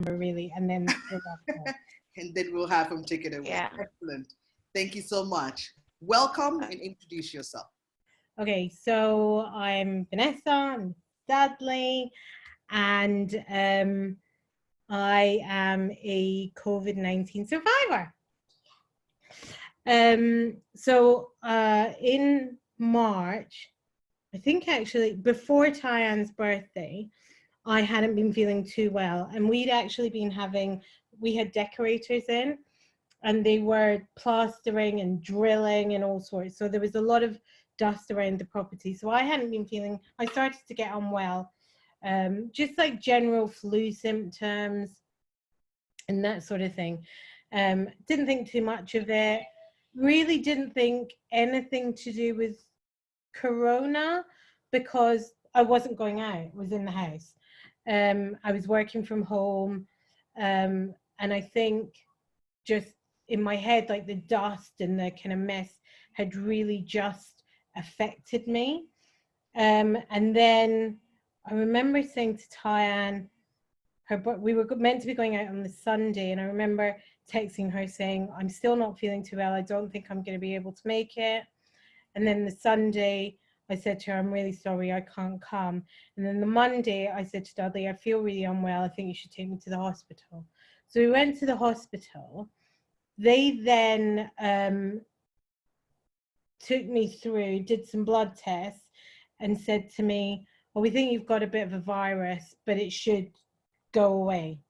really, and then we'll have and then we'll have him take it away. Yeah. Excellent. Thank you so much. Welcome and introduce yourself. Okay, so I'm Vanessa, I'm Dudley, and I am a COVID-19 survivor. So in March, I think actually before Tyan's birthday, I hadn't been feeling too well, and we had decorators in, and they were plastering and drilling and all sorts. So there was a lot of dust around the property. So I hadn't been feeling, I started to get unwell, just like general flu symptoms and that sort of thing. Didn't think too much of it. Really didn't think anything to do with Corona because I wasn't going out. I was in the house. I was working from home. And I think just in my head, like the dust and the kind of mess had really just affected me. And then I remember saying to Tyann, we were meant to be going out on the Sunday, and I remember texting her saying, I'm still not feeling too well. I don't think I'm going to be able to make it. And then the Sunday, I said to her, I'm really sorry, I can't come. And then the Monday, I said to Dudley, I feel really unwell. I think you should take me to the hospital. So we went to the hospital. They then took me through, did some blood tests, and said to me, well, we think you've got a bit of a virus, but it should go away.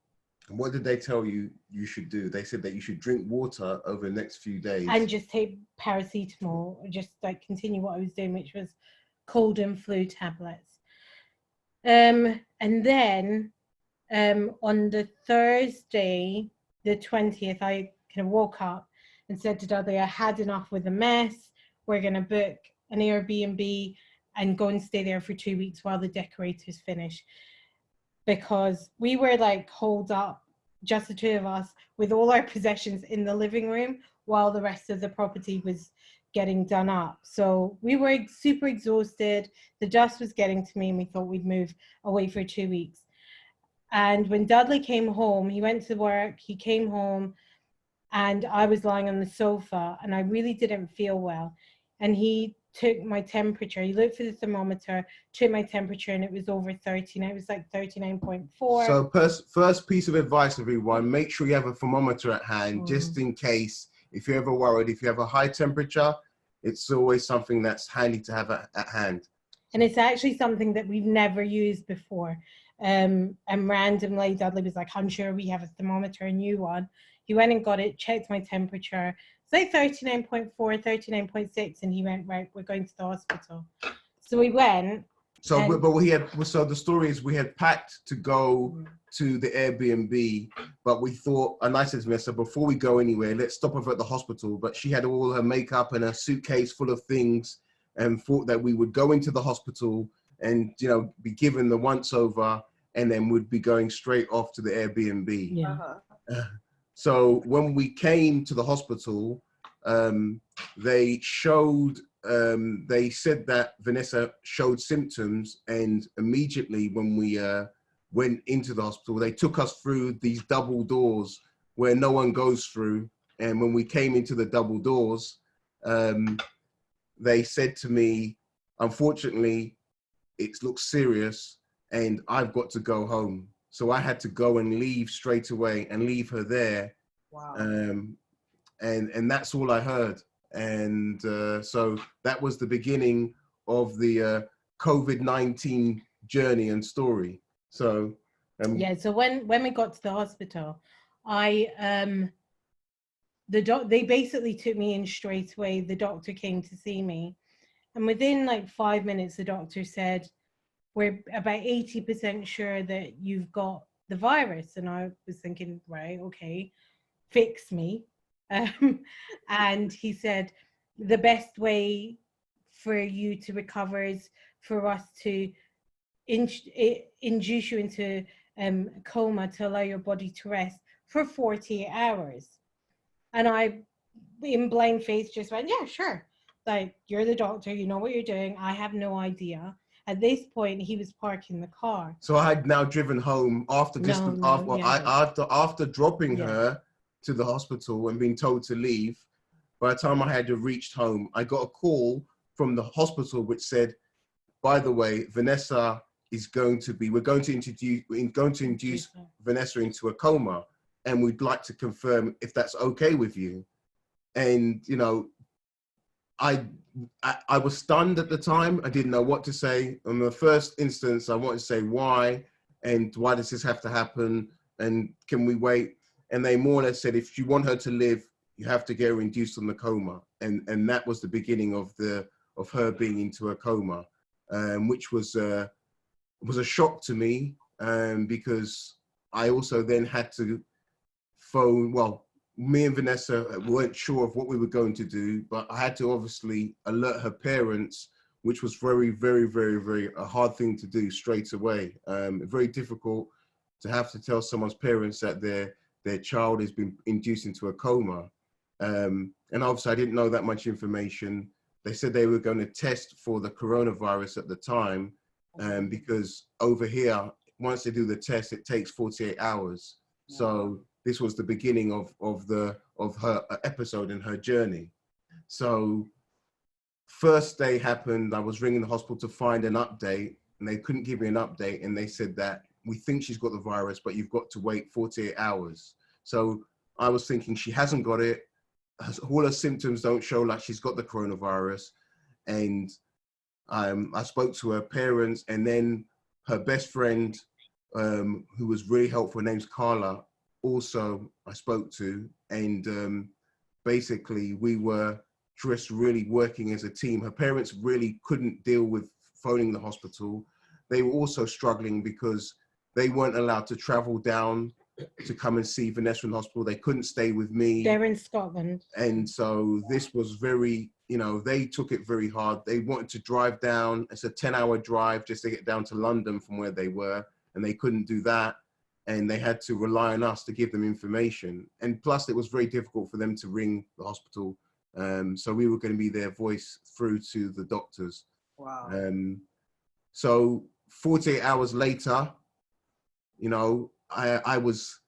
And what did they tell you you should do? They said that you should drink water over the next few days. And just take paracetamol, just like continue what I was doing, which was cold and flu tablets. And then on the Thursday, the 20th, I kind of woke up and said to Dudley, I had enough with the mess. We're going to book an Airbnb and go and stay there for 2 weeks while the decorators finish. Because we were like holed up, just the two of us, with all our possessions in the living room while the rest of the property was getting done up. So we were super exhausted. The dust was getting to me, and we thought we'd move away for 2 weeks. And when Dudley came home, he went to work, he came home, and I was lying on the sofa, and I really didn't feel well. And he took my temperature. He looked for the thermometer, took my temperature, and it was over 39. It was like 39.4. So first piece of advice, everyone, make sure you have a thermometer at hand, just in case, if you're ever worried, if you have a high temperature, it's always something that's handy to have at hand. And it's actually something that we've never used before. And randomly, Dudley was like, I'm sure we have a thermometer, a new one. He went and got it, checked my temperature. It's like 39.4, 39.6, and he went, right, we're going to the hospital. So we went. So, so the story is we had packed to go to the Airbnb, but we thought, and I said to Vanessa, before we go anywhere, let's stop over at the hospital. But she had all her makeup and a suitcase full of things, and thought that we would go into the hospital and, you know, be given the once over, and then we'd be going straight off to the Airbnb. Yeah. So when we came to the hospital, they said that Vanessa showed symptoms, and immediately when we went into the hospital, they took us through these double doors where no one goes through. And when we came into the double doors, they said to me, unfortunately, it looks serious and I've got to go home. So I had to go and leave straight away and leave her there. Wow. And that's all I heard. And so that was the beginning of the COVID-19 journey and story. So yeah, so when we got to the hospital, they basically took me in straight away. The doctor came to see me, and within like 5 minutes, the doctor said, we're about 80% sure that you've got the virus. And I was thinking, right, okay, fix me. And he said, the best way for you to recover is for us to induce you into a coma to allow your body to rest for 48 hours. And I, in blind faith, just went, yeah, sure. Like, you're the doctor, you know what you're doing. I have no idea. At this point, he was parking the car. So I had now driven home after after dropping her to the hospital and being told to leave. By the time I had reached home, I got a call from the hospital which said, by the way, Vanessa is going to be, we're going to induce Vanessa into a coma, and we'd like to confirm if that's okay with you. And, you know, I was stunned at the time. I didn't know what to say. In the first instance, I wanted to say why, and why does this have to happen, and can we wait? And they more or less said, if you want her to live, you have to get her induced on the coma. And that was the beginning of her being into a coma, which was a shock to me, because I also then had to phone, well, me and Vanessa weren't sure of what we were going to do, but I had to obviously alert her parents, which was very, very, very, very a hard thing to do straight away. Very difficult to have to tell someone's parents that their child has been induced into a coma. And obviously I didn't know that much information. They said they were going to test for the coronavirus at the time, because over here, once they do the test, it takes 48 hours. So this was the beginning of her episode and her journey. So first day happened, I was ringing the hospital to find an update, and they couldn't give me an update. And they said that we think she's got the virus, but you've got to wait 48 hours. So I was thinking she hasn't got it. All her symptoms don't show like she's got the coronavirus. And I spoke to her parents, and then her best friend, who was really helpful, her name's Carla, also I spoke to, and basically we were just really working as a team. Her parents really couldn't deal with phoning the hospital. They were also struggling because they weren't allowed to travel down to come and see Vanessa in the hospital. They couldn't stay with me. They're in Scotland. And so this was very, you know, they took it very hard. They wanted to drive down. It's a 10-hour drive just to get down to London from where they were, and they couldn't do that. And they had to rely on us to give them information. And plus it was very difficult for them to ring the hospital. So we were going to be their voice through to the doctors. Wow. So 48 hours later, you know, I was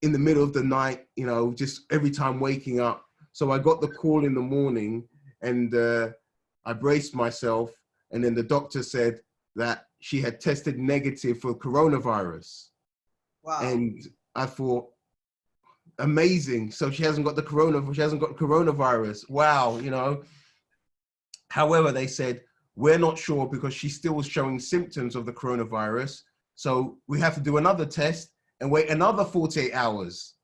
in the middle of the night, you know, just every time waking up. So I got the call in the morning, and I braced myself. And then the doctor said that she had tested negative for coronavirus. Wow. And I thought, amazing. So she hasn't got the coronavirus. Wow, you know. However, they said, we're not sure because she still was showing symptoms of the coronavirus. So we have to do another test and wait another 48 hours.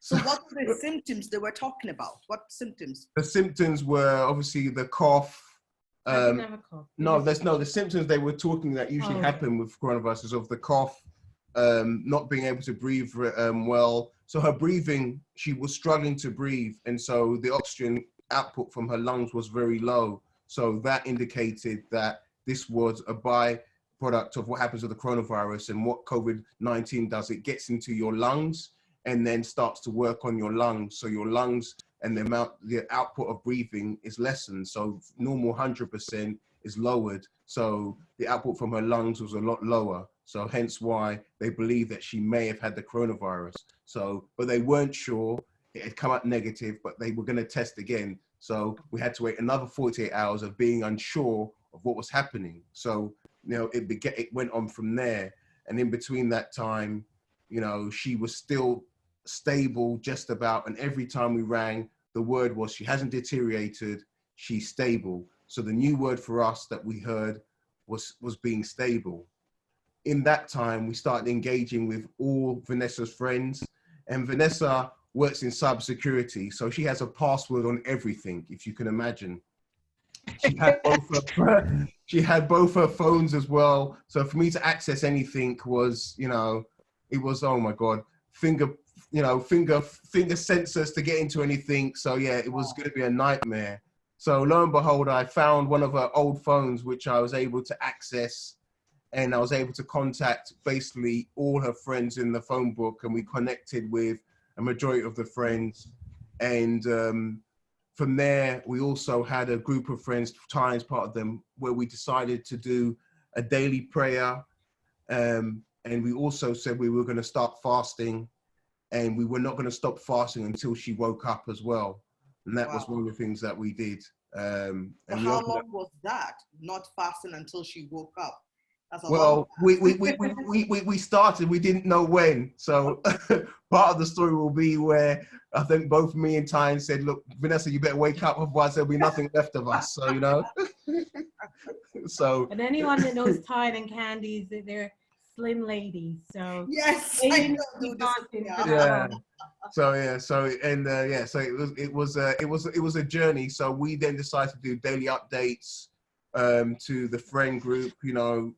So what were the symptoms they were talking about? What symptoms? The symptoms were obviously the cough. I didn't have a cough. The symptoms they were talking that usually happen with coronavirus is of the cough, not being able to breathe well. So her breathing, she was struggling to breathe. And so the oxygen output from her lungs was very low. So that indicated that this was a byproduct of what happens with the coronavirus. And what COVID-19 does, it gets into your lungs and then starts to work on your lungs. So your lungs and the output of breathing is lessened. So normal 100% is lowered. So the output from her lungs was a lot lower. So hence why they believe that she may have had the coronavirus. So, but they weren't sure. It had come out negative, but they were going to test again. So we had to wait another 48 hours of being unsure of what was happening. So, you know, it went on from there. And in between that time, you know, she was still stable just about. And every time we rang, the word was she hasn't deteriorated, she's stable. So the new word for us that we heard was being stable. In that time, we started engaging with all Vanessa's friends, and Vanessa works in cybersecurity. So she has a password on everything, if you can imagine. She had both her phones as well. So for me to access anything was, you know, it was, oh my God, finger sensors to get into anything. So yeah, it was going to be a nightmare. So lo and behold, I found one of her old phones, which I was able to access, and I was able to contact basically all her friends in the phone book, and we connected with a majority of the friends. And from there, we also had a group of friends, Ty is part of them, where we decided to do a daily prayer. And we also said we were going to start fasting, and we were not going to stop fasting until she woke up as well. And that was one of the things that we did. So how long was that? Not fasting until she woke up? That's a long time. We started, we didn't know when. So part of the story will be where I think both me and Tyne said, look, Vanessa, you better wake up, otherwise there'll be nothing left of us. So, you know. So. And anyone that knows Tyne and Candy, they're slim ladies. So yes, yeah. So it was a journey. So we then decided to do daily updates to the friend group. You know,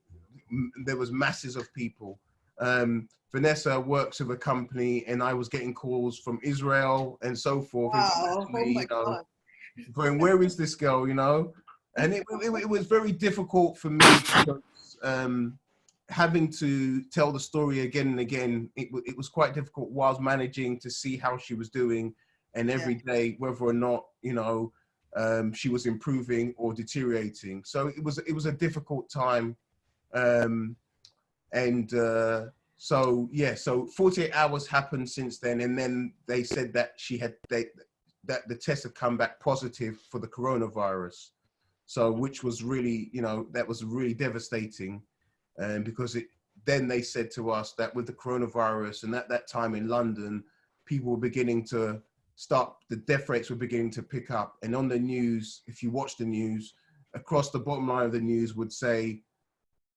there was masses of people. Vanessa works with a company, and I was getting calls from Israel and so forth. Wow. Oh my God. Going, where is this girl? You know, and it was very difficult for me because having to tell the story again and again, it was quite difficult whilst managing to see how she was doing, and every day whether or not, you know, she was improving or deteriorating. So it was a difficult time, so 48 hours happened since then, and then they said that that the test had come back positive for the coronavirus. So which was really, you know, that was really devastating. Because then they said to us that with the coronavirus, and at that time in London, people were beginning to the death rates were beginning to pick up. And on the news, if you watch the news, across the bottom line of the news would say,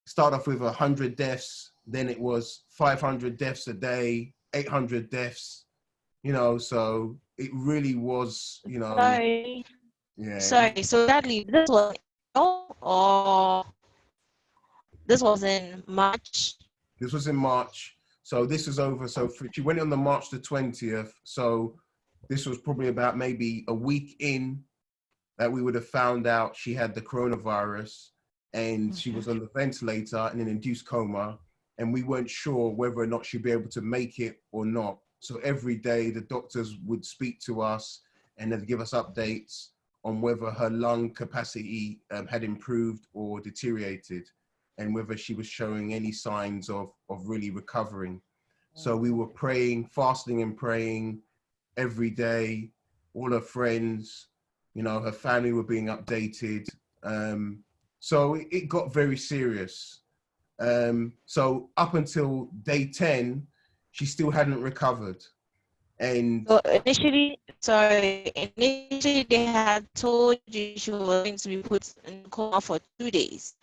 start off with 100 deaths, then it was 500 deaths a day, 800 deaths, you know, so it really was, you know. Sorry. Yeah. Sorry, so Dudley, this was or this was in March? This was in March. So this is over. So she went on the March the 20th. So this was probably about maybe a week in that we would have found out she had the coronavirus, and she was on the ventilator in an induced coma. And we weren't sure whether or not she'd be able to make it or not. So every day the doctors would speak to us and they'd give us updates on whether her lung capacity had improved or deteriorated, and whether she was showing any signs of really recovering. So we were praying, fasting and praying every day. All her friends, you know, her family were being updated. So it got very serious. So up until day 10, she still hadn't recovered. And so initially they had told you she was going to be put in coma for 2 days,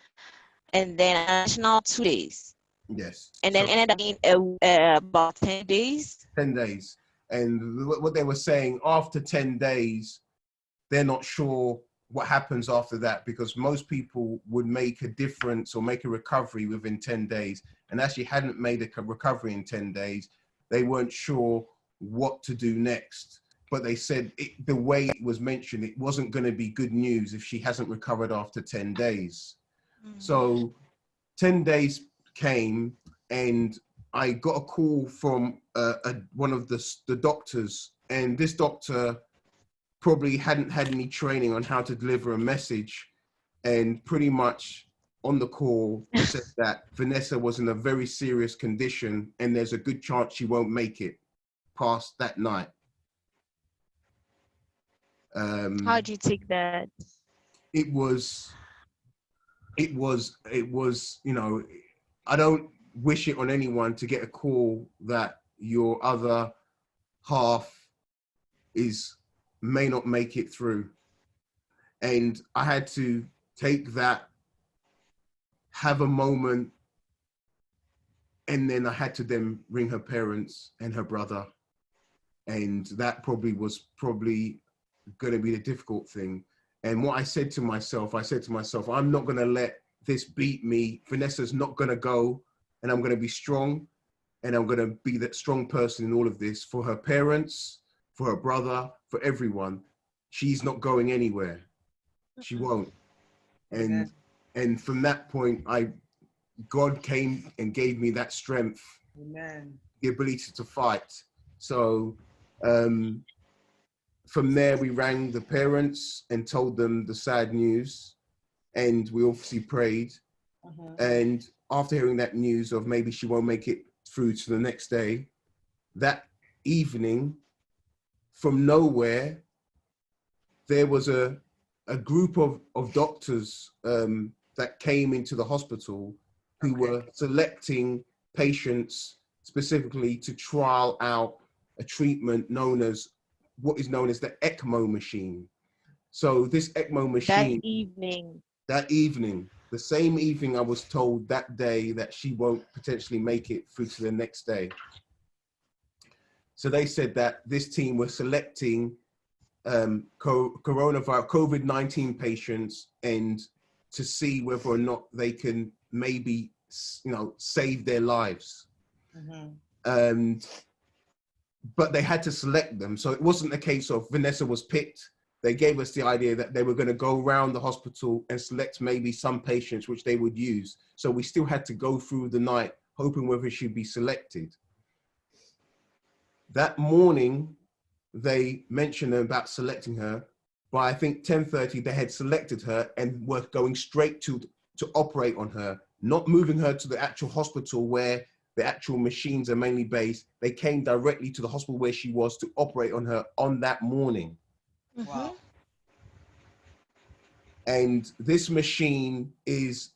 and then an additional 2 days. Yes. And then ended up being about 10 days. 10 days. And what they were saying, after 10 days, they're not sure what happens after that, because most people would make a difference or make a recovery within 10 days. And actually hadn't made a recovery in 10 days. They weren't sure what to do next. But they said the way it was mentioned, it wasn't going to be good news if she hasn't recovered after 10 days. So 10 days came, and I got a call from one of the doctors, and this doctor probably hadn't had any training on how to deliver a message, and pretty much on the call said that Vanessa was in a very serious condition and there's a good chance she won't make it past that night. How do you take that? It was, you know, I don't wish it on anyone to get a call that your other half may not make it through. And I had to take that, have a moment, and then I had to then ring her parents and her brother. And that was probably going to be the difficult thing. And what I said to myself, I'm not going to let this beat me. Vanessa's not going to go, and I'm going to be strong, and I'm going to be that strong person in all of this for her parents, for her brother, for everyone. She's not going anywhere. She won't. And from that point, God came and gave me that strength, the ability to fight. So from there, we rang the parents and told them the sad news, and we obviously prayed. And after hearing that news of maybe she won't make it through to the next day, that evening, from nowhere, there was a group of doctors that came into the hospital who were selecting patients specifically to trial out a treatment known as what is known as the ECMO machine. So this ECMO machine, that evening, the same evening I was told that day that she won't potentially make it through to the next day. So they said that this team was selecting coronavirus, COVID-19 patients, and to see whether or not they can maybe, save their lives. But they had to select them. So it wasn't a case of Vanessa was picked. They gave us the idea that they were going to go around the hospital and select maybe some patients which they would use. So we still had to go through the night hoping whether she'd be selected. That morning, they mentioned about selecting her. By I think 10:30, they had selected her and were going straight to operate on her, not moving her to the actual hospital where the actual machines are mainly based. They came directly to the hospital where she was to operate on her on that morning. Wow. And this machine is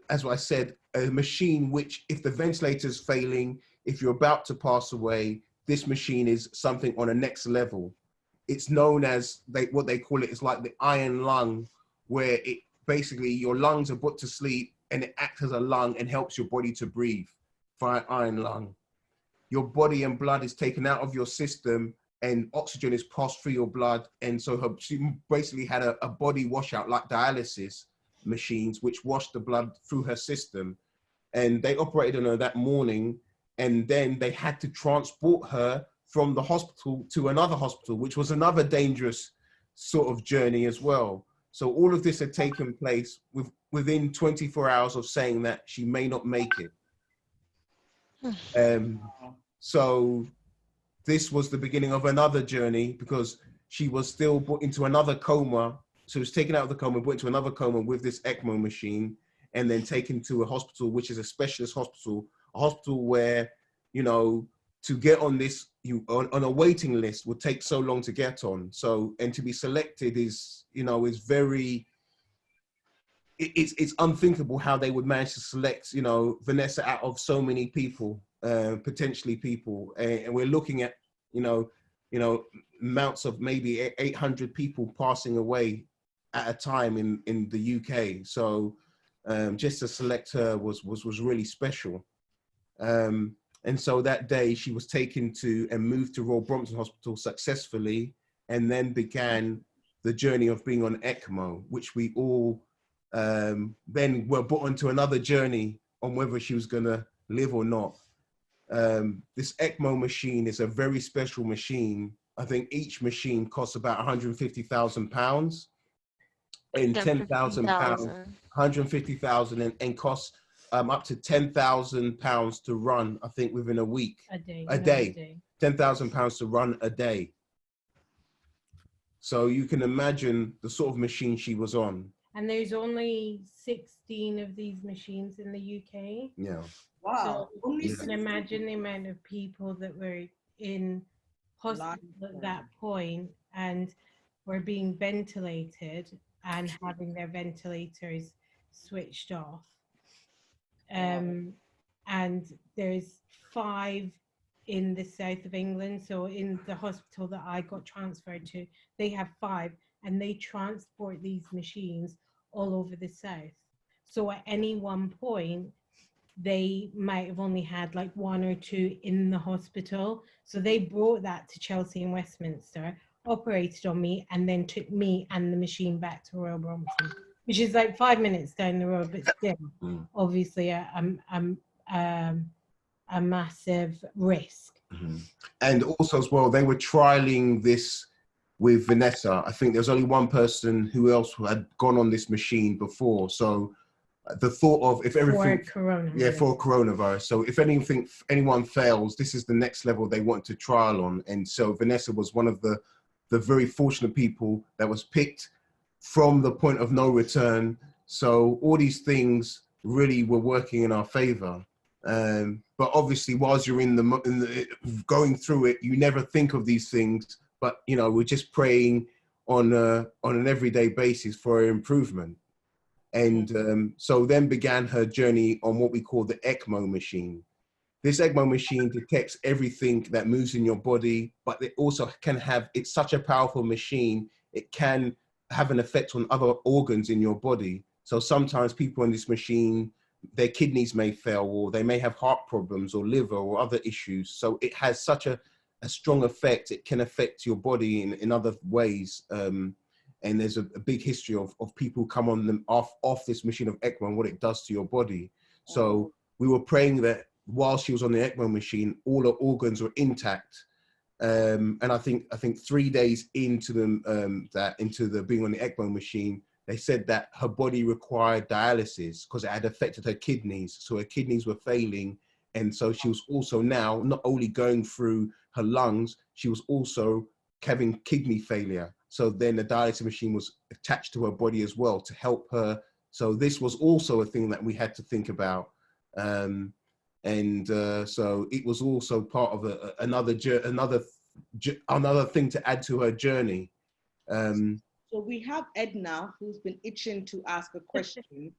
as I said, a machine which, if the ventilator's failing, if you're about to pass away, this machine is something on a next level. It's known as, what they call it is like the iron lung, where it basically your lungs are put to sleep and it acts as a lung and helps your body to breathe via iron lung. Your body and blood is taken out of your system and oxygen is passed through your blood. And so she basically had a body washout like dialysis machines, which washed the blood through her system. And they operated on her that morning. And then they had to transport her from the hospital to another hospital, which was another dangerous sort of journey as well. So all of this had taken place within 24 hours of saying that she may not make it. So this was the beginning of another journey, because she was still put into another coma. So she was taken out of the coma, put into another coma with this ECMO machine, and then taken to a hospital, which is a specialist hospital, a hospital where, to get on this, on a waiting list would take so long to get on. So, and to be selected is, is very, it's unthinkable how they would manage to select, Vanessa out of so many people, potentially people. And we're looking at, amounts of maybe 800 people passing away at a time in the UK. So just to select her was really special. And so that day she was taken to and moved to Royal Brompton Hospital successfully, and then began the journey of being on ECMO, which we all then were put onto another journey on whether she was going to live or not. This ECMO machine is a very special machine. I think each machine costs about £150,000 and £10,000, 150,000 and costs up to £10,000 to run, I think, within a week. A day. £10,000 to run a day. So you can imagine the sort of machine she was on. And there's only 16 of these machines in the UK. Yeah. Wow. So you can imagine the amount of people that were in hospital at that point and were being ventilated and having their ventilators switched off. And there's 5 in the south of England. So in the hospital that I got transferred to, they have 5, and they transport these machines all over the south. So at any one point, they might have only had like 1 or 2 in the hospital. So they brought that to Chelsea and Westminster, operated on me, and then took me and the machine back to Royal Brompton, which is like 5 minutes down the road, but still, obviously a massive risk. And also as well, they were trialing this with Vanessa. I think there's only one person who else had gone on this machine before. So the thought of if everything for coronavirus. So if anyone fails, this is the next level they want to trial on. And so Vanessa was one of the very fortunate people that was picked from the point of no return. So all these things really were working in our favor. But obviously, whilst you're in the going through it, you never think of these things. But you know, we're just praying on an everyday basis for improvement. And so then began her journey on what we call the ECMO machine. This ECMO machine detects everything that moves in your body, but it also can have, it's such a powerful machine, it can have an effect on other organs in your body. So sometimes people on this machine, their kidneys may fail, or they may have heart problems or liver or other issues. So it has such a strong effect. It can affect your body in other ways. And there's a big history of people come on them off this machine of ECMO and what it does to your body. So we were praying that while she was on the ECMO machine, all her organs were intact. And I think 3 days into the being on the ECMO machine, they said that her body required dialysis because it had affected her kidneys. So her kidneys were failing. And so she was also now not only going through her lungs, she was also having kidney failure. So then the dialysis machine was attached to her body as well to help her. So this was also a thing that we had to think about. So it was also part of another thing to add to her journey. So we have Edna, who's been itching to ask a question.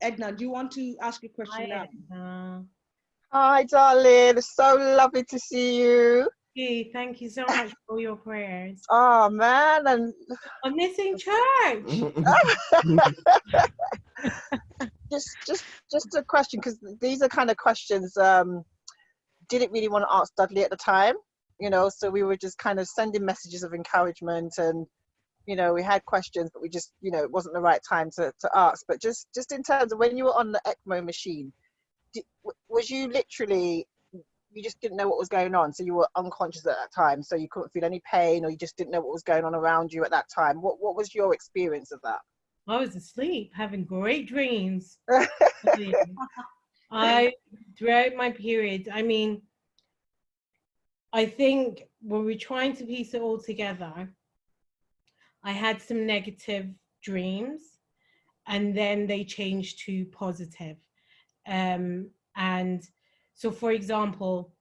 Edna, do you want to ask a question now? Hi, darling. It's so lovely to see you. Hey, thank you so much for your prayers. Oh man, and I'm missing church. just a question, because these are kind of questions didn't really want to ask Dudley at the time, you know, so we were just kind of sending messages of encouragement, and you know, we had questions, but we just, you know, it wasn't the right time to ask. But just in terms of when you were on the ECMO machine, was you literally, you just didn't know what was going on, so you were unconscious at that time, so you couldn't feel any pain, or you just didn't know what was going on around you at that time? What was your experience of that? I was asleep, having great dreams. Throughout my period, I mean, I think when we're trying to piece it all together, I had some negative dreams, and then they changed to positive. And so, for example,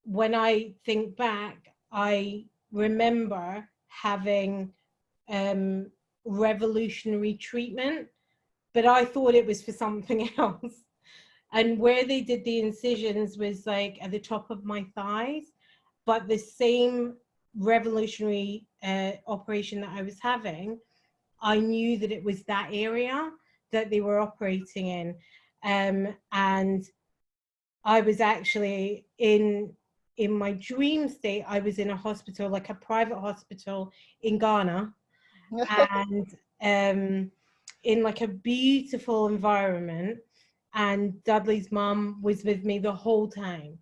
when I think back, I remember having revolutionary treatment, but I thought it was for something else. And where they did the incisions was like at the top of my thighs, but the same revolutionary operation that I was having, I knew that it was that area that they were operating in. And I was actually in my dream state, I was in a hospital, like a private hospital in Ghana, and in like a beautiful environment, and Dudley's mum was with me the whole time.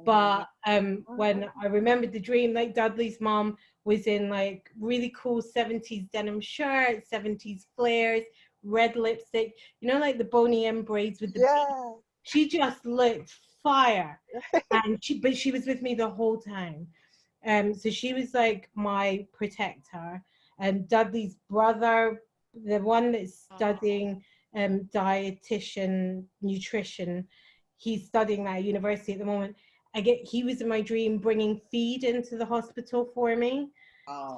But when I remembered the dream, like Dudley's mom was in like really cool 70s denim shirts, 70s flares, red lipstick, you know, like the Boney M braids with the beads. She just looked fire. But she was with me the whole time. So she was like my protector. And Dudley's brother, the one that's studying dietitian nutrition, he's studying that at university at the moment. He was in my dream bringing feed into the hospital for me.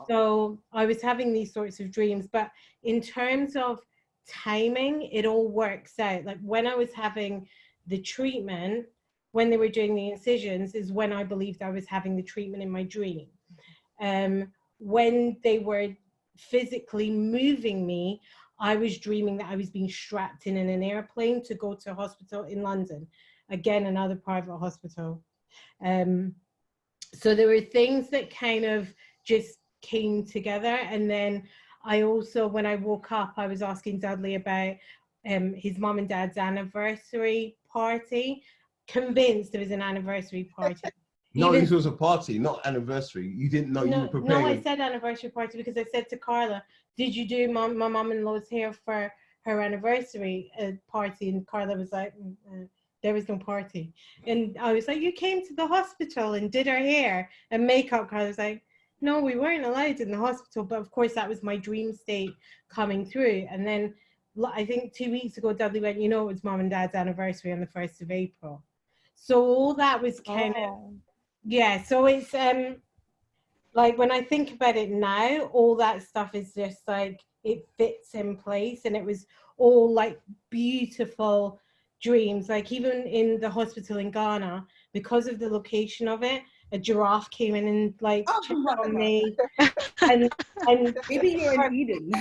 So I was having these sorts of dreams, but in terms of timing, it all works out. Like when I was having the treatment, when they were doing the incisions, is when I believed I was having the treatment in my dream. When they were physically moving me, I was dreaming that I was being strapped in an airplane to go to a hospital in London. Again, another private hospital. So there were things that kind of just came together. And then I also, when I woke up, I was asking Dudley about his mom and dad's anniversary party, convinced it was an anniversary party. No, this was a party, not anniversary. You didn't know you were preparing. No, I said anniversary party because I said to Carla, did you do my mom-in-law's hair for her anniversary party? And Carla was like, there was no party. And I was like, you came to the hospital and did her hair and makeup. Carla was like, no, we weren't allowed in the hospital. But of course, that was my dream state coming through. And then I think 2 weeks ago, Dudley went, you know, it was Mum and Dad's anniversary on the 1st of April. So all that was kind of, yeah. So it's like when I think about it now, all that stuff is just like, it fits in place, and it was all like beautiful dreams. Like even in the hospital in Ghana, because of the location of it, a giraffe came in and like checked on me. and Maybe you're in Eden.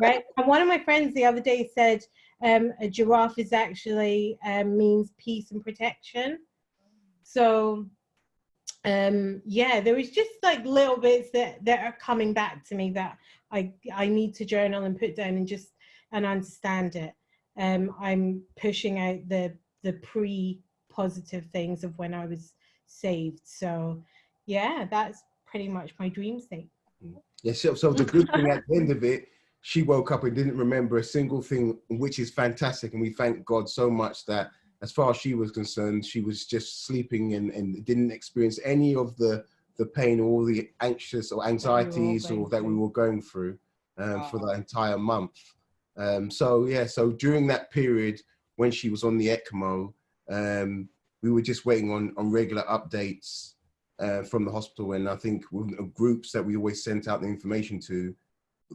right. And one of my friends the other day said a giraffe is actually means peace and protection. So yeah, there was just like little bits that are coming back to me that I need to journal and put down and just understand it. I'm pushing out the pre-positive things of when I was saved. So yeah, that's pretty much my dream state. Yeah, so the good thing at the end of it, she woke up and didn't remember a single thing, which is fantastic. And we thank God so much that as far as she was concerned, she was just sleeping and didn't experience any of the pain or the anxious or anxieties or that we were going through for that entire month. So yeah, so during that period when she was on the ECMO, we were just waiting on regular updates from the hospital. And I think with groups that we always sent out the information to,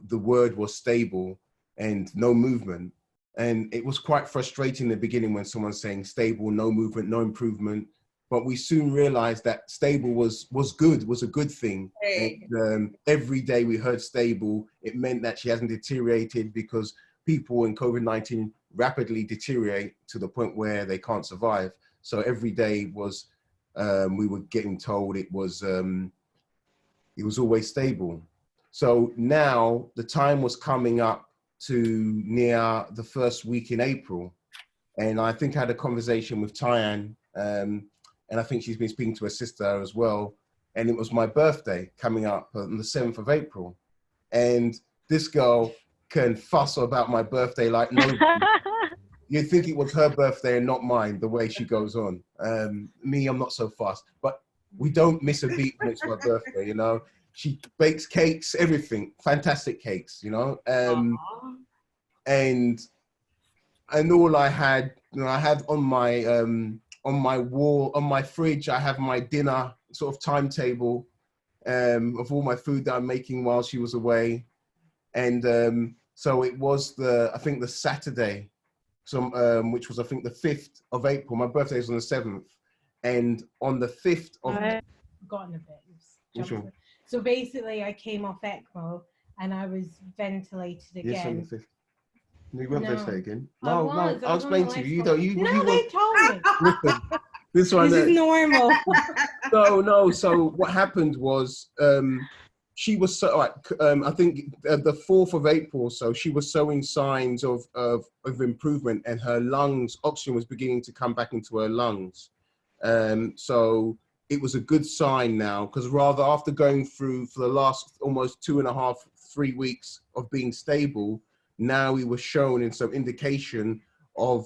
the word was stable and no movement. And it was quite frustrating in the beginning when someone's saying stable, no movement, no improvement. But we soon realized that stable was good, was a good thing. Hey. And every day we heard stable, it meant that she hasn't deteriorated, because people in COVID-19 rapidly deteriorate to the point where they can't survive. So every day was, we were getting told it was always stable. So now the time was coming up to near the first week in April. And I think I had a conversation with Tyann, and I think she's been speaking to her sister as well. And it was my birthday coming up on the 7th of April. And this girl can fuss about my birthday like nobody. You'd think it was her birthday and not mine, the way she goes on. Me, I'm not so fast, but we don't miss a beat when it's my birthday, you know. She bakes cakes, everything, fantastic cakes, you know. And all I had, you know, I had on my wall, on my fridge, I have my dinner sort of timetable of all my food that I'm making while she was away. And so it was I think the Saturday, which was I think the 5th of April. My birthday is on the 7th, and on the 5th of I've forgotten a bit. So basically, I came off ECMO and I was ventilated again. Yes, on the 5th. You won't say again. No, I'll explain to you. They told me. Listen, this one. This is normal. No. So what happened was, she was I think the 4th of April. So she was showing signs of improvement, and her lungs, oxygen was beginning to come back into her lungs. So it was a good sign now, because rather after going through for the last almost 2.5, 3 weeks of being stable, now we were shown in some indication of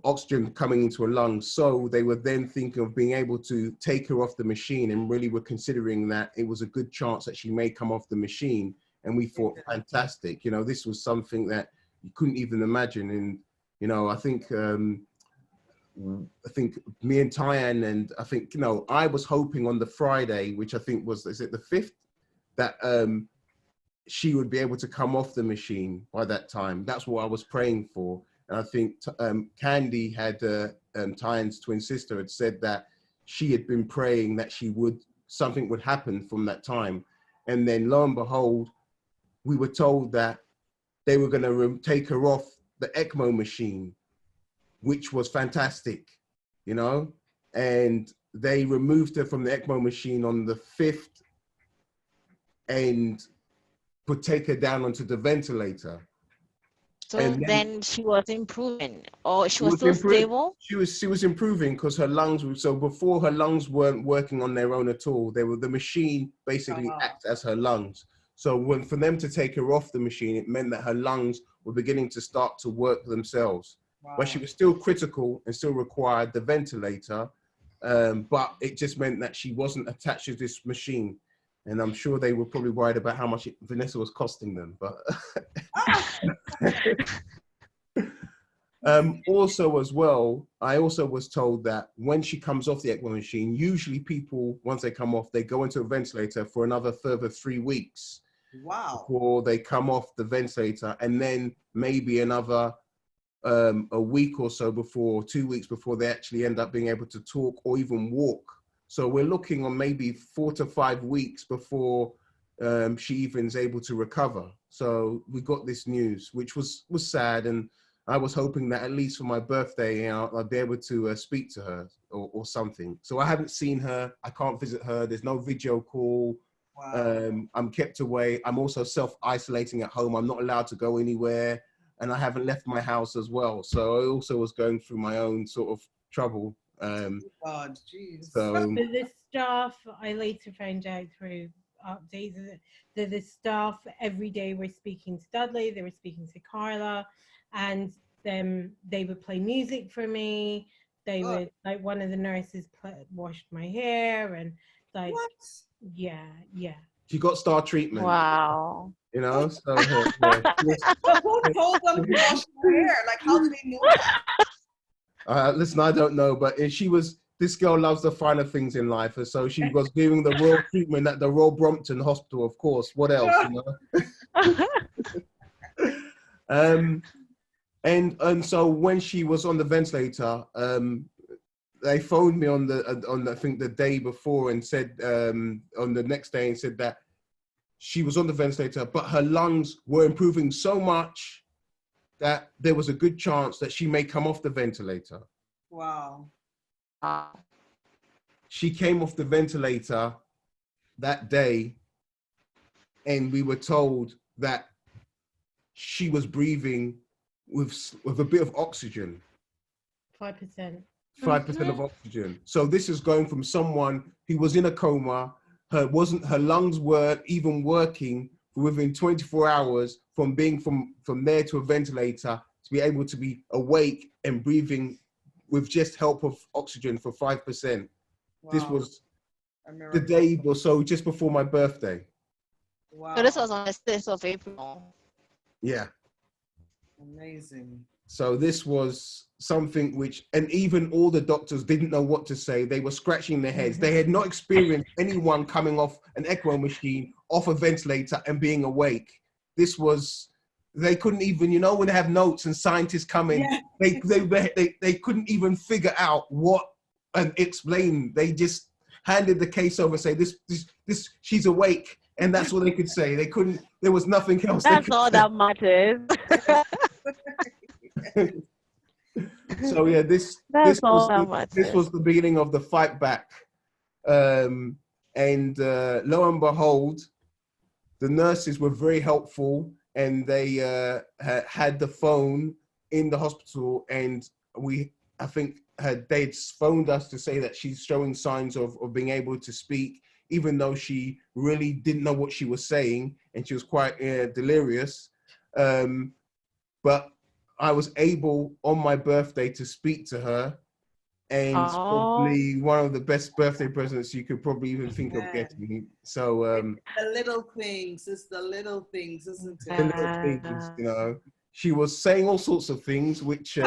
oxygen coming into her lungs. So they were then thinking of being able to take her off the machine, and really were considering that it was a good chance that she may come off the machine. And we thought, fantastic, you know, this was something that you couldn't even imagine. And, you know, I think me and Tyann, and I think, you know, I was hoping on the Friday, which I think was, is it the 5th, that she would be able to come off the machine by that time. That's what I was praying for. And I think Candy had, Tyann's twin sister, had said that she had been praying that something would happen from that time. And then lo and behold, we were told that they were going to take her off the ECMO machine, which was fantastic, you know. And they removed her from the ECMO machine on the 5th and would take her down onto the ventilator. So and then she was improving, or she was still stable? She was improving, because her lungs were, so before her lungs weren't working on their own at all. The machine basically acts as her lungs. So for them to take her off the machine, it meant that her lungs were beginning to start to work themselves. Wow. But she was still critical and still required the ventilator. But it just meant that she wasn't attached to this machine. And I'm sure they were probably worried about how much Vanessa was costing them. But also as well, I also was told that when she comes off the ECMO machine, usually people, once they come off, they go into a ventilator for another further 3 weeks. Wow. Before they come off the ventilator, and then maybe another a week or so before, 2 weeks before they actually end up being able to talk or even walk. So we're looking on maybe 4 to 5 weeks before she even is able to recover. So we got this news, which was sad, and I was hoping that at least for my birthday, I'd be able to speak to her or something. So I haven't seen her. I can't visit her. There's no video call. Wow. I'm kept away. I'm also self-isolating at home. I'm not allowed to go anywhere, and I haven't left my house as well. So I also was going through my own sort of trouble. God, jeez. So But the staff, I later found out through updates, that the staff every day were speaking to Dudley, they were speaking to Carla, and they would play music for me. They would, like, one of the nurses washed my hair, and like, What? yeah. she got star treatment. Wow. You know, so But who told them to wash their hair? Like, how do they know that? listen, I don't know, but this girl loves the finer things in life, and so she was doing the royal treatment at the Royal Brompton Hospital, of course. What else, you know? And so when she was on the ventilator, they phoned me on I think the day before and said on the next day and said that she was on the ventilator, but her lungs were improving so much that there was a good chance that she may come off the ventilator. Wow. She came off the ventilator that day, and we were told that she was breathing with a bit of oxygen. 5%. 5% of oxygen. So this is going from someone who was in a coma. Her lungs weren't even working within 24 hours from being from there to a ventilator to be able to be awake and breathing with just help of oxygen for 5%. Wow. This was the day or so just before my birthday. Wow. So this was on the 6th of April. Yeah. Amazing. So this was something which, and even all the doctors didn't know what to say. They were scratching their heads. They had not experienced anyone coming off an ECMO machine, off a ventilator and being awake. This was, they couldn't even, you know, when they have notes and scientists come in, they couldn't even figure out what and explain. They just handed the case over, say this, she's awake. And that's what they could say. They couldn't, there was nothing else. That's all that matters. So yeah, this was the beginning of the fight back. And lo and behold, the nurses were very helpful, and they had the phone in the hospital, and I think they'd phoned us to say that she's showing signs of being able to speak, even though she really didn't know what she was saying, and she was quite delirious. But I was able on my birthday to speak to her, and probably one of the best birthday presents you could probably even think of getting. So the little things, it's the little things, isn't it? The little things, you know. She was saying all sorts of things which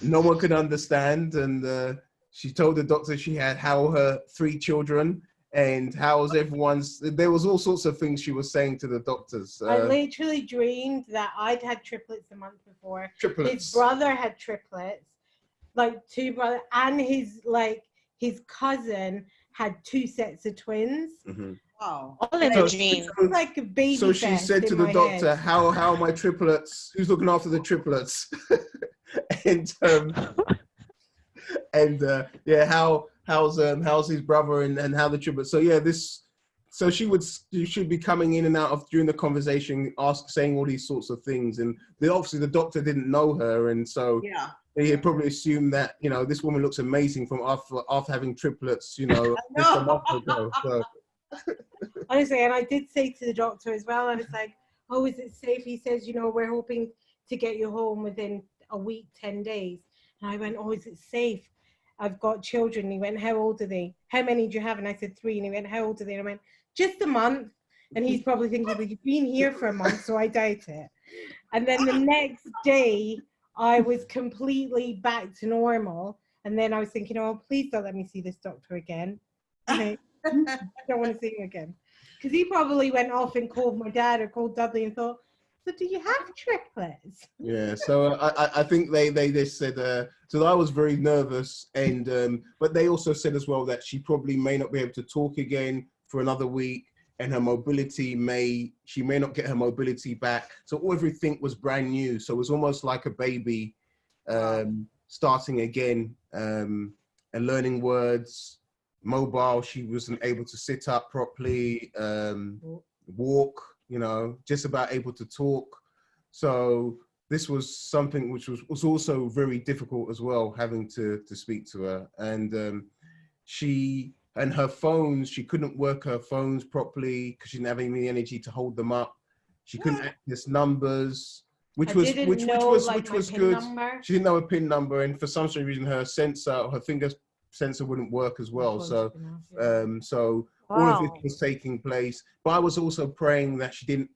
no one could understand, and she told the doctor she had her 3 children, and how's everyone's. There was all sorts of things she was saying to the doctors. I literally dreamed that I'd had triplets a month before. Triplets. His brother had triplets, like 2 brothers, and his cousin had 2 sets of twins. Mm-hmm. Wow. All in a dream. Like a baby. So she said to the doctor, how are my triplets? Who's looking after the triplets? How's his brother and how the triplets? So yeah, so she should be coming in and out during the conversation, saying all these sorts of things, and obviously the doctor didn't know her, and so they probably assumed that, you know, this woman looks amazing from after having triplets, you know, just a month ago. So. Honestly, and I did say to the doctor as well, I was like, oh, is it safe? He says, you know, we're hoping to get you home within a week, 10 days. And I went, oh, is it safe? I've got children. And he went, how old are they? How many do you have? And I said 3. And he went, how old are they? And I went, just a month. And he's probably thinking, well, you've been here for a month, so I doubt it. And then the next day, I was completely back to normal. And then I was thinking, oh, please don't let me see this doctor again. I don't want to see him again. Because he probably went off and called my dad or called Dudley and thought, so do you have triplets? Yeah, so I think they just said, so I was very nervous, and but they also said as well that she probably may not be able to talk again for another week, and her mobility she may not get her mobility back. So everything was brand new. So it was almost like a baby starting again and learning words. Mobile, she wasn't able to sit up properly, walk, just about able to talk. So this was something which was also very difficult as well, having to speak to her. And her phones, she couldn't work her phones properly because she didn't have any energy to hold them up. She couldn't access numbers, which was good. Number. She didn't know a PIN number, and for some strange reason, her finger sensor wouldn't work as well. So all of this was taking place. But I was also praying that she didn't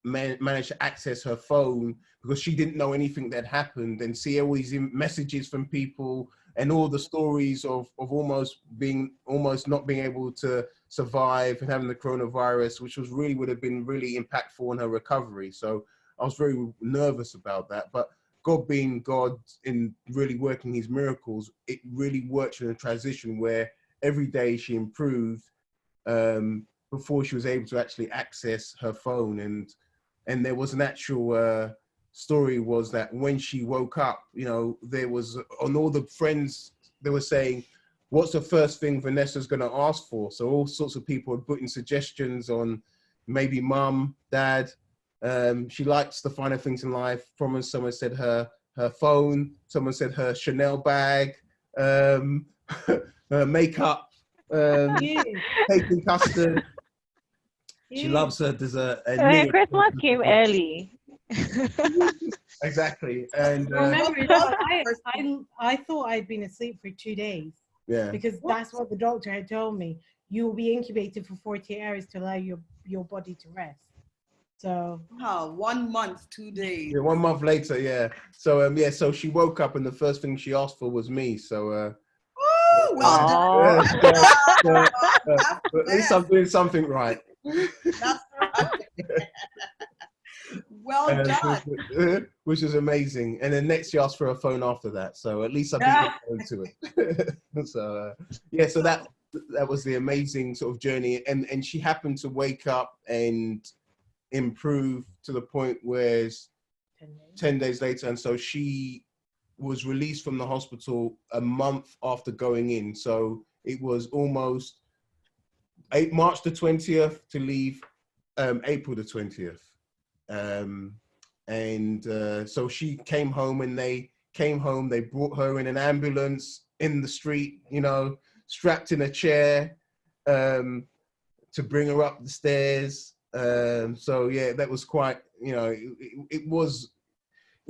manage to access her phone, because she didn't know anything that happened, and see all these messages from people and all the stories of almost not being able to survive and having the coronavirus, which would have been really impactful on her recovery. So I was very nervous about that. But God being God in really working his miracles, it really worked in a transition where every day she improved before she was able to actually access her phone. And there was an actual story was that when she woke up, there was on all the friends, they were saying, what's the first thing Vanessa's going to ask for? So all sorts of people had put in suggestions on maybe mum, dad. She likes the finer things in life. Someone said her phone. Someone said her Chanel bag, her makeup, taking custard. She loves her dessert. Christmas came early. Exactly. And remember, I thought I'd been asleep for 2 days. Yeah. Because that's what the doctor had told me. You will be incubated for 48 hours to allow your body to rest. So 1 month, 2 days. Yeah, 1 month later, yeah. So so she woke up and the first thing she asked for was me. So at least I'm doing something right. That's right. Well done. Which is amazing. And then next she asked for a phone after that. So at least I beat the phone to it. So so that was the amazing sort of journey. And she happened to wake up and improve to the point where 10 days later. And so she was released from the hospital a month after going in. So it was almost March the 20th to leave April the 20th. So she came home, and they brought her in an ambulance in the street, strapped in a chair to bring her up the stairs. So yeah, that was quite,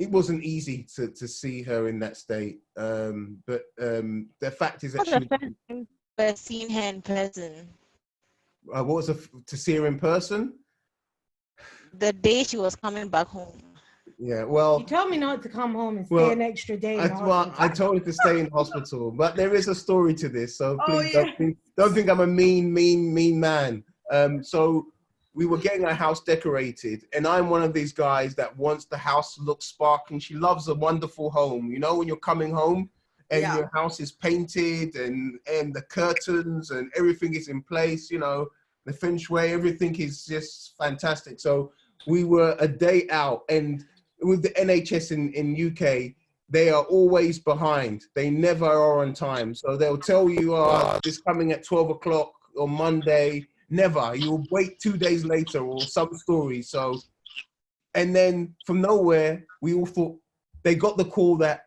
it wasn't easy to see her in that state. But the fact is that she seen her in person. What was to see her in person? The day she was coming back home. Yeah, well, you told me not to come home and stay an extra day. I told her to stay in the hospital, but there is a story to this, so please don't think I'm a mean man. So we were getting our house decorated, and I'm one of these guys that wants the house to look sparkling. She loves a wonderful home. When you're coming home and your house is painted and the curtains and everything is in place, the feng shui, everything is just fantastic. So we were a day out, and with the NHS in UK, they are always behind. They never are on time. So they'll tell you, it's coming at 12 o'clock on Monday. Never. You'll wait 2 days later, or some story. So, and then from nowhere, we all thought they got the call that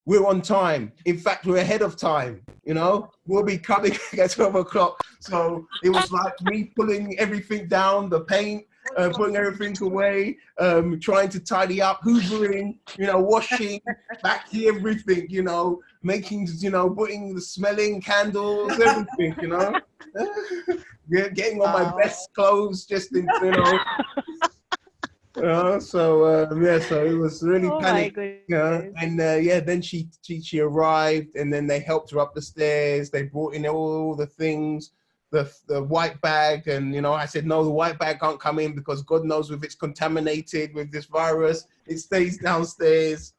we're on time. In fact, we're ahead of time. We'll be coming at 12 o'clock. So it was like me pulling everything down, the paint, putting everything away, trying to tidy up, hoovering, washing, back to everything, making, you know, putting the smelling candles, everything, you know. Getting on my best clothes just in, you know. So so it was really panic, you know? And then she arrived, and then they helped her up the stairs. They brought in all the things, the white bag, and you know, I said no, the white bag can't come in because God knows if it's contaminated with this virus, it stays downstairs.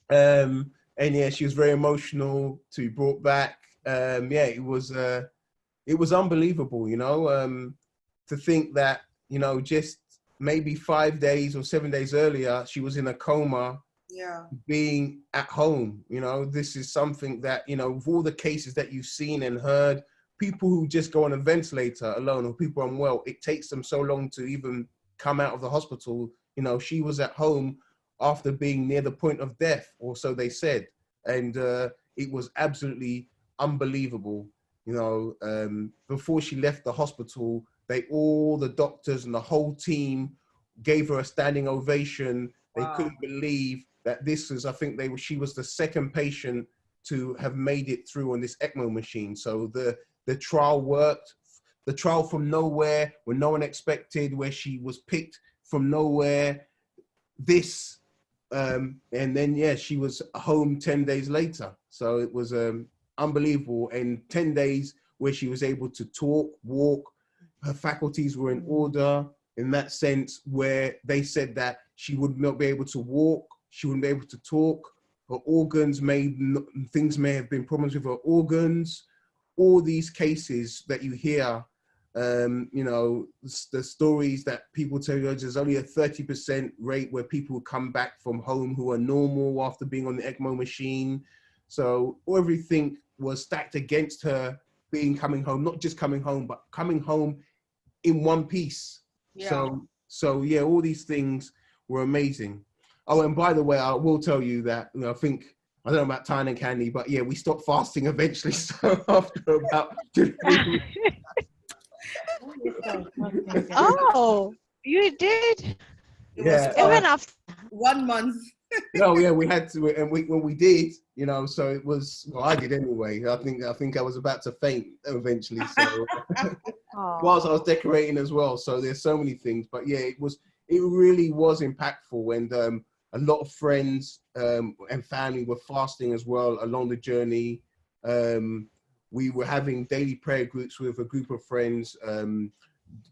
And yeah, she was very emotional to be brought back. It was unbelievable, you know, to think that, you know, just maybe 5 days or 7 days earlier, she was in a coma, being at home. You know, this is something that, you know, with all the cases that you've seen and heard, people who just go on a ventilator alone, or people unwell, it takes them so long to even come out of the hospital. You know, she was at home after being near the point of death, or so they said. And it was absolutely unbelievable. You know, before she left the hospital, all the doctors and the whole team gave her a standing ovation. They couldn't believe that this was, I think she was the second patient to have made it through on this ECMO machine. So the trial worked, the trial from nowhere, when no one expected, where she was picked from nowhere, and then, she was home 10 days later. So it was unbelievable. And 10 days where she was able to talk, walk, her faculties were in order in that sense, where they said that she would not be able to walk, she wouldn't be able to talk, her organs things may have been problems with her organs. All these cases that you hear, you know, the stories that people tell you, there's only a 30% rate where people come back from home who are normal after being on the ECMO machine. So everything was stacked against her coming home, not just coming home, but coming home in one piece. So yeah, all these things were amazing. Oh, and by the way, I will tell you that, you know, I don't know about Tyne and Candy, but yeah, we stopped fasting eventually. So after about 2 weeks. Oh, you did? Yeah. Even after 1 month. No, yeah, we had to, and when we did, you know, so it was, well, I did anyway. I think I was about to faint eventually. So whilst I was decorating as well. So there's so many things, but yeah, it really was impactful. And a lot of friends and family were fasting as well along the journey. We were having daily prayer groups with a group of friends.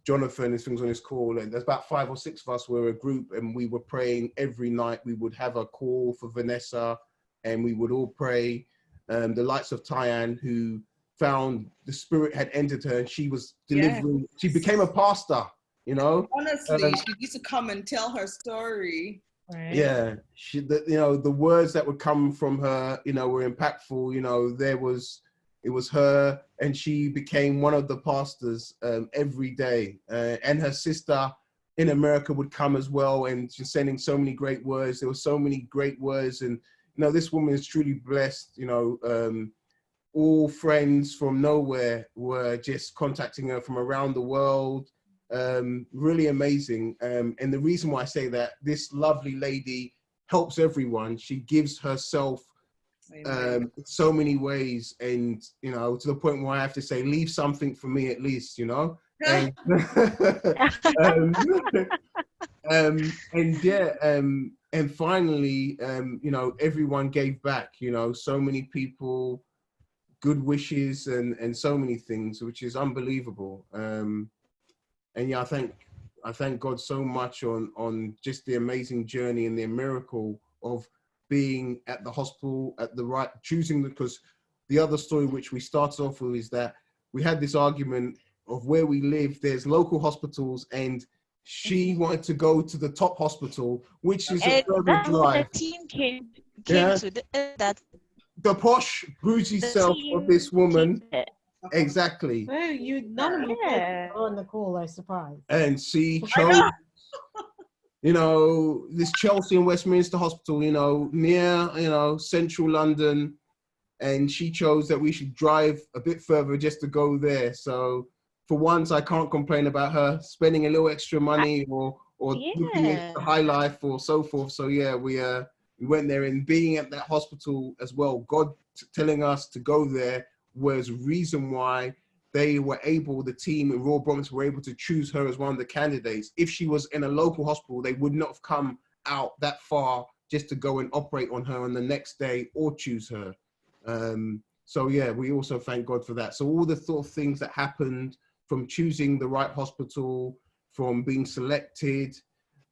Jonathan and things on his call, and there's about 5 or 6 of us were a group, and we were praying every night. We would have a call for Vanessa, and we would all pray. The likes of Tyann, who found the Spirit had entered her, and she was delivering. Yes. She became a pastor, you know. Honestly, she used to come and tell her story. Right. Yeah, you know, the words that would come from her, you know, were impactful. You know, it was her, and she became one of the pastors every day. And her sister in America would come as well, and she's sending so many great words. There were so many great words, and you know, this woman is truly blessed. You know, all friends from nowhere were just contacting her from around the world. Really amazing. And the reason why I say that, this lovely lady helps everyone. She gives herself so many ways, and you know, to the point where I have to say, leave something for me at least, you know. And, and finally, you know, everyone gave back, you know, so many people, good wishes, and so many things, which is unbelievable. And yeah, I thank God so much on just the amazing journey and the miracle of being at the hospital at the right, because the other story which we started off with is that we had this argument of where we live, there's local hospitals, and she wanted to go to the top hospital, which is a further drive. The team came to that. The posh, bougie self of this woman. Exactly. Well, none of my on the call, I suppose. And she chose, you know, this Chelsea and Westminster Hospital, you know, near, you know, central London. And she chose that we should drive a bit further just to go there. So for once, I can't complain about her spending a little extra money or looking into the high life or so forth. So yeah, We went there, and being at that hospital as well, God telling us to go there was reason why they were able, the team in Royal Brompton were able to choose her as one of the candidates. If she was in a local hospital, they would not have come out that far just to go and operate on her on the next day or choose her. So yeah, we also thank God for that. So all the sort of things that happened, from choosing the right hospital, from being selected,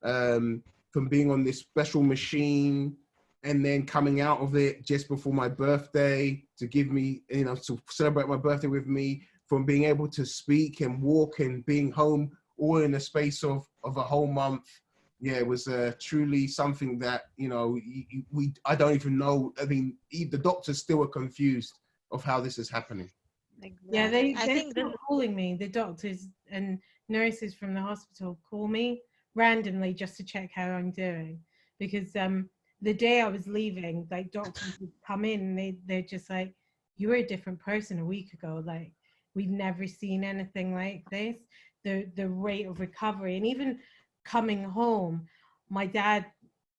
from being on this special machine, and then coming out of it just before my birthday to give me, you know, to celebrate my birthday with me, from being able to speak and walk and being home all in the space of a whole month. Yeah, it was truly something that, you know, I don't even know. I mean, the doctors still are confused of how this is happening. Yeah, they're think still calling me. The doctors and nurses from the hospital call me randomly just to check how I'm doing, because the day I was leaving, like, doctors would come in and they're just like, you were a different person a week ago. Like, we've never seen anything like this. The rate of recovery, and even coming home, my dad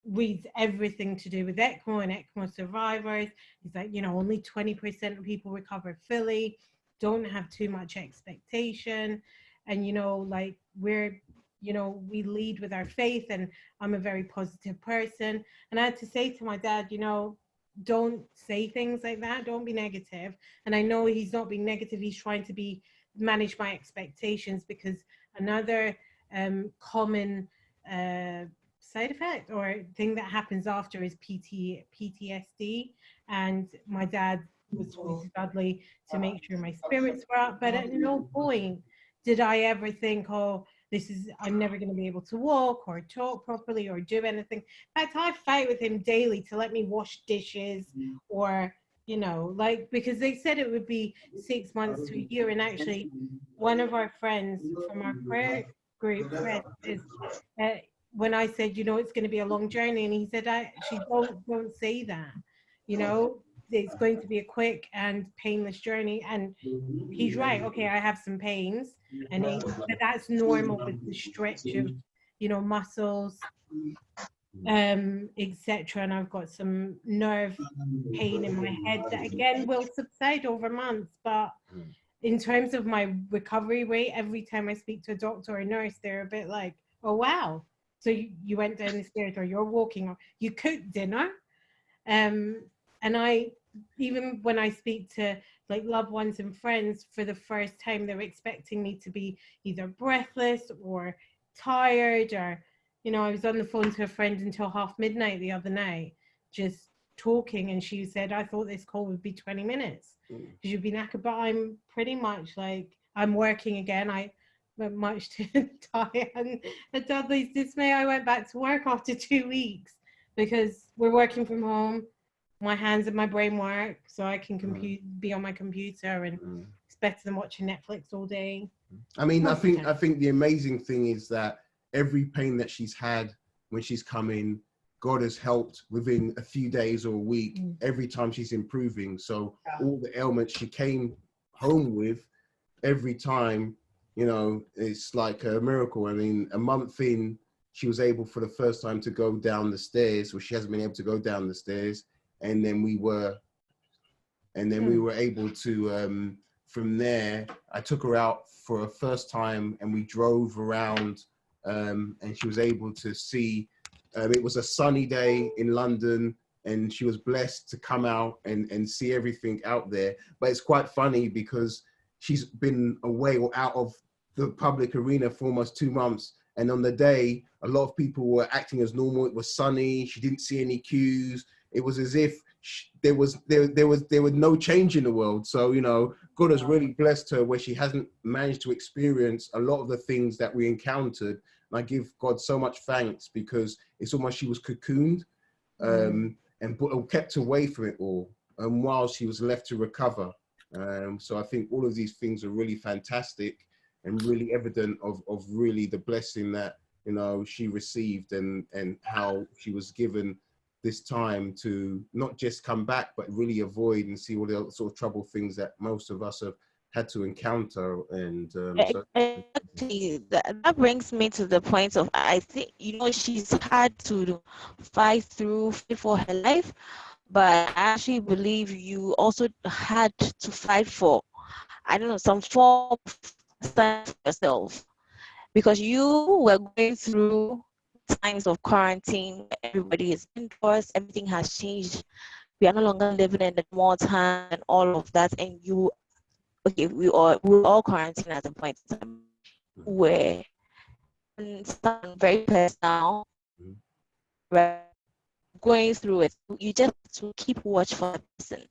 reads everything to do with ECMO and ECMO survivors. He's like, you know, only 20% of people recover fully. Don't have too much expectation. And, you know, like, we're, you know, we lead with our faith, and I'm a very positive person. And I had to say to my dad, you know, don't say things like that. Don't be negative. And I know he's not being negative. He's trying to manage my expectations, because another common side effect or thing that happens after is PTSD. And my dad was talking to Dudley to make sure my spirits were up, but at no point did I ever think, oh, I'm never going to be able to walk or talk properly or do anything. In fact, I fight with him daily to let me wash dishes, or, you know, like, because they said it would be 6 months to a year. And actually, one of our friends from our prayer group is, when I said, you know, it's going to be a long journey, and he said, actually, don't say that, you know, it's going to be a quick and painless journey. And he's right. Okay, I have some pains, but that's normal with the stretch of, you know, muscles, etc. And I've got some nerve pain in my head that again will subside over months. But in terms of my recovery rate, every time I speak to a doctor or a nurse, they're a bit like, oh wow, so you went down the stairs, or you're walking, or you cooked dinner. And I, even when I speak to like loved ones and friends for the first time, they're expecting me to be either breathless or tired, or, you know, I was on the phone to a friend until midnight the other night, just talking, and she said, I thought this call would be 20 minutes because you'd be knackered. But I'm pretty much like, I'm working again. I went much to Diane and Dudley's dismay. I went back to work after 2 weeks because we're working from home. My hands and my brain work, so I can be on my computer, and it's better than watching Netflix all day. I mean, I think the amazing thing is that every pain that she's had when she's come in, God has helped within a few days or a week. Every time she's improving. So all the ailments she came home with, every time, you know, it's like a miracle. I mean, a month in, she was able for the first time to go down the stairs, where she hasn't been able to go down the stairs. And then we were able to, from there, I took her out for a first time, and we drove around, and she was able to see, it was a sunny day in London, and she was blessed to come out and see everything out there. But it's quite funny because she's been away or out of the public arena for almost 2 months. And on the day, a lot of people were acting as normal. It was sunny. She didn't see any queues. It was as if there was no change in the world. So, you know, God has really blessed her where she hasn't managed to experience a lot of the things that we encountered. And I give God so much thanks, because it's almost she was cocooned and kept away from it all, while she was left to recover. So I think all of these things are really fantastic and really evident of really the blessing that, you know, she received, and how she was given this time to not just come back, but really avoid and see all the sort of trouble things that most of us have had to encounter. And that brings me to the point of, I think, you know, she's had to fight for her life, but I actually believe you also had to fight for, I don't know, some form of stand for yourself, because you were going through times of quarantine. Everybody is indoors, everything has changed. We are no longer living in the more time and all of that. And you, okay, we were all quarantined at a point in time where something very personal, right, going through it. You just have to keep watch for the person.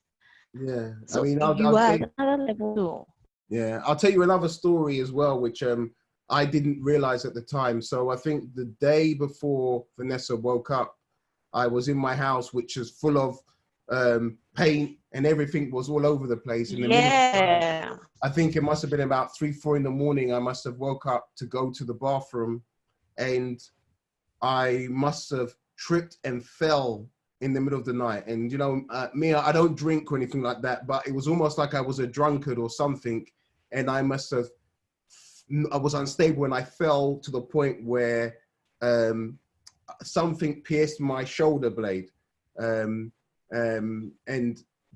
Yeah, I So mean, you are at another level too. yeah, I'll tell you another story as well, which I didn't realize at the time. So I think the day before Vanessa woke up, I was in my house, which is full of paint and everything was all over the place. In the middle of the night, Yeah. I think it must have been about 3, 4 in the morning. I must have woke up to go to the bathroom, and I must have tripped and fell in the middle of the night. And, you know, me, I don't drink or anything like that, but it was almost like I was a drunkard or something. And I was unstable, and I fell to the point where something pierced my shoulder blade.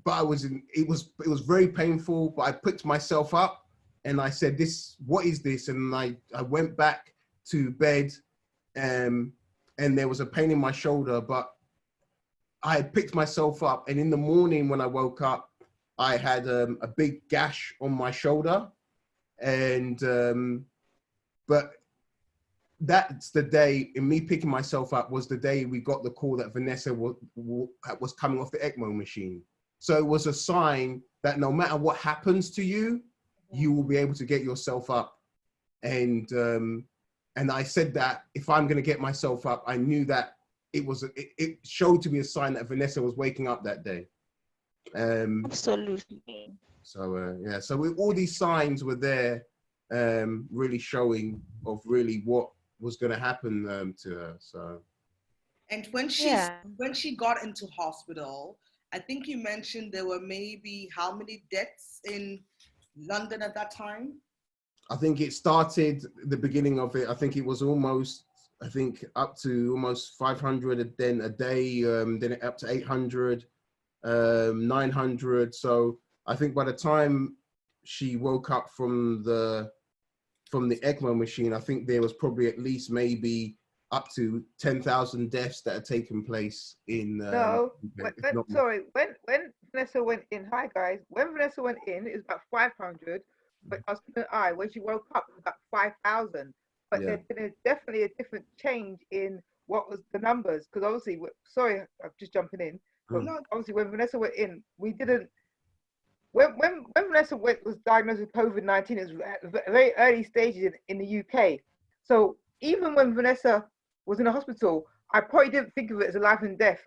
But it was very painful, but I picked myself up and I said, what is this? And I went back to bed, and there was a pain in my shoulder, but I had picked myself up. And in the morning when I woke up, I had a big gash on my shoulder. And, but that's the day, in me picking myself up, was the day we got the call that Vanessa was coming off the ECMO machine. So it was a sign that no matter what happens to you, you will be able to get yourself up. And I said that if I'm going to get myself up, I knew that it showed to be a sign that Vanessa was waking up that day. Absolutely. So yeah, so all these signs were there, really showing of really what was going to happen to her. So, and when she got into hospital, I think you mentioned there were maybe how many deaths in London at that time? I think it started the beginning of it. I think it was up to almost 500 then a day, then up to 800, 900. So I think by the time she woke up from the ECMO machine, I think there was probably at least maybe up to 10,000 deaths that had taken place in. When Vanessa went in, hi guys, when Vanessa went in, it was about 500, but I was keeping an eye, when she woke up, it was about 5,000. But there's been definitely a different change in what was the numbers, because obviously, sorry, I'm just jumping in, but obviously when Vanessa went in, we didn't, when Vanessa was diagnosed with COVID-19, it was at very early stages in the UK. So even when Vanessa was in the hospital, I probably didn't think of it as a life and death.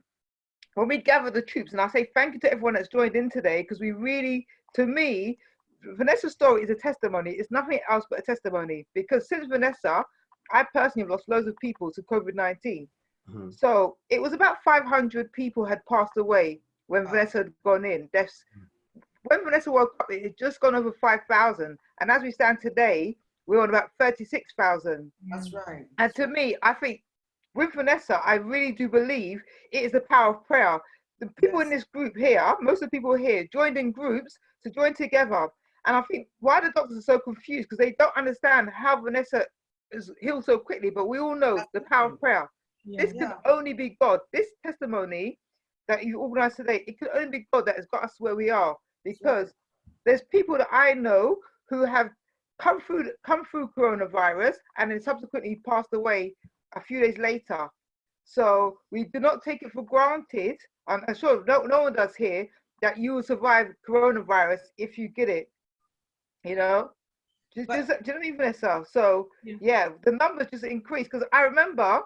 When we gathered the troops, and I say thank you to everyone that's joined in today, because we really, to me, Vanessa's story is a testimony. It's nothing else but a testimony, because since Vanessa, I personally have lost loads of people to COVID-19. Mm-hmm. So it was about 500 people had passed away when Vanessa had gone in, deaths. When Vanessa woke up, it had just gone over 5,000. And as we stand today, we're on about 36,000. That's right. And to me, I think with Vanessa, I really do believe it is the power of prayer. The people in this group here, most of the people here, joined in groups to join together. And I think why the doctors are so confused, because they don't understand how Vanessa is healed so quickly. But we all know the power of prayer. Yeah. This can only be God. This testimony that you organized today, it can only be God that has got us where we are. Because there's people that I know who have come through coronavirus and then subsequently passed away a few days later. So we do not take it for granted. I'm sure no one does here, that you will survive coronavirus if you get it. You know, do you know what I mean, Vanessa? So yeah, the numbers just increased, because I remember,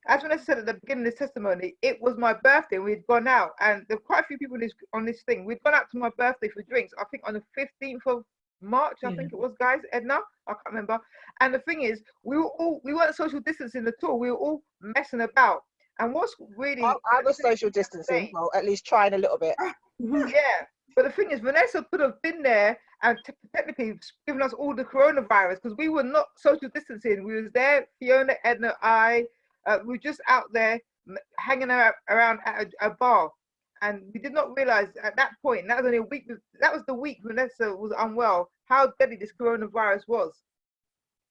as Vanessa said at the beginning of this testimony, it was my birthday. We'd gone out, and there were quite a few people on this thing. We'd gone out to my birthday for drinks, I think on the 15th of March, I think it was, guys, Edna, I can't remember. And the thing is, we weren't social distancing at all. We were all messing about. And what's really... I was social distancing, well, at least trying a little bit. Yeah. But the thing is, Vanessa could have been there and technically given us all the coronavirus, because we were not social distancing. We was there, Fiona, Edna, I, we were just out there hanging around at a bar. And we did not realize at that point, that was only a week, that was the week Vanessa was unwell, how deadly this coronavirus was.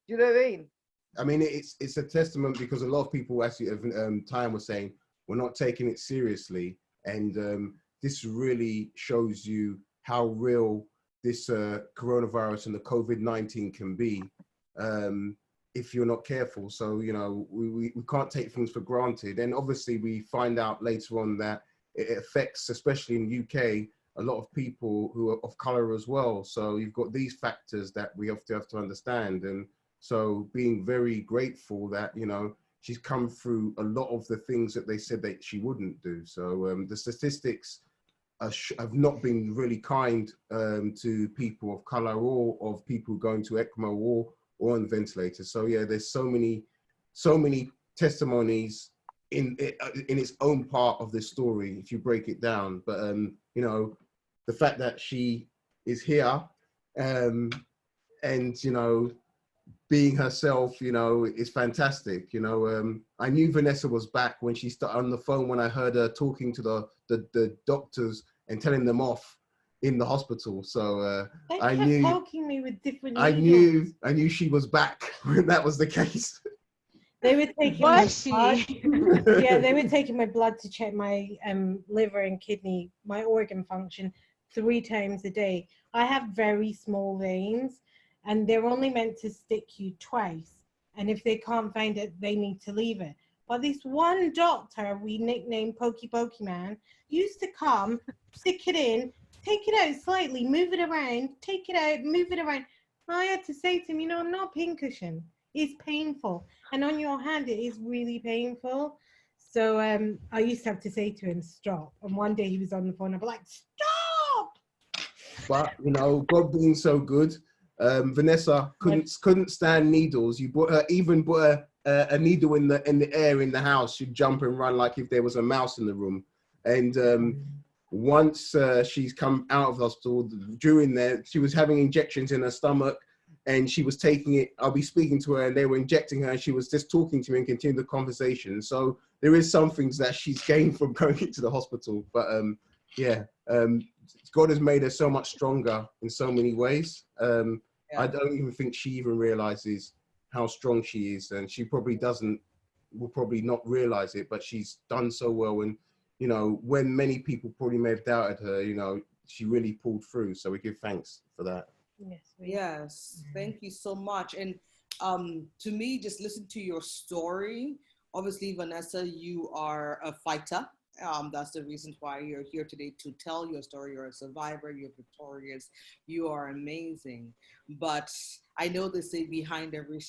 Do you know what I mean? I mean, it's a testament, because a lot of people actually, Time was saying, we're not taking it seriously. And this really shows you how real this coronavirus and the COVID-19 can be if you're not careful. So, you know, we can't take things for granted. And obviously we find out later on that it affects, especially in the UK, a lot of people who are of color as well. So you've got these factors that we have to understand. And so being very grateful that, you know, she's come through a lot of the things that they said that she wouldn't do. So the statistics have not been really kind to people of color or of people going to ECMO or on ventilators. So yeah, there's so many testimonies in its own part of the story, if you break it down. But you know, the fact that she is here and, you know, being herself, you know, is fantastic. You know, I knew Vanessa was back when she started on the phone, when I heard her talking to the doctors and telling them off in the hospital. So I knew poking me with different I needles. knew she was back when that was the case. They were taking my blood. Yeah, they were taking my blood to check my liver and kidney, my organ function 3 times a day. I have very small veins, and they're only meant to stick you twice. And if they can't find it, they need to leave it. But this one doctor we nicknamed Pokey Man used to come, stick it in, take it out slightly, move it around, take it out, move it around. I had to say to him, you know, I'm not a pincushion. It's painful. And on your hand, it is really painful. So I used to have to say to him, stop. And one day he was on the phone, I'd be like, stop! But, you know, God being so good, Vanessa couldn't stand needles. You brought her, even brought a needle in the air in the house. She'd jump and run like if there was a mouse in the room. And once she's come out of the hospital, during there, she was having injections in her stomach, and she was taking it. I'll be speaking to her, and they were injecting her, and she was just talking to me and continuing the conversation. So there is some things that she's gained from going into the hospital. But yeah, God has made her so much stronger in so many ways. I don't even think she even realizes how strong she is, and she probably will probably not realize it, but she's done so well. And, you know, when many people probably may have doubted her, you know, she really pulled through. So we give thanks for that. Yes, thank you so much. And to me, just listen to your story. Obviously, Vanessa, you are a fighter. That's the reason why you're here today, to tell your story. You're a survivor, you're victorious, you are amazing. But I know they say behind every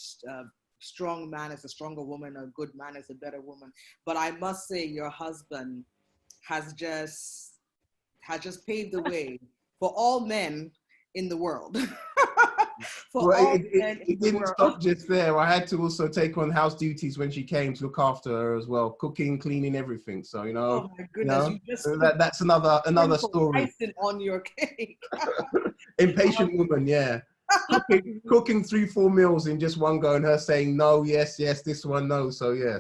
strong man is a stronger woman, a good man is a better woman. But I must say your husband has just paved the way for all men in the world. It didn't stop just there. I had to also take on house duties when she came to look after her as well, cooking, cleaning, everything. So, you know, oh my goodness, you know, that's another story. Icing on your cake. Impatient woman, yeah. Cooking 3-4 meals in just one go, and her saying no, yes, this one, no. So yeah,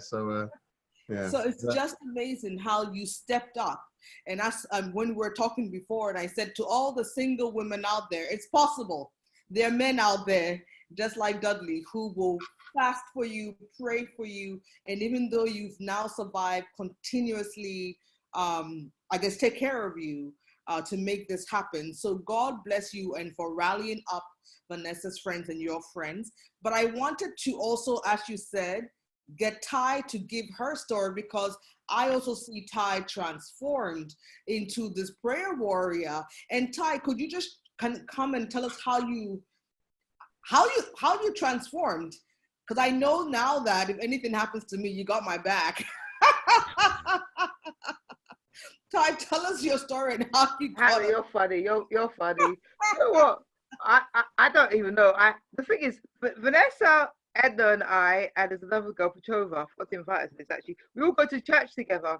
yeah. So it's just amazing how you stepped up. And that's when we were talking before, and I said to all the single women out there, it's possible. There are men out there, just like Dudley, who will fast for you, pray for you, and even though you've now survived, continuously, I guess, take care of you to make this happen. So God bless you, and for rallying up Vanessa's friends and your friends. But I wanted to also, as you said, get Ty to give her story, because I also see Ty transformed into this prayer warrior. And Ty, could you just come and tell us how you transformed? Because I know now that if anything happens to me, you got my back. Ty, tell us your story and how you got it. You're funny. You're funny. You know what? I don't even know. The thing is, Vanessa, Edna, and I, and there's another girl, Petrova, I forgot to invite us to this actually. We all go to church together,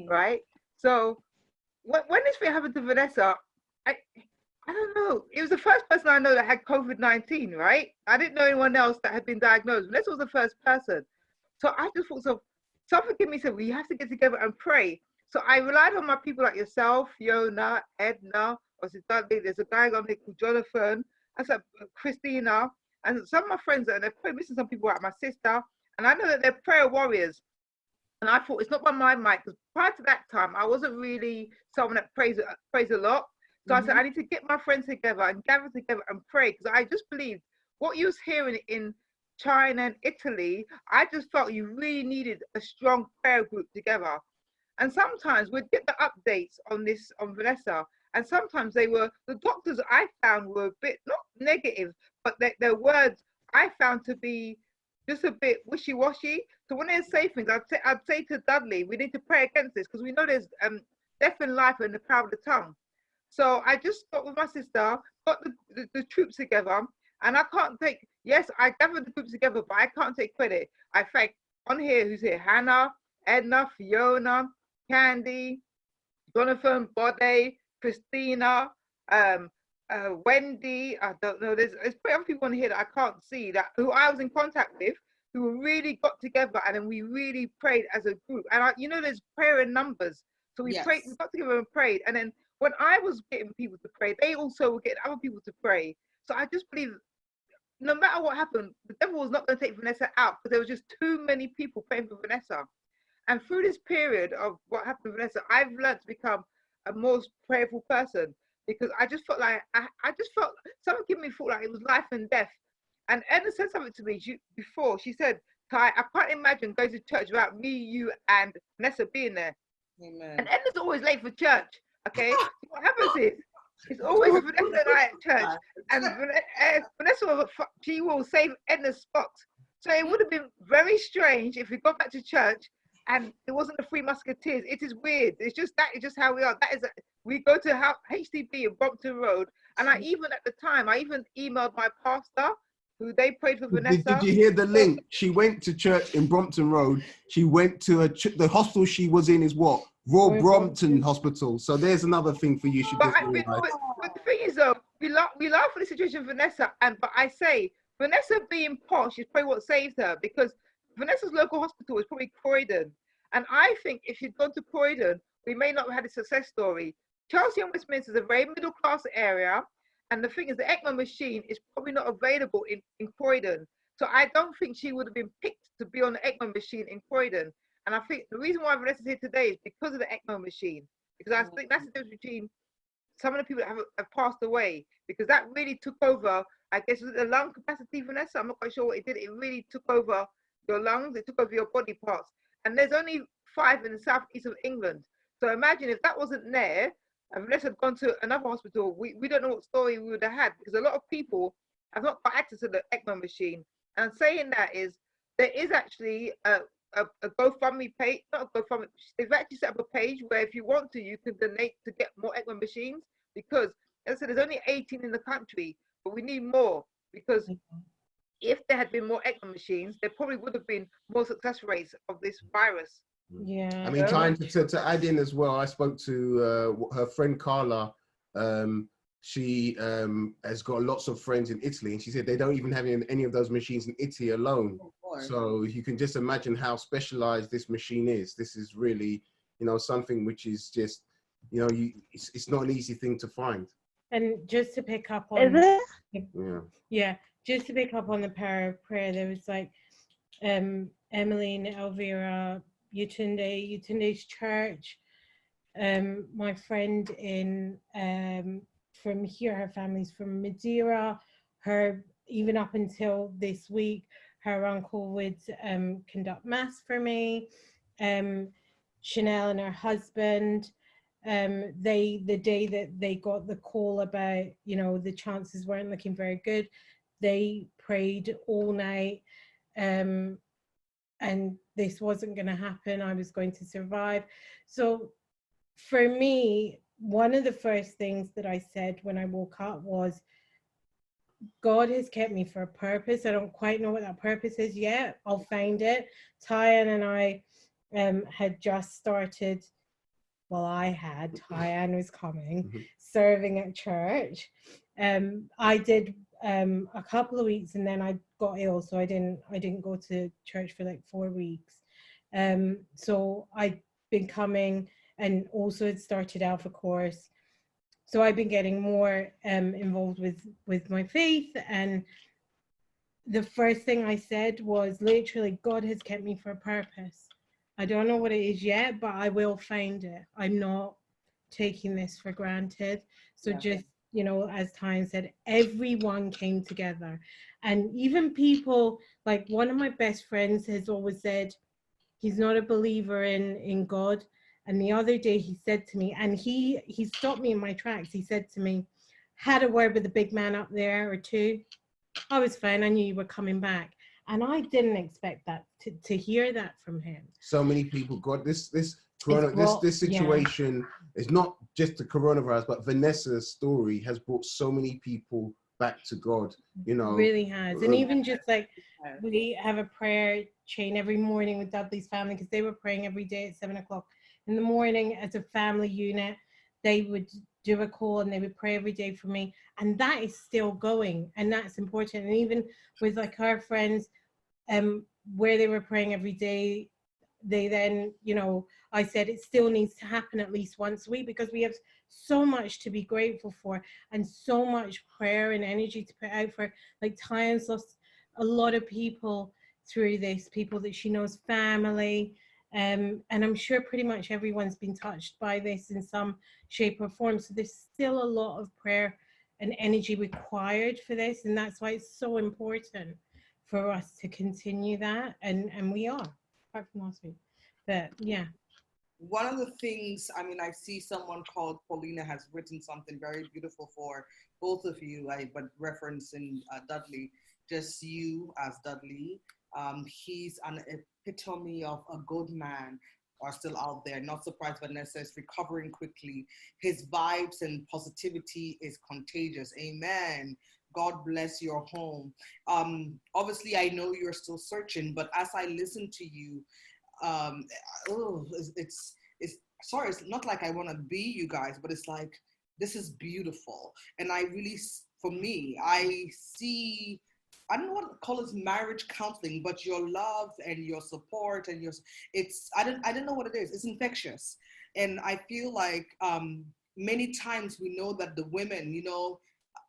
right? So when this thing happened to Vanessa, I don't know. It was the first person I know that had COVID-19, right? I didn't know anyone else that had been diagnosed. Vanessa was the first person. So I just thought, so something in me said, well, you have to get together and pray. So I relied on my people like yourself, Fiona, Edna, or Dudley. There's a guy on here called Jonathan. I said, Christina, and some of my friends, and they're probably missing some people like my sister. And I know that they're prayer warriors. And I thought, it's not by my might, because prior to that time, I wasn't really someone that prays a lot. So I said, I need to get my friends together and gather together and pray, because I just believed what you was hearing in China and Italy, I just felt you really needed a strong prayer group together. And sometimes we'd get the updates on Vanessa, and sometimes the doctors I found were a bit, not negative, but their words I found to be just a bit wishy-washy. So when they say things, I'd say to Dudley, we need to pray against this, because we know there's death in life and the power of the tongue. So I just got with my sister, got the troops together, and I can't take, yes, I gathered the groups together, but I can't take credit. I thank on here, who's here, Hannah, Edna, Fiona, Candy, Jonathan, Bode, Christina, Wendy, I don't know, there's other people on here that I can't see, that who I was in contact with, who really got together, and then we really prayed as a group. And there's prayer in numbers. So we prayed, we got together and prayed, and then when I was getting people to pray, they also were getting other people to pray. So I just believe no matter what happened, the devil was not going to take Vanessa out, because there was just too many people praying for Vanessa. And through this period of what happened to Vanessa, I've learned to become a more prayerful person, because I just felt like, I just felt, someone gave me thought like it was life and death. And Edna said something to me before. She said, Kai, I can't imagine going to church without me, you, and Vanessa being there. Amen. And Edna's always late for church. Okay, what happens is it's always Vanessa and I at church, and Vanessa she will save Edna's spot. So it would have been very strange if we got back to church and it wasn't the Three Musketeers. It is weird. It's just how we are. We go to HTB in Brompton Road, and I even at the time I even emailed my pastor, who they prayed for Vanessa. Did you hear the link? She went to church in Brompton Road. She went to the hospital she was in is what? Royal Brompton Hospital. So there's another thing for you. But the thing is, though, we laugh at the situation of Vanessa, but I say Vanessa being posh is probably what saved her, because Vanessa's local hospital is probably Croydon, and I think if she'd gone to Croydon, we may not have had a success story. Chelsea and Westminster is a very middle class area, and the thing is, the ECMO machine is probably not available in Croydon. So I don't think she would have been picked to be on the ECMO machine in Croydon. And I think the reason why Vanessa's here today is because of the ECMO machine. Because I think that's the difference between some of the people that have passed away. Because that really took over, I guess, was it the lung capacity, Vanessa? I'm not quite sure what it did. It really took over your lungs. It took over your body parts. And there's only 5 in the southeast of England. So imagine if that wasn't there, and Vanessa had gone to another hospital, we don't know what story we would have had. Because a lot of people have not got access to the ECMO machine. And saying that is, there is actually a GoFundMe page, not a GoFundMe, they've actually set up a page where if you want to, you can donate to get more ECMO machines, because as I said, there's only 18 in the country, but we need more, because if there had been more ECMO machines, there probably would have been more success rates of this virus. Yeah. I mean, trying to add in as well, I spoke to her friend Carla. She has got lots of friends in Italy, and she said they don't even have any of those machines in Italy alone. So you can just imagine how specialized this machine is. This is really, something which is just, it's not an easy thing to find. And just to pick up on, just to pick up on the power of prayer, there was like Emmeline, Elvira, Yutunde's church, my friend in from here, her family's from Madeira, even up until this week, her uncle would conduct mass for me. Chanel and her husband, the day that they got the call about, the chances weren't looking very good, they prayed all night, and this wasn't going to happen. I was going to survive. So for me, one of the first things that I said when I woke up was, God has kept me for a purpose. I don't quite know what that purpose is yet. I'll find it. Tyann and I had just started well, I had, Tyann was coming, serving at church. I did a couple of weeks, and then I got ill, so I didn't go to church for like 4 weeks. So I've been coming, and also it started Alpha Course. So I've been getting more involved with my faith. And the first thing I said was literally, God has kept me for a purpose. I don't know what it is yet, but I will find it. I'm not taking this for granted. So just, you know, as Tyann said, everyone came together. And even people, like one of my best friends has always said he's not a believer in God. And the other day he said to me, and he stopped me in my tracks. He said to me, had a word with the big man up there or two. I was fine. I knew you were coming back. And I didn't expect that to hear that from him. So many people got this situation is not just the coronavirus, but Vanessa's story has brought so many people back to God, you know. It really has. And even just like we have a prayer chain every morning with Dudley's family, because they were praying every day at 7 o'clock in the morning as a family unit. They would do a call and they would pray every day for me, and that is still going, and that's important. And even with like our friends, where they were praying every day, they then, you know, I said it still needs to happen at least once a week, because we have so much to be grateful for and so much prayer and energy to put out for. Like Tyann's lost a lot of people through this, people that she knows, family, and I'm sure pretty much everyone's been touched by this in some shape or form. So there's still a lot of prayer and energy required for this, and that's why it's so important for us to continue that, and we are, apart from last week. But yeah. One of the things, I mean, I see someone called Paulina has written something very beautiful for both of you, but referencing Dudley, just you as Dudley. He's an epitome of a good man, are still out there. Not surprised Vanessa is recovering quickly. His vibes and positivity is contagious. Amen. God bless your home. Obviously, I know you're still searching, but as I listen to you, it's sorry, it's not like I want to be you guys, but it's like, this is beautiful. And I really, for me, I see, I don't know what to call it, marriage counseling, but your love and your support and I don't know what it is. It's infectious. And I feel like many times we know that the women, you know,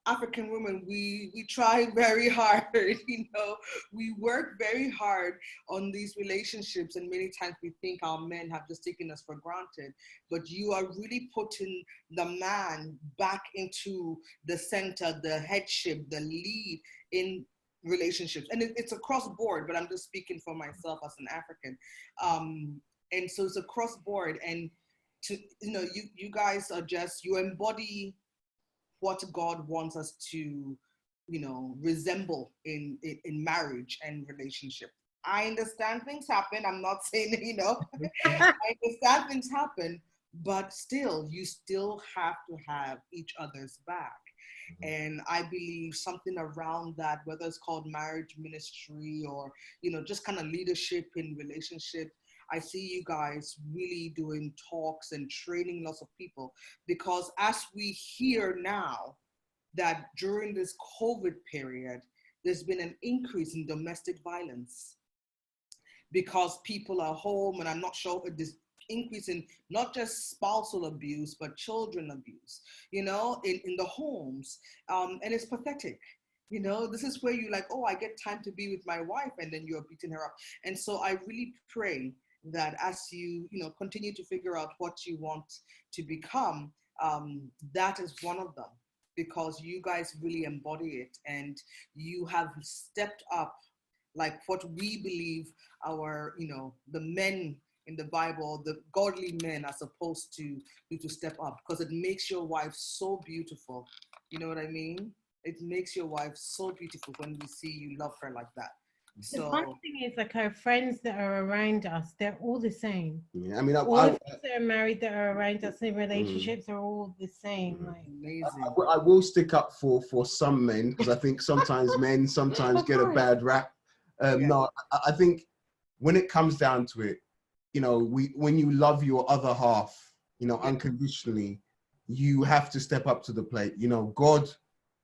African women, we try very hard, you know, we work very hard on these relationships, and many times we think our men have just taken us for granted, but you are really putting the man back into the center, the headship, the lead in relationships. And it's across board, but I'm just speaking for myself as an African. And so it's across board, and to, you know, you guys are just, you embody what God wants us to, you know, resemble in marriage and relationship. I understand things happen. I'm not saying, you know, I understand things happen, but still, you still have to have each other's back. And I believe something around that, whether it's called marriage ministry or, you know, just kind of leadership in relationship, I see you guys really doing talks and training lots of people, because as we hear now that during this COVID period, there's been an increase in domestic violence because people are home, and I'm not sure if this increase in not just spousal abuse, but children abuse, you know, in the homes. And it's pathetic. You know, this is where you like, oh, I get time to be with my wife, and then you're beating her up. And so I really pray that as you know, continue to figure out what you want to become, that is one of them, because you guys really embody it, and you have stepped up like what we believe our, you know, the men in the Bible, the godly men are supposed to do, to step up, because it makes your wife so beautiful. You know what I mean? It makes your wife so beautiful when we see you love her like that. So the fun thing is, like, our friends that are around us, they're all the same. Yeah, I mean, all of us that are married, that are around us in relationships, are all the same. Like, amazing. I will stick up for some men, because I think sometimes men sometimes get a bad rap. No, I think when it comes down to it, you know, when you love your other half, you know, unconditionally, you have to step up to the plate. You know, God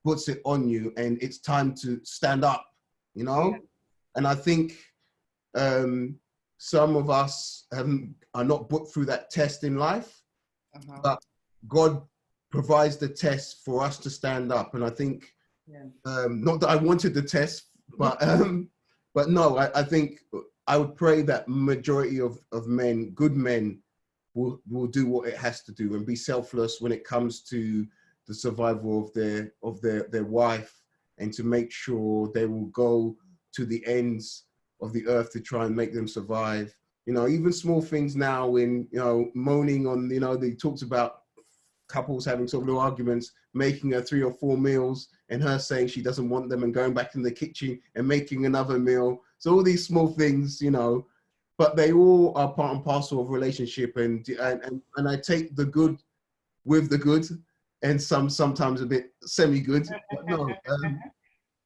puts it on you, and it's time to stand up, you know? And I think some of us are not put through that test in life, but God provides the test for us to stand up. And I think, not that I wanted the test, but no, I think I would pray that majority of men, good men, will do what it has to do and be selfless when it comes to the survival of their wife, and to make sure they will go to the ends of the earth to try and make them survive. You know, even small things now, in, you know, moaning on, you know, they talked about couples having sort of little arguments, making her 3 or 4 meals, and her saying she doesn't want them, and going back in the kitchen and making another meal. So all these small things, you know, but they all are part and parcel of relationship. And I take the good with the good, and sometimes a bit semi-good. But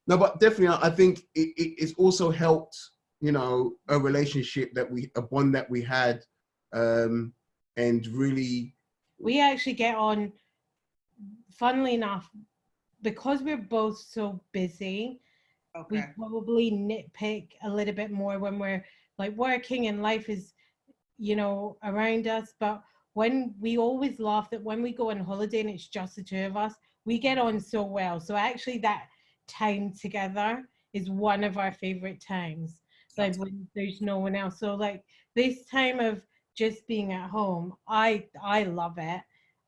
no, but definitely, I think it's also helped, you know, a relationship a bond that we had, and really. We actually get on, funnily enough, because we're both so busy, we probably nitpick a little bit more when we're like working and life is, you know, around us. But when we always laugh that when we go on holiday and it's just the 2 of us, we get on so well. So actually that time together is one of our favorite times, like when there's no one else. So like this time of just being at home, I love it.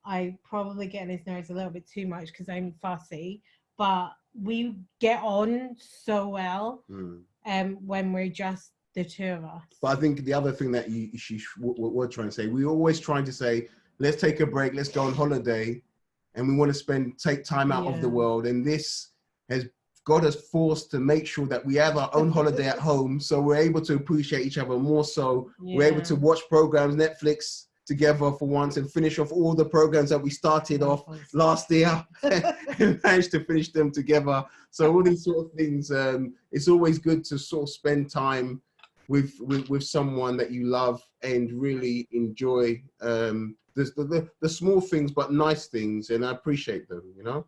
I probably get on his nerves a little bit too much because I'm fussy, but we get on so well when we're just the 2 of us. But I think the other thing that we're trying to say, we're always trying to say, let's take a break, let's go on holiday, and we want to take time out of the world. And this has God has forced to make sure that we have our own holiday at home, so we're able to appreciate each other more. So we're able to watch programs, Netflix together for once, and finish off all the programs that we started off last year and managed to finish them together. So all these sort of things, it's always good to sort of spend time with someone that you love and really enjoy the small things, but nice things, and I appreciate them, you know?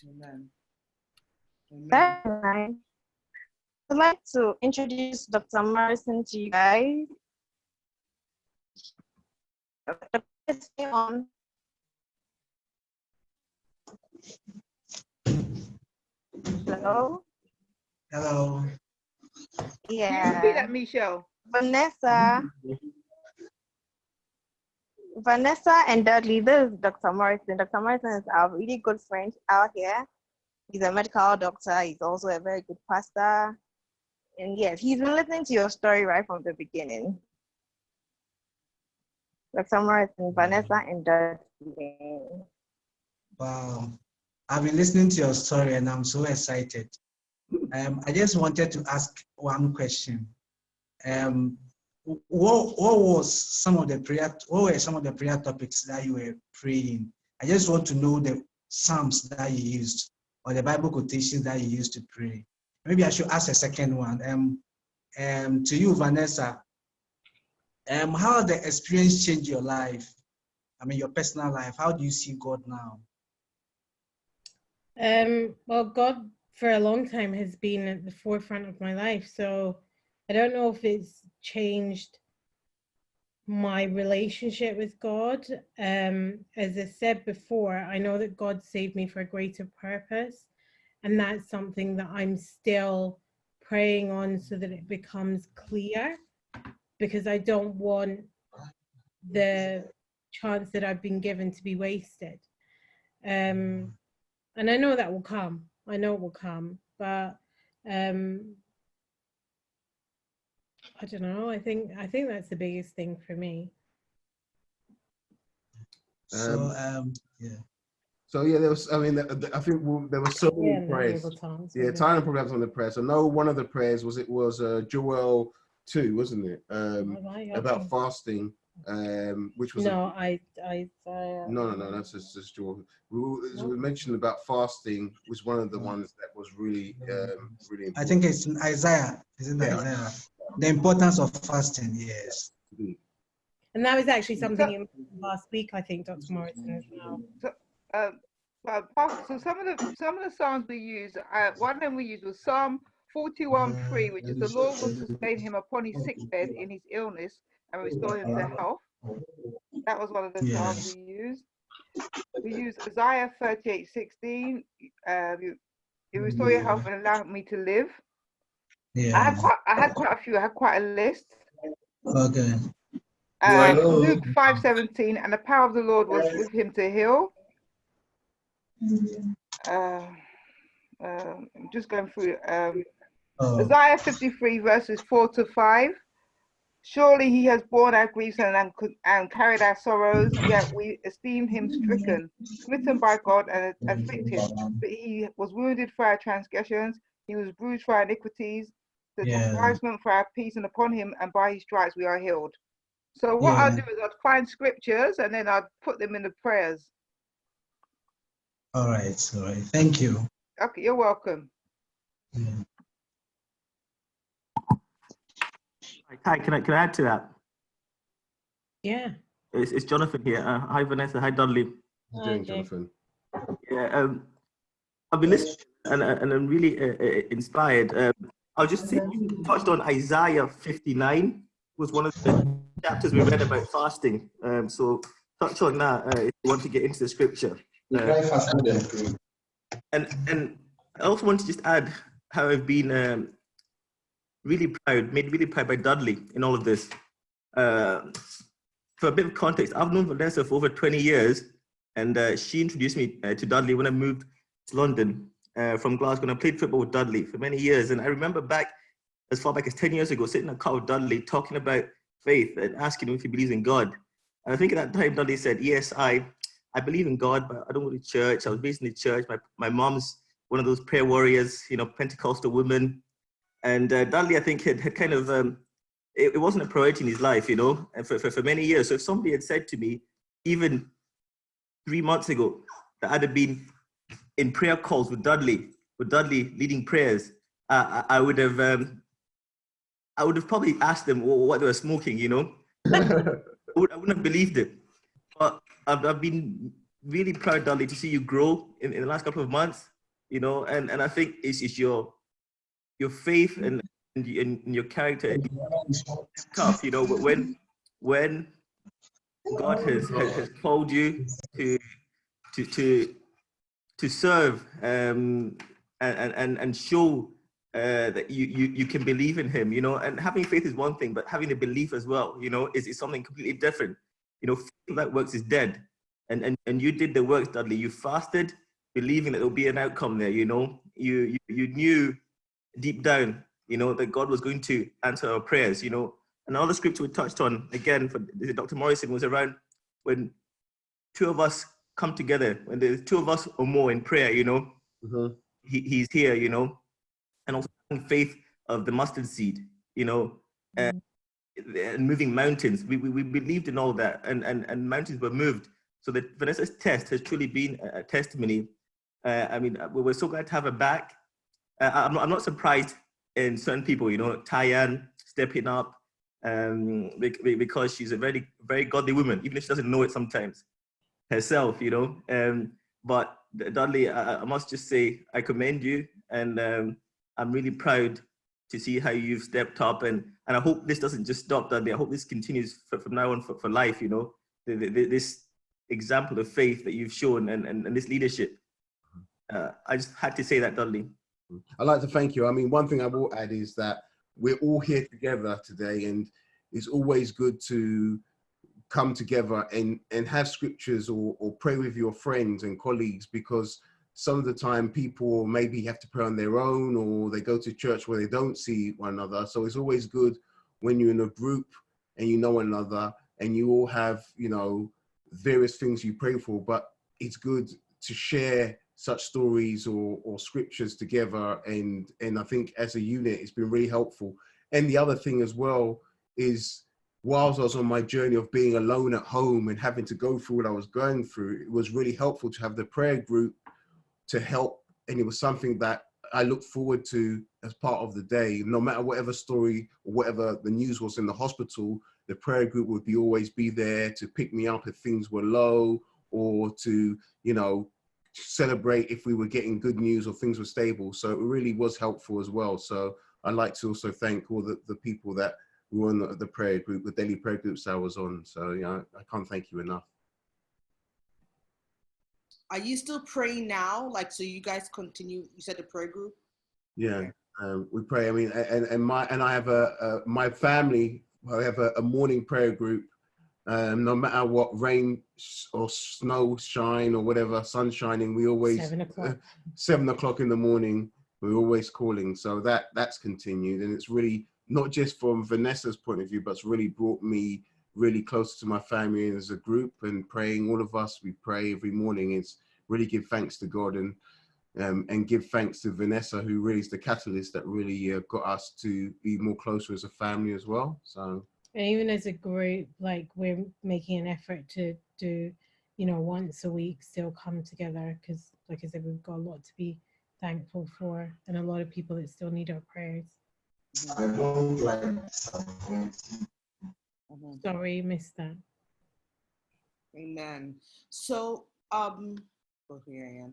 Amen. That's nice. I'd like to introduce Dr. Morrison to you guys. On. Hello. Hello. Yeah. Repeat that, Michelle. Vanessa and Dudley, this is Dr. Morrison. Dr. Morrison is our really good friend out here. He's a medical doctor. He's also a very good pastor. And yes, he's been listening to your story right from the beginning. Dr. Morrison, Vanessa, and Dudley. Wow. I've been listening to your story and I'm so excited. I just wanted to ask one question. What were some of the prayer topics that you were praying? I just want to know the Psalms that you used or the Bible quotations that you used to pray. Maybe I should ask a second one. To you, Vanessa, how the experience changed your life? I mean, your personal life. How do you see God now? Well, God for a long time has been at the forefront of my life. So I don't know if it's changed my relationship with God. As I said before, I know that God saved me for a greater purpose. And that's something that I'm still praying on so that it becomes clear, because I don't want the chance that I've been given to be wasted. And I know that will come. I know it will come, but I don't know. I think that's the biggest thing for me. So yeah. So yeah, there was. I mean, I think there were so many prayers. Yeah, Tyler probably has on the prayers. I know one of the prayers was Joel 2, wasn't it? About fasting, which was no, that's just Joel. We mentioned about fasting was one of the ones that was really really important. I think it's in Isaiah. Isn't it Isaiah? The importance of fasting, yes. And that was actually something you mentioned last week, I think, Dr. Morrison, as well. So some of the psalms we use, one of them we used was Psalm 41:3, which is the Lord will sustain him upon his sick bed in his illness and restore him to health. That was one of the psalms we used. We used Isaiah 38:16. You restore your health and allow me to live. Yeah. I had quite a few. I had quite a list. Okay. Luke 5:17, and the power of the Lord was with him to heal. I'm just going through Isaiah 53 verses 4-5. Surely he has borne our griefs and carried our sorrows, yet we esteemed him stricken, smitten by God and afflicted. But he was wounded for our transgressions, he was bruised for our iniquities. The chastisement for our peace, and upon him and by his stripes we are healed. So what I'll do is I'll find scriptures and then I'll put them in the prayers. All right. Thank you. Okay, you're welcome. Hi, can I add to that? Yeah. It's Jonathan here. Hi, Vanessa. Hi, Dudley. How are you doing, Jonathan? Yeah, I've been listening and I'm really inspired. I'll just say, you touched on Isaiah 59, was one of the chapters we read about fasting. So touch on that if you want to get into the scripture. And I also want to just add how I've been made really proud by Dudley in all of this. For a bit of context, I've known Vanessa for over 20 years, and she introduced me to Dudley when I moved to London from Glasgow, and I played football with Dudley for many years. And I remember back as far back as 10 years ago, sitting in a car with Dudley, talking about faith and asking him if he believes in God. And I think at that time, Dudley said, yes, I believe in God, but I don't go to church. I was raised in the church. My mom's one of those prayer warriors, Pentecostal woman. And Dudley, I think, had kind of, it wasn't a priority in his life, and for many years. So if somebody had said to me, even 3 months ago, that I'd have been in prayer calls with Dudley leading prayers, I would have probably asked them what they were smoking, I wouldn't have believed it. But I've been really proud, Dudley, to see you grow in the last couple of months, and I think it's your faith and your character. It's tough, but when God has called you to serve and show that you can believe in him, and having faith is one thing, but having a belief as well, is something completely different. Faith without works is dead, and you did the works, Dudley. You fasted, believing that there'll be an outcome there. You knew deep down, that God was going to answer our prayers. Another scripture we touched on again for Dr. Morrison was around when two of us come together, when there's two of us or more in prayer, he's here, and also faith of the mustard seed, and moving mountains. We believed in all that, and mountains were moved. So that Vanessa's test has truly been a testimony. We're so glad to have her back. I'm not surprised in certain people, Tyann stepping up, because she's a very, very godly woman, even if she doesn't know it sometimes herself, but Dudley, I must just say, I commend you, and I'm really proud to see how you've stepped up, and I hope this doesn't just stop, Dudley. I hope this continues from now on for life, this example of faith that you've shown and this leadership. I just had to say that, Dudley. I'd like to thank you. One thing I will add is that we're all here together today, and it's always good to come together and have scriptures or pray with your friends and colleagues, because some of the time people maybe have to pray on their own, or they go to church where they don't see one another. So it's always good when you're in a group and you know one another and you all have, various things you pray for, but it's good to share such stories or scriptures together. And I think as a unit, it's been really helpful. And the other thing as well is, whilst I was on my journey of being alone at home and having to go through what I was going through, it was really helpful to have the prayer group to help. And it was something that I looked forward to as part of the day, no matter whatever story or whatever the news was in the hospital. the prayer group would always be there to pick me up if things were low, or to, you know, celebrate if we were getting good news or things were stable. So it really was helpful as well. So I'd like to also thank all the people that were on the prayer group, the daily prayer groups I was on. So, you know, I can't thank you enough. Are you still praying now? Like, so you guys continue, you said the prayer group? Yeah, we pray. I mean, and I have my family, I have a morning prayer group. No matter what rain or snow shine or whatever, sun shining, we always 7 o'clock. 7 o'clock in the morning, we're always calling. So that's continued, and it's really not just from Vanessa's point of view, but it's really brought me really close to my family as a group, and praying. All of us, we pray every morning. It's really give thanks to God, and give thanks to Vanessa, who really is the catalyst that really got us to be more closer as a family as well. So. And even as a group, like, we're making an effort to do, you know, once a week still come together, because like I said, we've got a lot to be thankful for, and a lot of people that still need our prayers. I don't like disappointing. Sorry, you missed that. Amen. So, here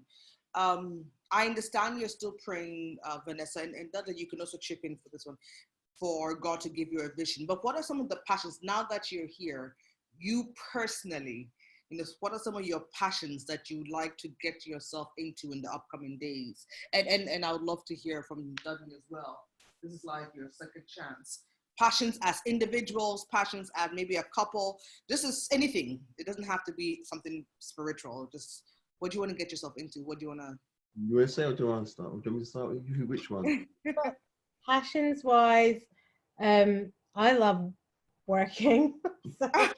I am. I understand you're still praying, Vanessa, and Dudley, you can also chip in for this one, for God to give you a vision. But what are some of the passions, now that you're here, you personally, you know, what are some of your passions that you'd like to get yourself into in the upcoming days? And I would love to hear from Dudley as well. This is like your second chance. Passions as individuals, passions as maybe a couple. This is anything. It doesn't have to be something spiritual. Just what do you want to get yourself into? What do you want to? You want to say, or do you want to start? Do you want me to start with you? Which one? Passions wise, I love working. So, I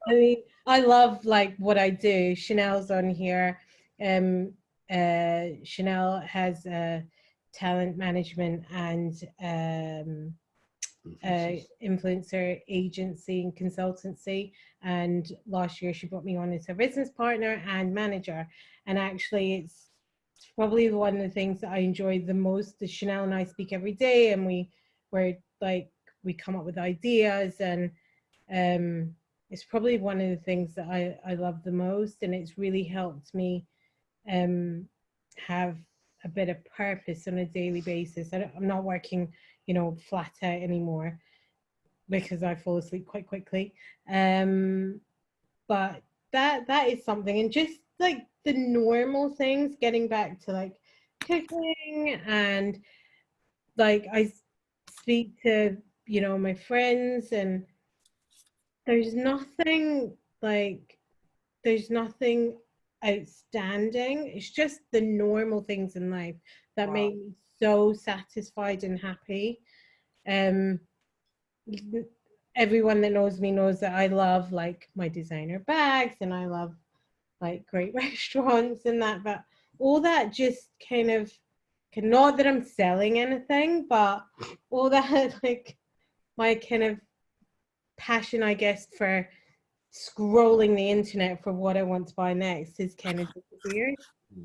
mean, I love like what I do. Chanel's on here. Chanel has talent management and influencer agency and consultancy, and last year she brought me on as her business partner and manager. And actually it's probably one of the things that I enjoy the most. The Chanel and I speak every day, and we come up with ideas, and it's probably one of the things that I love the most, and it's really helped me have a bit of purpose on a daily basis. I'm not working, you know, flat out anymore, because I fall asleep quite quickly. But that is something, and just like the normal things, getting back to like cooking, and like I speak to, you know, my friends, and there's nothing outstanding. It's just the normal things in life that make me so satisfied and happy. Everyone that knows me knows that I love like my designer bags, and I love like great restaurants and that, but all that just kind of, not that I'm selling anything, but all that, like my kind of passion, I guess, for scrolling the internet for what I want to buy next is kind of disappeared.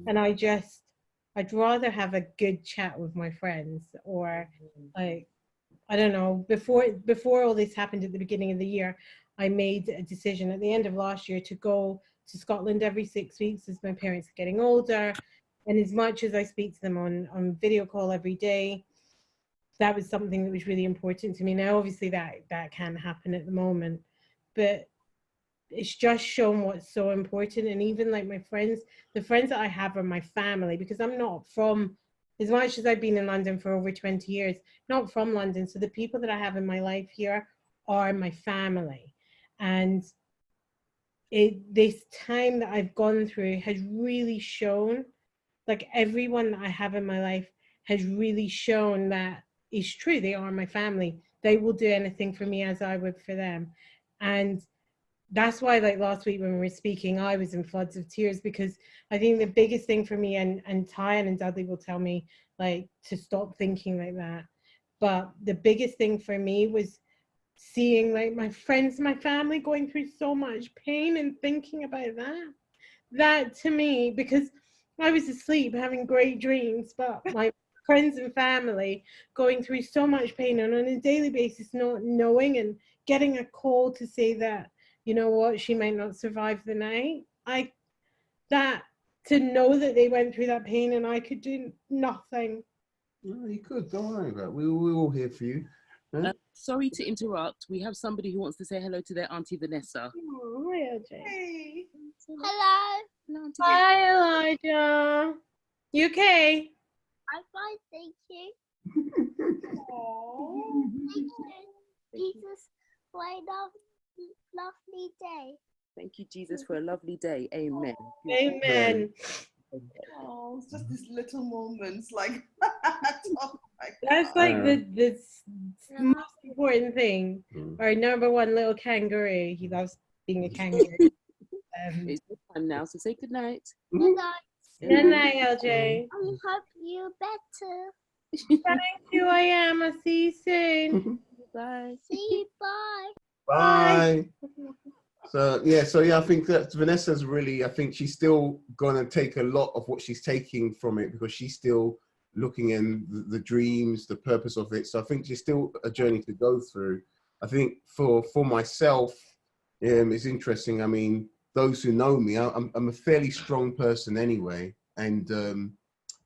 And I'd rather have a good chat with my friends, or like, I don't know, before all this happened at the beginning of the year, I made a decision at the end of last year to go to Scotland every 6 weeks as my parents are getting older. And as much as I speak to them on video call every day, that was something that was really important to me. Now, obviously that can't happen at the moment, but it's just shown what's so important. And even like my friends, the friends that I have are my family, because I'm not from, as much as I've been in London for over 20 years, not from London. So the people that I have in my life here are my family. And this time that I've gone through has really shown, like everyone that I have in my life has really shown that it's true. They are my family. They will do anything for me as I would for them. And that's why, like last week when we were speaking, I was in floods of tears, because I think the biggest thing for me, and Tyan and Dudley will tell me like to stop thinking like that, but the biggest thing for me was seeing like my friends, my family going through so much pain, and thinking about that to me, because I was asleep having great dreams, but my friends and family going through so much pain, and on a daily basis not knowing and getting a call to say that, you know what, she might not survive the night, to know that they went through that pain and I could do nothing. No, you could. Don't worry about it. We're all here for you. Huh? Sorry to interrupt. We have somebody who wants to say hello to their Auntie Vanessa. Oh, hi, LJ. Hey. Hello. Hello, Auntie. Hi, Elijah. You okay? I'm fine, thank you. Thank you, Jesus, for a lovely day. Thank you, Jesus, for a lovely day. Amen. Amen. Oh, it's just these little moments, like, oh my That's God. like the most important thing. Our number one little kangaroo. He loves being a kangaroo. It's time now, so say good night. Good night. Good night, LJ. I hope you're better. Thank you, I am. I'll see you soon. Bye. See you, bye. Bye. So yeah, I think that Vanessa's really, I think she's still gonna take a lot of what she's taking from it, because she's still looking in the dreams, the purpose of it. So I think she's still a journey to go through. I think for myself, it's interesting. I mean, those who know me, I'm a fairly strong person anyway. And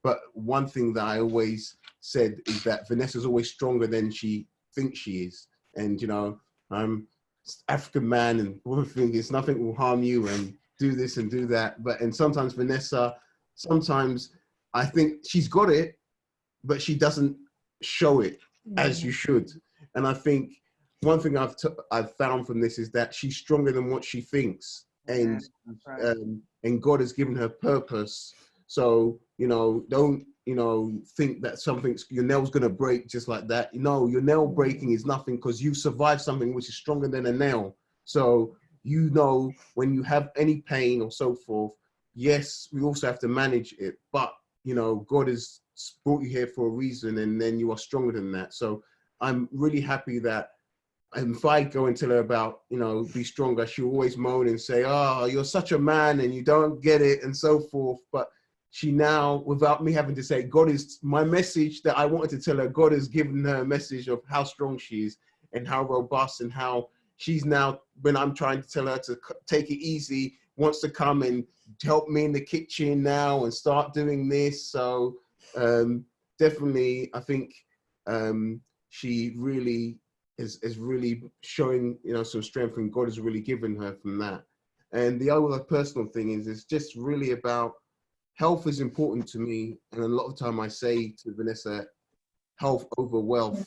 but one thing that I always said is that Vanessa's always stronger than she thinks she is. And you know, I'm African man and woman thinks nothing will harm you and do this and do that. And sometimes Vanessa, sometimes I think she's got it, but she doesn't show it as you should. And I think one thing I've found from this is that she's stronger than what she thinks, and God has given her purpose. So don't think that your nail's gonna break just like that. No, your nail breaking is nothing, because you've survived something which is stronger than a nail. So when you have any pain or so forth, yes, we also have to manage it, but God has brought you here for a reason, and then you are stronger than that. So I'm really happy that if I go and tell her about, be stronger, she'll always moan and say, oh, you're such a man and you don't get it and so forth. But she now, without me having to say, my message that I wanted to tell her, God has given her a message of how strong she is and how robust, and how she's now, when I'm trying to tell her to take it easy, wants to come and help me in the kitchen now and start doing this. So definitely, I think she really is really showing, some strength, and God has really given her from that. And the other personal thing is, it's just really about health is important to me. And a lot of time I say to Vanessa, health over wealth,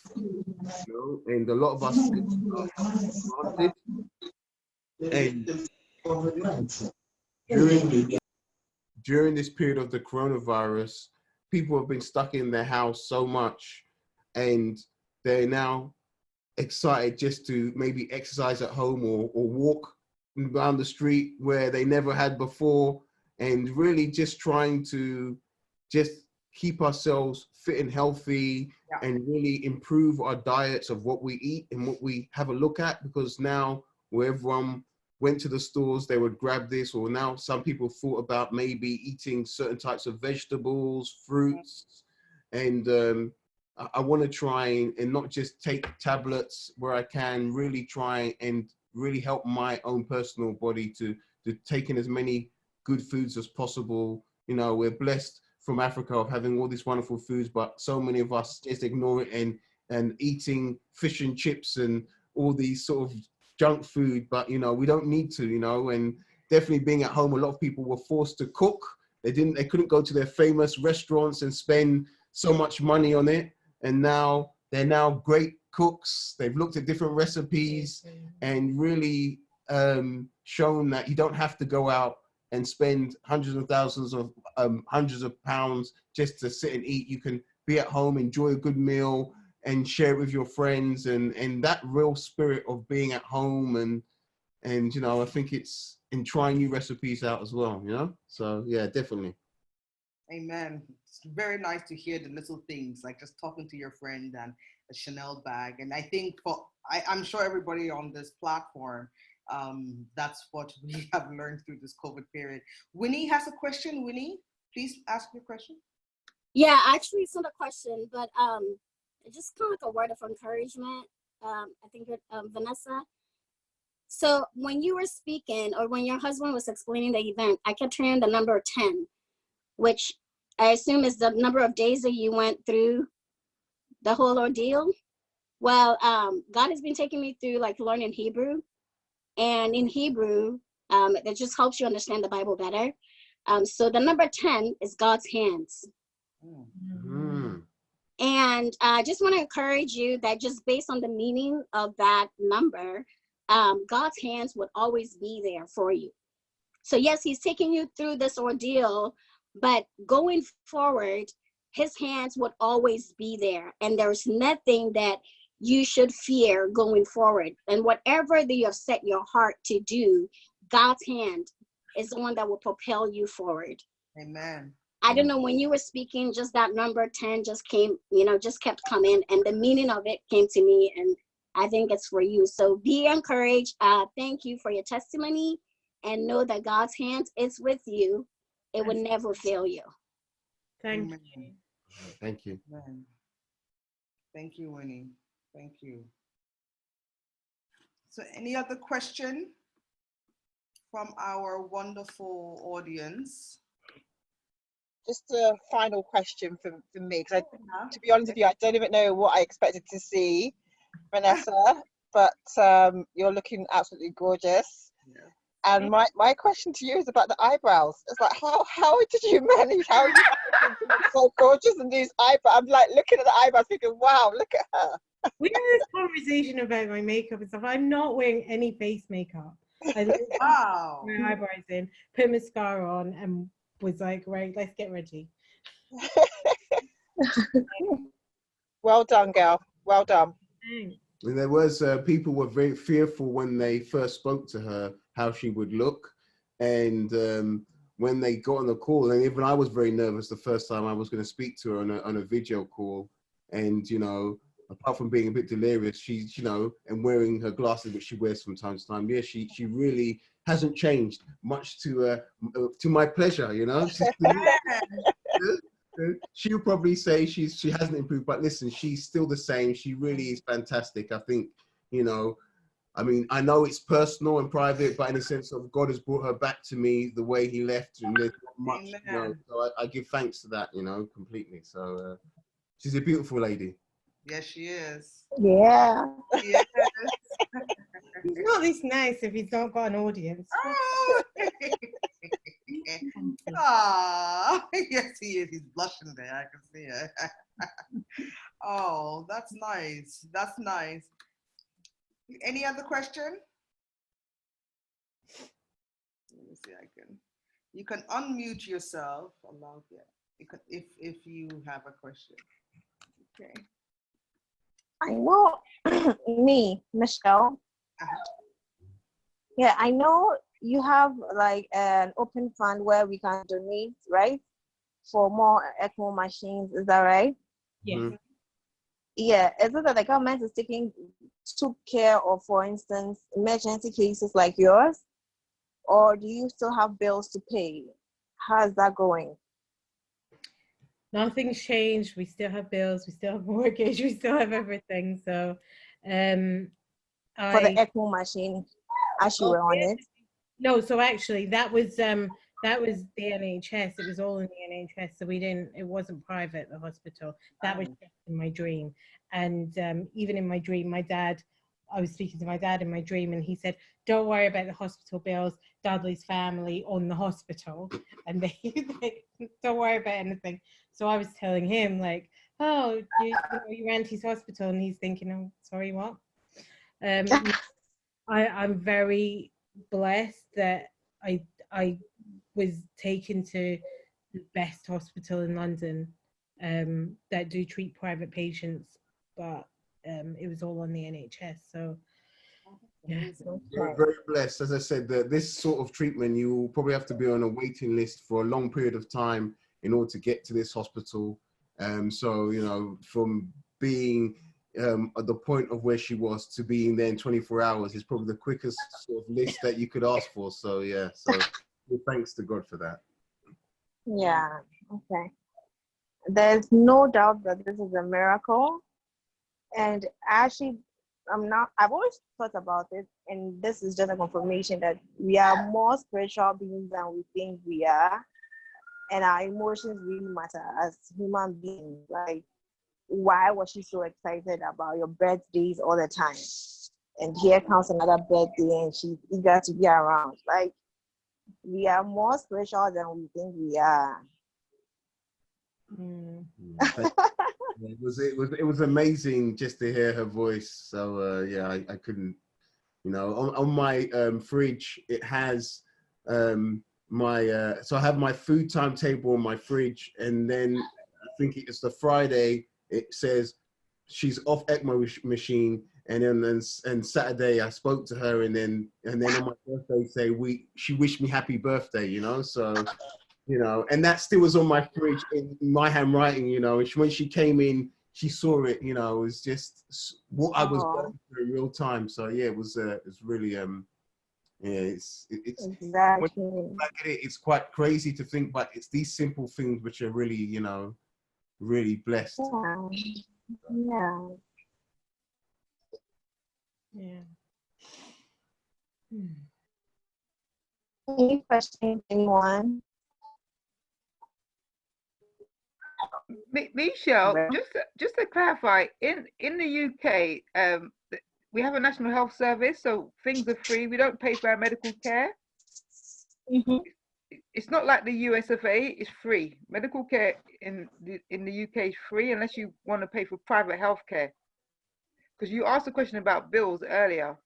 and a lot of us granted. And during this period of the coronavirus, people have been stuck in their house so much, and they're now excited just to maybe exercise at home or walk around the street where they never had before, and really just trying to just keep ourselves fit and healthy, and really improve our diets of what we eat and what we have a look at, because now where everyone went to the stores, they would grab this, or now some people thought about maybe eating certain types of vegetables, fruits, and I want to try and not just take tablets where I can, really try and really help my own personal body to take in as many good foods as possible. We're blessed from Africa of having all these wonderful foods, but so many of us just ignore it and eating fish and chips and all these sort of junk food. But we don't need to, and definitely being at home, a lot of people were forced to cook. They couldn't go to their famous restaurants and spend so much money on it. And now they're now great cooks. They've looked at different recipes and really shown that you don't have to go out and spend hundreds of thousands of hundreds of pounds just to sit and eat. You can be at home, enjoy a good meal, and share it with your friends, and that real spirit of being at home, and I think it's in trying new recipes out as well. So yeah, definitely. Amen. It's very nice to hear the little things, like just talking to your friend and a Chanel bag. And I think I'm sure everybody on this platform, that's what we have learned through this COVID period. Winnie has a question. Winnie, please ask your question. Yeah, actually it's not a question, but it's just kind of like a word of encouragement. I think Vanessa. So when you were speaking, or when your husband was explaining the event, I kept hearing the number 10, which I assume is the number of days that you went through the whole ordeal. Well, God has been taking me through like learning Hebrew, and in Hebrew, it just helps you understand the Bible better. So the number 10 is God's hands. Mm. And I just want to encourage you that just based on the meaning of that number, God's hands would always be there for you. So yes, he's taking you through this ordeal, but going forward, his hands would always be there. And there's nothing that you should fear going forward. And whatever that you have set your heart to do, God's hand is the one that will propel you forward. Amen. I don't know, when you were speaking, just that number 10 just came, just kept coming, and the meaning of it came to me, and I think it's for you. So be encouraged. Thank you for your testimony, and know that God's hand is with you. It will never fail you. Thank you. Thank you. Amen. Thank you, Winnie. Thank you. So any other question from our wonderful audience? Just a final question for me, because to be honest with you, I don't even know what I expected to see, Vanessa, but you're looking absolutely gorgeous. Yeah. And my question to you is about the eyebrows. It's like, how did you manage? How did you manage to look so gorgeous and these eyebrows? I'm like looking at the eyebrows thinking, wow, look at her. We had this conversation about my makeup and stuff. I'm not wearing any face makeup. I literally Wow. put my eyebrows in, put mascara on, and was like, right, let's get ready. Well done, girl. Well done. Thanks. And there was people were very fearful when they first spoke to her how she would look, and when they got on the call, and even I was very nervous the first time I was going to speak to her on a video call, and apart from being a bit delirious, she's and wearing her glasses, which she wears from time to time. Yeah, she really hasn't changed much to my pleasure. She'll probably say she hasn't improved, but listen, she's still the same. She really is fantastic. I think, I mean, I know it's personal and private, but in the sense of God has brought her back to me the way he left, and there's not much, so I give thanks to that, completely. So she's a beautiful lady. Yes, she is. Yeah. Yes. He's not this nice if he's not got an audience. Oh. Ah, yes, he is. He's blushing there. I can see it. Oh, that's nice. That's nice. Any other question? Let me see. You can unmute yourself. Allow that. You can, if you have a question. Okay. I know me, Michelle. Yeah, I know you have like an open fund where we can donate, right? For more ECMO machines, is that right? Yes. Mm-hmm. Yeah, is it that the government is took care of, for instance, emergency cases like yours? Or do you still have bills to pay? How's that going? Nothing's changed. We still have bills. We still have mortgage. We still have everything. So, For the ECMO machine, as you were on it. No, so actually, that was the NHS. It was all in the NHS. So it wasn't private, the hospital. That was just in my dream. And even in my dream, I was speaking to my dad in my dream, and he said, don't worry about the hospital bills. Dudley's family on the hospital, and they don't worry about anything. So I was telling him, like, oh, your auntie's hospital, and he's thinking, oh, sorry, what? I'm very blessed that I was taken to the best hospital in London that do treat private patients, but it was all on the NHS. So yeah, Very, very blessed. As I said, that this sort of treatment, you will probably have to be on a waiting list for a long period of time in order to get to this hospital. So from being at the point of where she was to being there in 24 hours is probably the quickest sort of list that you could ask for. So yeah, so thanks to God for that. Yeah, okay. There's no doubt that this is a miracle. And actually, I've always thought about it, and this is just a confirmation that we are more spiritual beings than we think we are, and our emotions really matter as human beings. Like, why was she so excited about your birthdays all the time? And here comes another birthday, and she's eager to be around. Like, we are more spiritual than we think we are. It was amazing just to hear her voice. So yeah, I couldn't, you know, on my fridge it has my so I have my food timetable on my fridge, and then I think it's the Friday. It says she's off ECMO machine, and then Saturday I spoke to her, and then on my birthday she wished me happy birthday, you know. So you know, and that still was on my fridge in my handwriting, you know. And when she came in, she saw it, you know. It was just what I was going through in real time. So yeah, it was really yeah, it's exactly. It's quite crazy to think, but it's these simple things which are really, you know, really blessed. Yeah. Yeah. Any questions, anyone? Michelle, just to clarify, in the UK, we have a national health service, so things are free. We don't pay for our medical care. It's not like the US of A. It's free. Medical care in the UK is free unless you want to pay for private health care. Because you asked a question about bills earlier.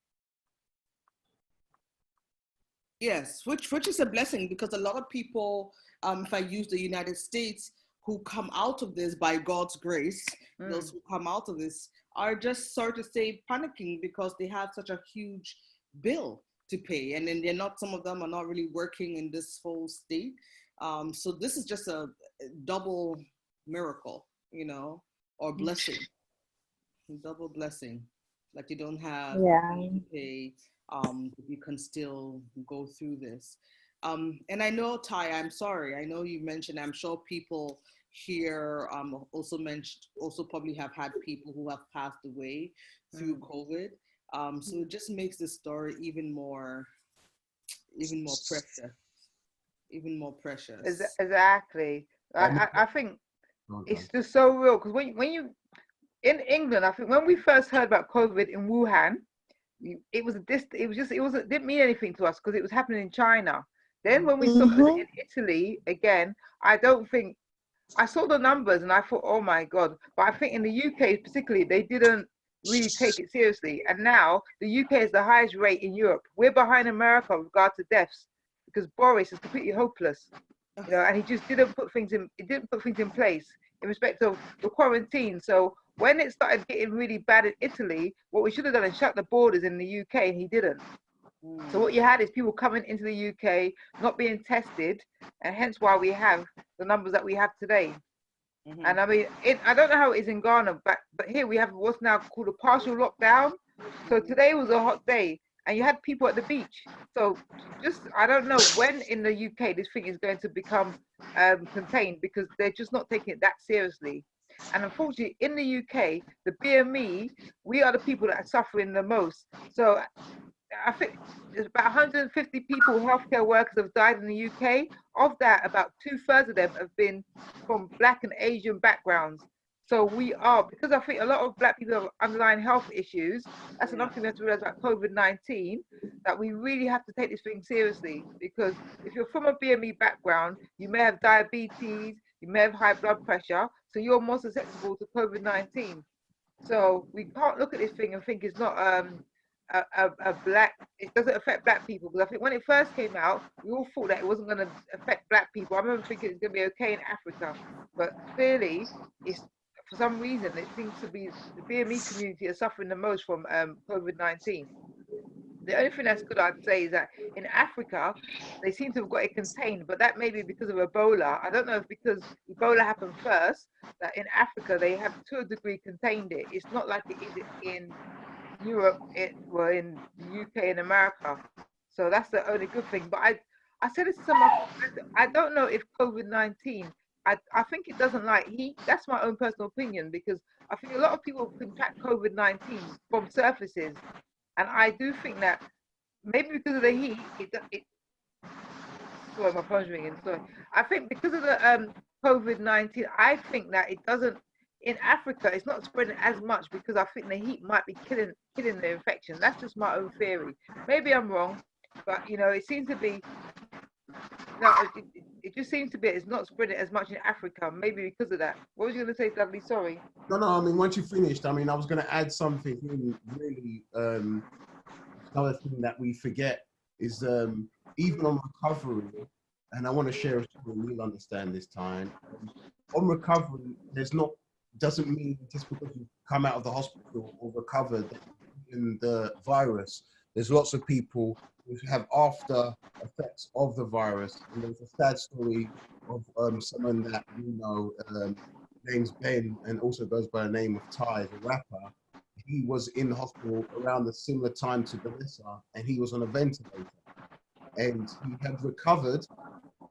Yes, which is a blessing, because a lot of people, if I use the United States, who come out of this by God's grace, those who come out of this are just sort of say panicking because they have such a huge bill to pay, and then some of them are not really working in this whole state. So this is just a double miracle, you know, or blessing, double blessing, like you don't have to pay. You can still go through this. And I know, Ty, I'm sorry, I know you mentioned, I'm sure people here also probably have had people who have passed away through COVID. So it just makes the story even more precious. Even more precious. Exactly. I think it's just so real, because when you in England, I think when we first heard about COVID in Wuhan, it didn't mean anything to us because it was happening in China. Then when we saw it in Italy again, I saw the numbers and I thought, oh my God. But I think in the UK particularly, they didn't really take it seriously. And now the UK is the highest rate in Europe. We're behind America with regard to deaths because Boris is completely hopeless. You know, and he just didn't put things in place in respect of the quarantine. So when it started getting really bad in Italy, what we should have done is shut the borders in the UK, and he didn't. So what you had is people coming into the UK, not being tested, and hence why we have the numbers that we have today. And I mean, I don't know how it is in Ghana, but here we have what's now called a partial lockdown. So today was a hot day, and you had people at the beach. So I don't know when in the UK this thing is going to become contained, because they're just not taking it that seriously. And unfortunately, in the UK, the BME, we are the people that are suffering the most. So I think there's about 150 people, healthcare workers, have died in the UK. Of that, about 2/3 of them have been from Black and Asian backgrounds. So because I think a lot of Black people have underlying health issues. That's another thing we have to realize about COVID-19, that we really have to take this thing seriously. Because if you're from a BME background, you may have diabetes, you may have high blood pressure, so you're more susceptible to COVID-19. So we can't look at this thing and think it's not it doesn't affect Black people, because I think when it first came out, we all thought that it wasn't going to affect Black people. I remember thinking it's going to be okay in Africa, but clearly it's, for some reason, it seems to be the BME community are suffering the most from COVID-19. The only thing that's good, I'd say, is that in Africa, they seem to have got it contained, but that may be because of Ebola. I don't know if because Ebola happened first, that in Africa they have to a degree contained it. It's not like it is in Europe, in the UK and America. So that's the only good thing. But I said this to someone, I don't know if COVID-19, I think it doesn't like heat. That's my own personal opinion, because I think a lot of people contract COVID-19 from surfaces, and I do think that maybe because of the heat, it sorry, my phone's ringing. Sorry. I think because of the COVID-19, I think that it doesn't in Africa. It's not spreading as much because I think the heat might be killing the infection. That's just my own theory. Maybe I'm wrong, but you know, it seems to be. No, it just seems to be it's not spreading as much in Africa. Maybe because of that. What was you going to say, Dudley? Sorry. No, I mean, once you finished, I mean, I was going to add something in really. Another thing that we forget is even on recovery, and I want to share a story we'll understand this time. On recovery, doesn't mean just because you come out of the hospital or recovered in the virus. There's lots of people who have after effects of the virus. And there's a sad story of someone that we know, name's Ben, and also goes by the name of Ty, the rapper. He was in the hospital around the similar time to Vanessa, and he was on a ventilator. And he had recovered,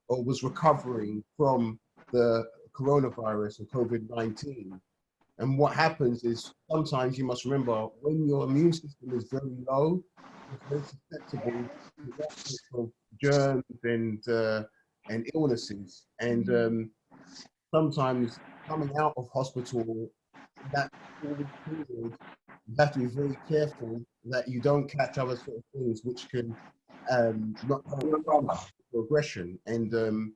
or was recovering from the coronavirus and COVID-19. And what happens is sometimes you must remember when your immune system is very low, it's very susceptible to all sorts of germs and illnesses. And sometimes coming out of hospital, that period, you have to be very careful that you don't catch other sort of things which can not progression. And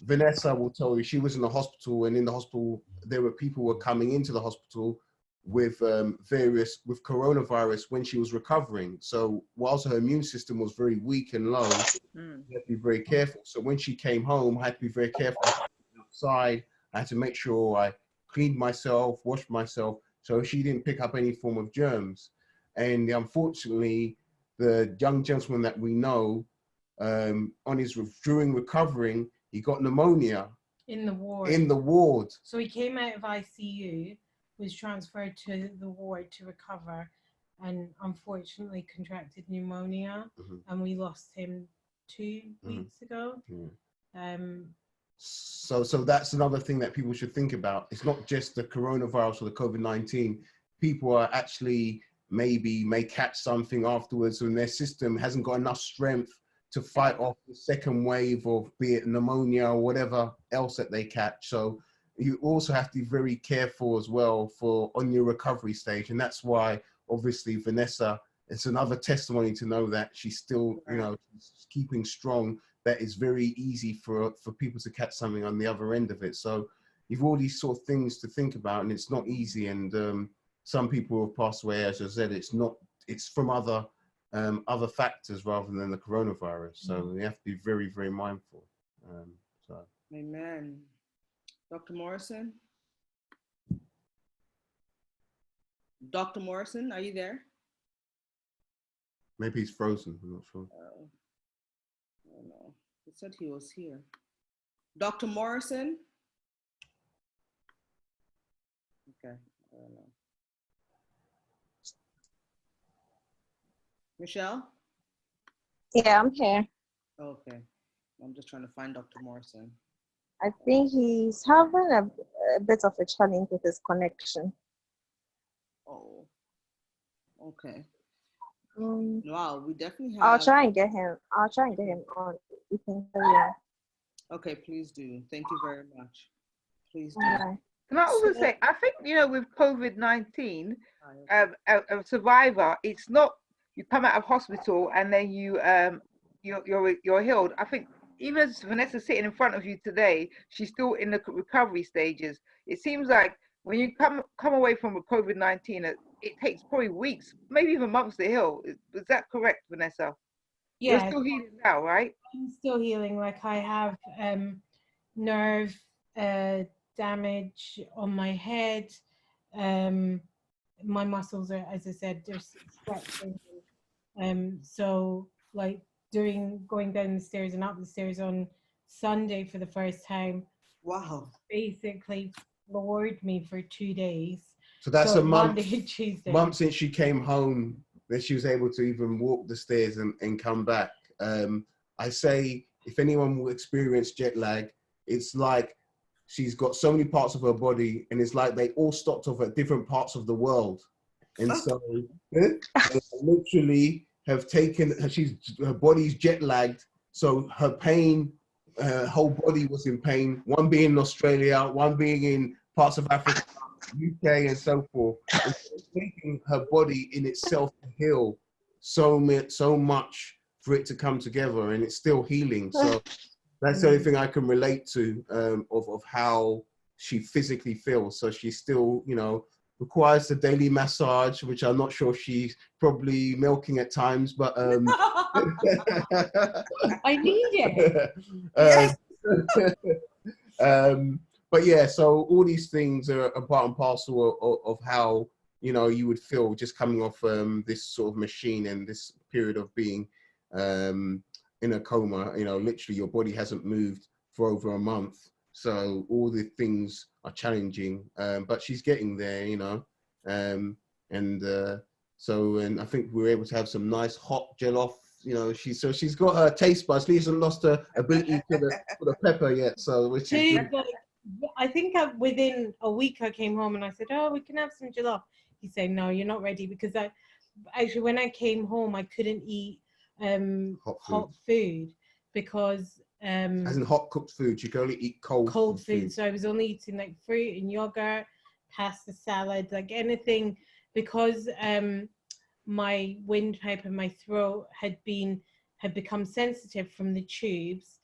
Vanessa will tell you she was in the hospital, and in the hospital there were people who were coming into the hospital with with coronavirus when she was recovering. So whilst her immune system was very weak and low, you have to be very careful. So when she came home, I had to be very careful outside. I had to make sure I cleaned myself, washed myself, so she didn't pick up any form of germs. And unfortunately, the young gentleman that we know, during recovering, he got pneumonia. In the ward. In the ward. So he came out of ICU, was transferred to the ward to recover, and unfortunately contracted pneumonia, and we lost him 2 weeks ago. So that's another thing that people should think about. It's not just the coronavirus or the COVID-19. People are actually may catch something afterwards, and their system hasn't got enough strength to fight off the second wave of, be it pneumonia or whatever else that they catch. So you also have to be very careful as well on your recovery stage. And that's why obviously Vanessa, it's another testimony to know that she's still, you know, she's keeping strong. That is very easy for people to catch something on the other end of it. So you've all these sort of things to think about, and it's not easy. And some people have passed away, as I said, it's from other factors rather than the coronavirus. So we have to be very, very mindful. Amen. Dr. Morrison? Dr. Morrison, are you there? Maybe he's frozen, I'm not sure. I don't know. He said he was here. Dr. Morrison? Okay, I don't know. Michelle? Yeah, I'm here. Okay, I'm just trying to find Dr. Morrison. I think he's having a bit of a challenge with his connection. Oh, okay. Wow, we definitely have. I'll try and get him on. You can carry on. Okay, please do. Thank you very much. Please do. Right. Can I also say, I think, you know, with COVID-19, a survivor, it's not you come out of hospital and then you're healed. I think even as Vanessa's sitting in front of you today, she's still in the recovery stages. It seems like when you come away from COVID-19, it takes probably weeks, maybe even months to heal. Is that correct, Vanessa? Yeah. You're still healing now, right? I'm still healing. Like I have nerve damage on my head. My muscles are, as I said, they're stretching. So like going down the stairs and up the stairs on Sunday for the first time. Wow. Basically floored me for 2 days. So that's a month, Monday, Tuesday. month since she came home that she was able to even walk the stairs and come back. I say, if anyone will experience jet lag, it's like she's got so many parts of her body, and it's like they all stopped off at different parts of the world. And so they literally have taken, her body's jet lagged. So her pain, her whole body was in pain. One being in Australia, one being in parts of Africa, UK, and so forth. And so it's making her body in itself to heal so much for it to come together, and it's still healing. So that's the only thing I can relate to of how she physically feels. So she still, you know, requires the daily massage, which I'm not sure she's probably milking at times, but I need it. But yeah, so all these things are a part and parcel of how, you know, you would feel just coming off this sort of machine and this period of being in a coma. You know, literally your body hasn't moved for over a month. So all the things are challenging, but she's getting there, you know. And I think we were able to have some nice hot jollof. You know, she's got her taste buds. She hasn't lost her ability for the pepper yet. So which is good. I think within a week I came home and I said, "Oh, we can have some jollof." He said, "No, you're not ready," because actually when I came home I couldn't eat hot food because as in hot cooked food, you can only eat cold food. So I was only eating like fruit and yogurt, pasta salad, like anything, because my windpipe and my throat had become sensitive from the tubes.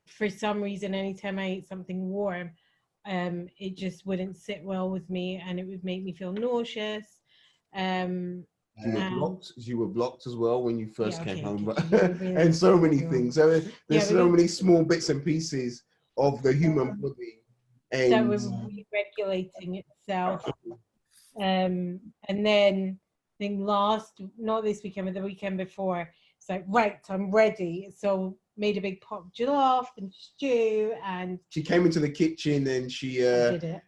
For some reason, anytime I ate something warm, it just wouldn't sit well with me, and it would make me feel nauseous. You were blocked as well when you first came home, but and so many things. There's so many small bits and pieces of the human body, and that was re-regulating itself. And then I think not this weekend, but the weekend before, it's like, right, I'm ready. So made a big pot of jollof and stew, and she came into the kitchen and she really,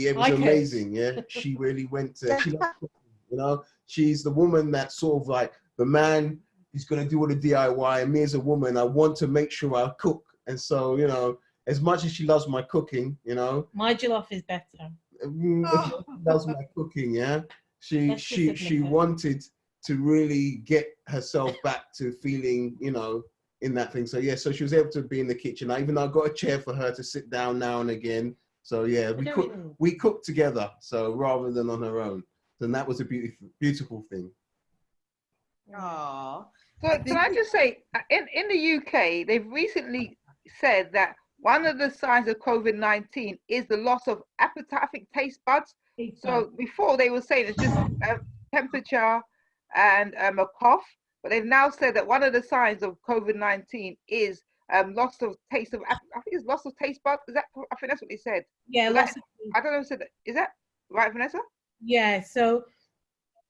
it was amazing. Yeah, she really went she loves cooking, you know. She's the woman that's sort of like the man who's going to do all the DIY, and me as a woman, I want to make sure I cook. And so, you know, as much as she loves my cooking, you know, my jollof is better. Loves my cooking. Yeah, she wanted to really get herself back to feeling, you know, in that thing. So yeah, so she was able to be in the kitchen. I got a chair for her to sit down now and again. So yeah, we cooked together. So rather than on her own, then that was a beautiful thing. Aww. So can I just say, in the UK, they've recently said that one of the signs of COVID-19 is the loss of appetite taste buds. So before they were saying it's just temperature and a cough, but they've now said that one of the signs of COVID-19 is loss of taste of, I think it's loss of taste buds. Is that? I think that's what they said. Yeah, so I don't know. Is that right, Vanessa? Yeah. So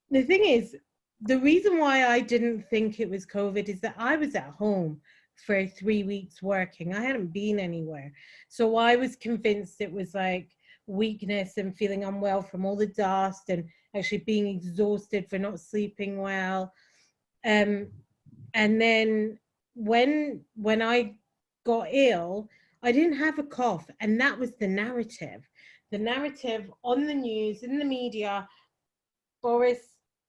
the thing is, the reason why I didn't think it was COVID is that I was at home for 3 weeks working. I hadn't been anywhere. So I was convinced it was like weakness and feeling unwell from all the dust and actually being exhausted for not sleeping well. And then when I got ill, I didn't have a cough. And that was the narrative. The narrative on the news, in the media, Boris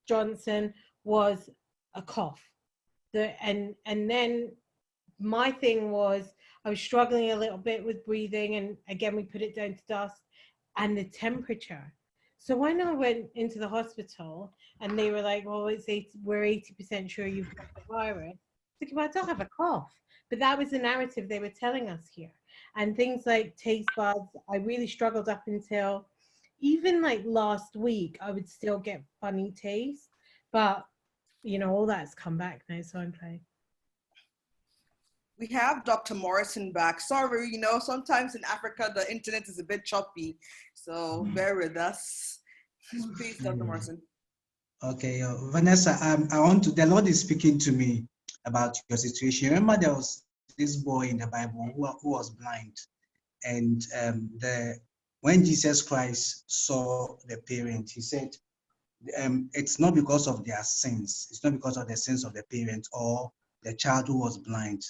Johnson was a cough. And then my thing was I was struggling a little bit with breathing, and again we put it down to dust and the temperature. So when I went into the hospital and they were like, well, we're 80% sure you've got the virus. I was like, well, I don't have a cough. But that was the narrative they were telling us here. And things like taste buds, I really struggled up until even like last week. I would still get funny taste, but you know, all that's come back now, so I'm fine. We have Dr. Morrison back. Sorry, you know, sometimes in Africa, the internet is a bit choppy. So bear with us. Please, Dr. Morrison. Okay, Vanessa, the Lord is speaking to me about your situation. Remember there was this boy in the Bible who was blind. And when Jesus Christ saw the parent, he said, it's not because of their sins. It's not because of the sins of the parent or the child who was blind.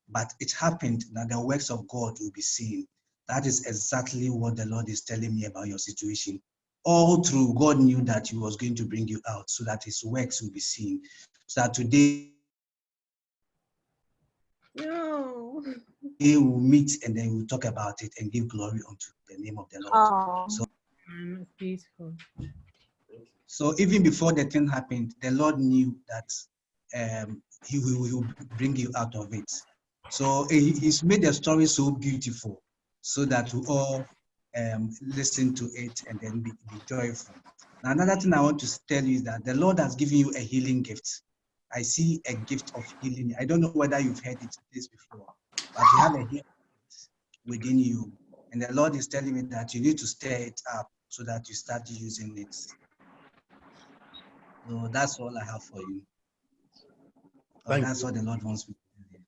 but it happened that the works of God will be seen. That is exactly what the Lord is telling me about your situation. All through, God knew that He was going to bring you out so that His works will be seen. So that today, No. we will meet and then we'll talk about it and give glory unto the name of the Lord. Oh. So, That's beautiful. so even before the thing happened, the Lord knew that he will bring you out of it. So He's made the story so beautiful so that we all listen to it and then be joyful. Now, another thing I want to tell you is that the Lord has given you a healing gift. I see a gift of healing. I don't know whether you've heard this before, but you have a healing gift within you. And the Lord is telling me that you need to stir it up so that you start using it. So that's all I have for you. That's what the Lord wants me to do.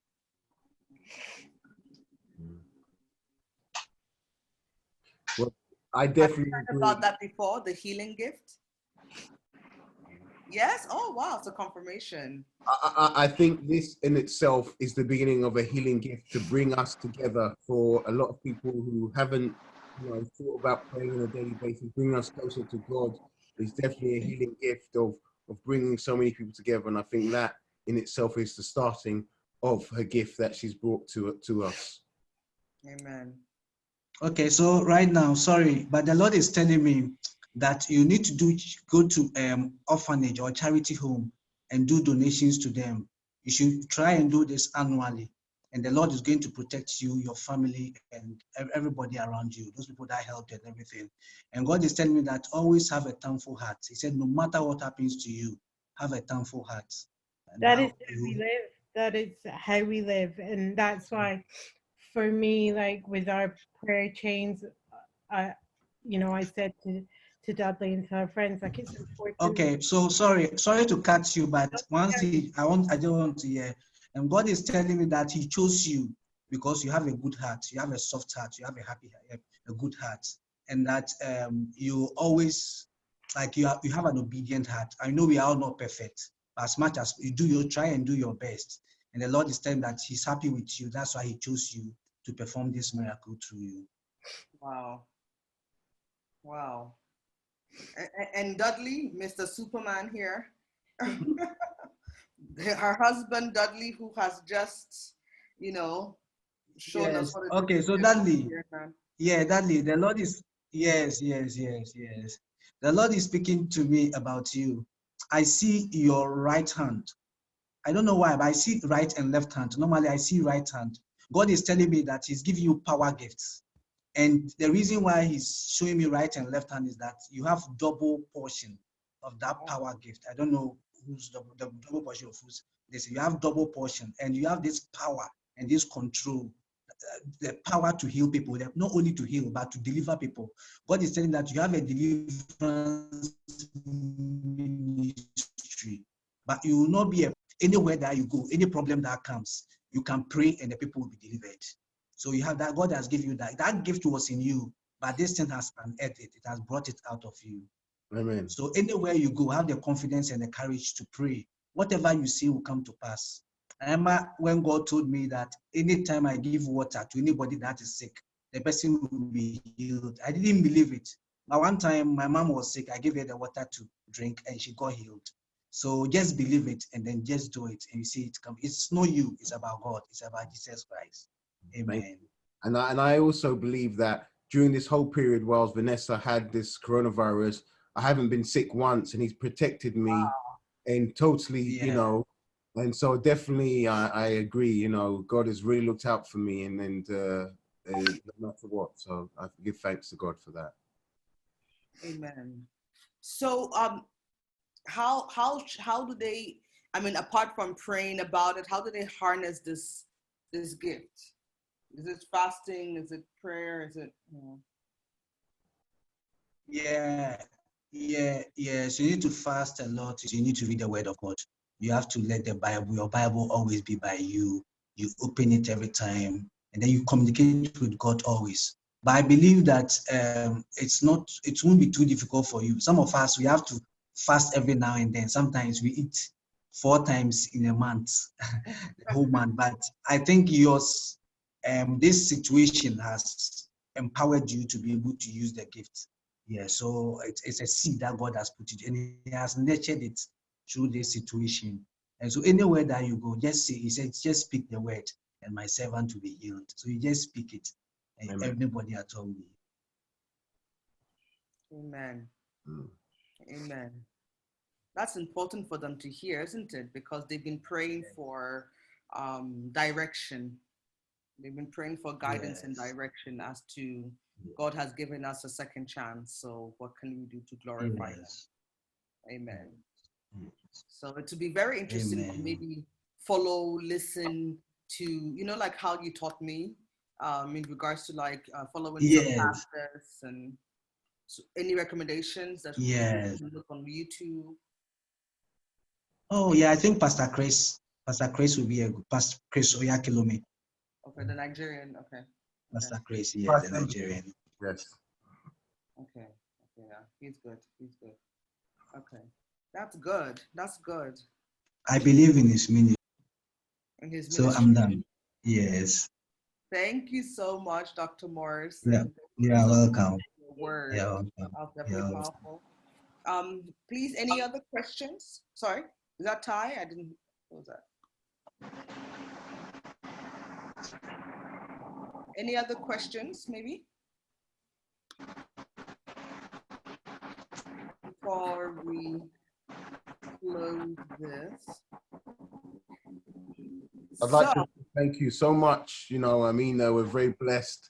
Well, I Have you definitely heard agree. about that before, the healing gift? Yes? Oh, wow, it's a confirmation. I think this in itself is the beginning of a healing gift to bring us together for a lot of people who haven't, thought about praying on a daily basis. Bringing us closer to God is definitely a healing gift of bringing so many people together. And I think that in itself is the starting of her gift that she's brought to us. Amen. Okay, so right now, sorry, but the Lord is telling me that you need to go to orphanage or charity home and do donations to them. You should try and do this annually, and the Lord is going to protect you, your family, and everybody around you, those people that helped and everything. And God is telling me that always have a thankful heart. He said, no matter what happens to you, have a thankful heart. And That is how we live. That is how we live. And that's why, for me, like with our prayer chains, I said to Dudley and to our friends, like it's important. Okay, so sorry to cut you, but I don't want to hear. And God is telling me that He chose you because you have a good heart, you have a soft heart, you have a happy, a good heart, and that you always you have an obedient heart. I know we are all not perfect, but as much as you try and do your best, and the Lord is telling that He's happy with you. That's why He chose you to perform this miracle through you. Wow. Wow. And Dudley, Mr. Superman here, her husband Dudley, who has just, shown us Yes. what it Okay, is. so Dudley, Dudley, the Lord is, yes. The Lord is speaking to me about you. I see your right hand. I don't know why, but I see right and left hand. Normally, I see right hand. God is telling me that He's giving you power gifts. And the reason why He's showing me right and left hand is that you have double portion of that power gift. I don't know who's the double portion of who's this. You have double portion, and you have this power and this control, the power to heal people, not only to heal, but to deliver people. God is saying that you have a deliverance ministry, but you will not be anywhere that you go, any problem that comes, you can pray and the people will be delivered. So you have that. God has given you that. That gift was in you, but this thing has unearthed it. It has brought it out of you. Amen. So anywhere you go, have the confidence and the courage to pray. Whatever you see will come to pass. I remember when God told me that anytime I give water to anybody that is sick, the person will be healed. I didn't believe it. But one time my mom was sick, I gave her the water to drink and she got healed. So just believe it and then just do it and you see it come. It's not you, it's about God. It's about Jesus Christ. Amen. And I also believe that during this whole period whilst Vanessa had this coronavirus, I haven't been sick once and He's protected me and totally, and so definitely I agree, God has really looked out for me and no matter what. So I give thanks to God for that. Amen. So how do they, apart from praying about it, how do they harness this gift? Is it fasting? Is it prayer? Is it, So you need to fast a lot. You need to read the Word of God. You have to let your Bible always be by you. You open it every time, and then you communicate with God always. But I believe that it won't be too difficult for you. Some of us, we have to fast every now and then. Sometimes we eat 4 times in a month, the whole month. But I think yours, this situation has empowered you to be able to use the gift. Yeah, so it's a seed that God has put it, and He has nurtured it through this situation. And so anywhere that you go, just say, He said, just speak the word, and my servant will be healed. So you just speak it, and Amen. everybody at all will be. Amen. Amen. That's important for them to hear, isn't it? Because they've been praying for direction. They've been praying for guidance and direction as to God has given us a second chance. So what can we do to glorify Him? Amen. So it would be very interesting to maybe follow, listen to, you know, like how you taught me in regards to like following some pastors, and so any recommendations that we can look on YouTube? Oh yeah, I think Pastor Chris will be a good Pastor Chris Oyakilome. Okay, the Nigerian. Okay. Pastor Chris, yeah, the Nigerian. Yes. Okay. Okay. Yeah, he's good. He's good. Okay, that's good. That's good. I believe in his ministry. In his so ministry. I'm done. Yes. Thank you so much, Dr. Morris. Yeah. You're welcome. Your word. You're welcome. That's definitely powerful. Please, any other questions? Sorry, is that Ty? I didn't. What was that? Any other questions, maybe? Before we close this. I'd like to thank you so much. You know, I mean, we're very blessed,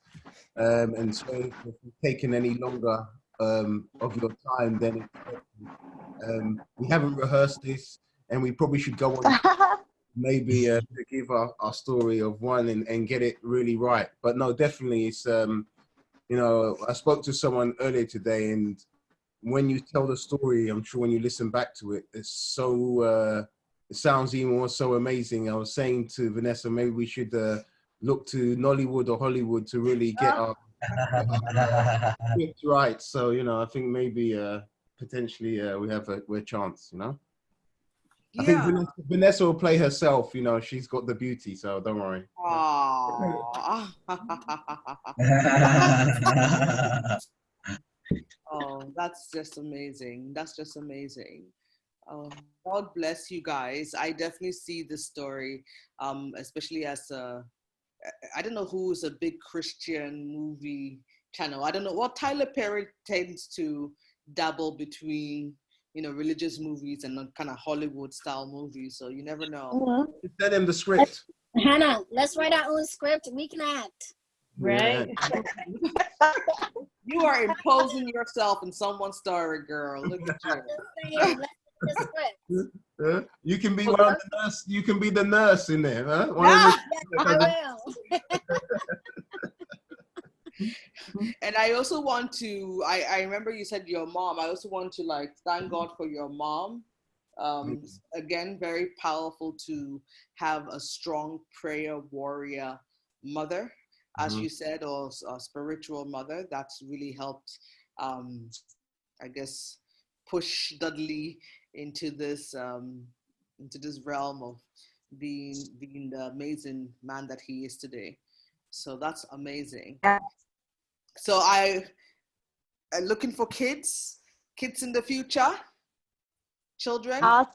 and so if you've taken any longer of your time than expected. We haven't rehearsed this, and we probably should go on maybe to give our story of one and get it really right. But no, definitely, it's you know, I spoke to someone earlier today, and when you tell the story, I'm sure when you listen back to it, it's so. It sounds even more so amazing. I was saying to Vanessa, maybe we should look to Nollywood or Hollywood to really get our script right. So, you know, I think maybe potentially we have a chance, you know? I think Vanessa will play herself, you know, she's got the beauty, so don't worry. Oh, that's just amazing. That's just amazing. God bless you guys. I definitely see this story, especially as I don't know who's a big Christian movie channel. I don't know what Tyler Perry tends to dabble between, you know, religious movies and kind of Hollywood style movies. So you never know. Send him the script. Hannah, let's write our own script. We can act. Right? You are imposing yourself in someone's story, girl. Look at you. You can be one of the nurse. You can be the nurse in there, huh? I will. And I also want to. I remember you said your mom. I also want to like thank God for your mom. Again, very powerful to have a strong prayer warrior mother, as you said, or a spiritual mother. That's really helped. I guess push Dudley into this realm of being the amazing man that he is today. So that's amazing. So I'm looking for kids in the future, children. Well,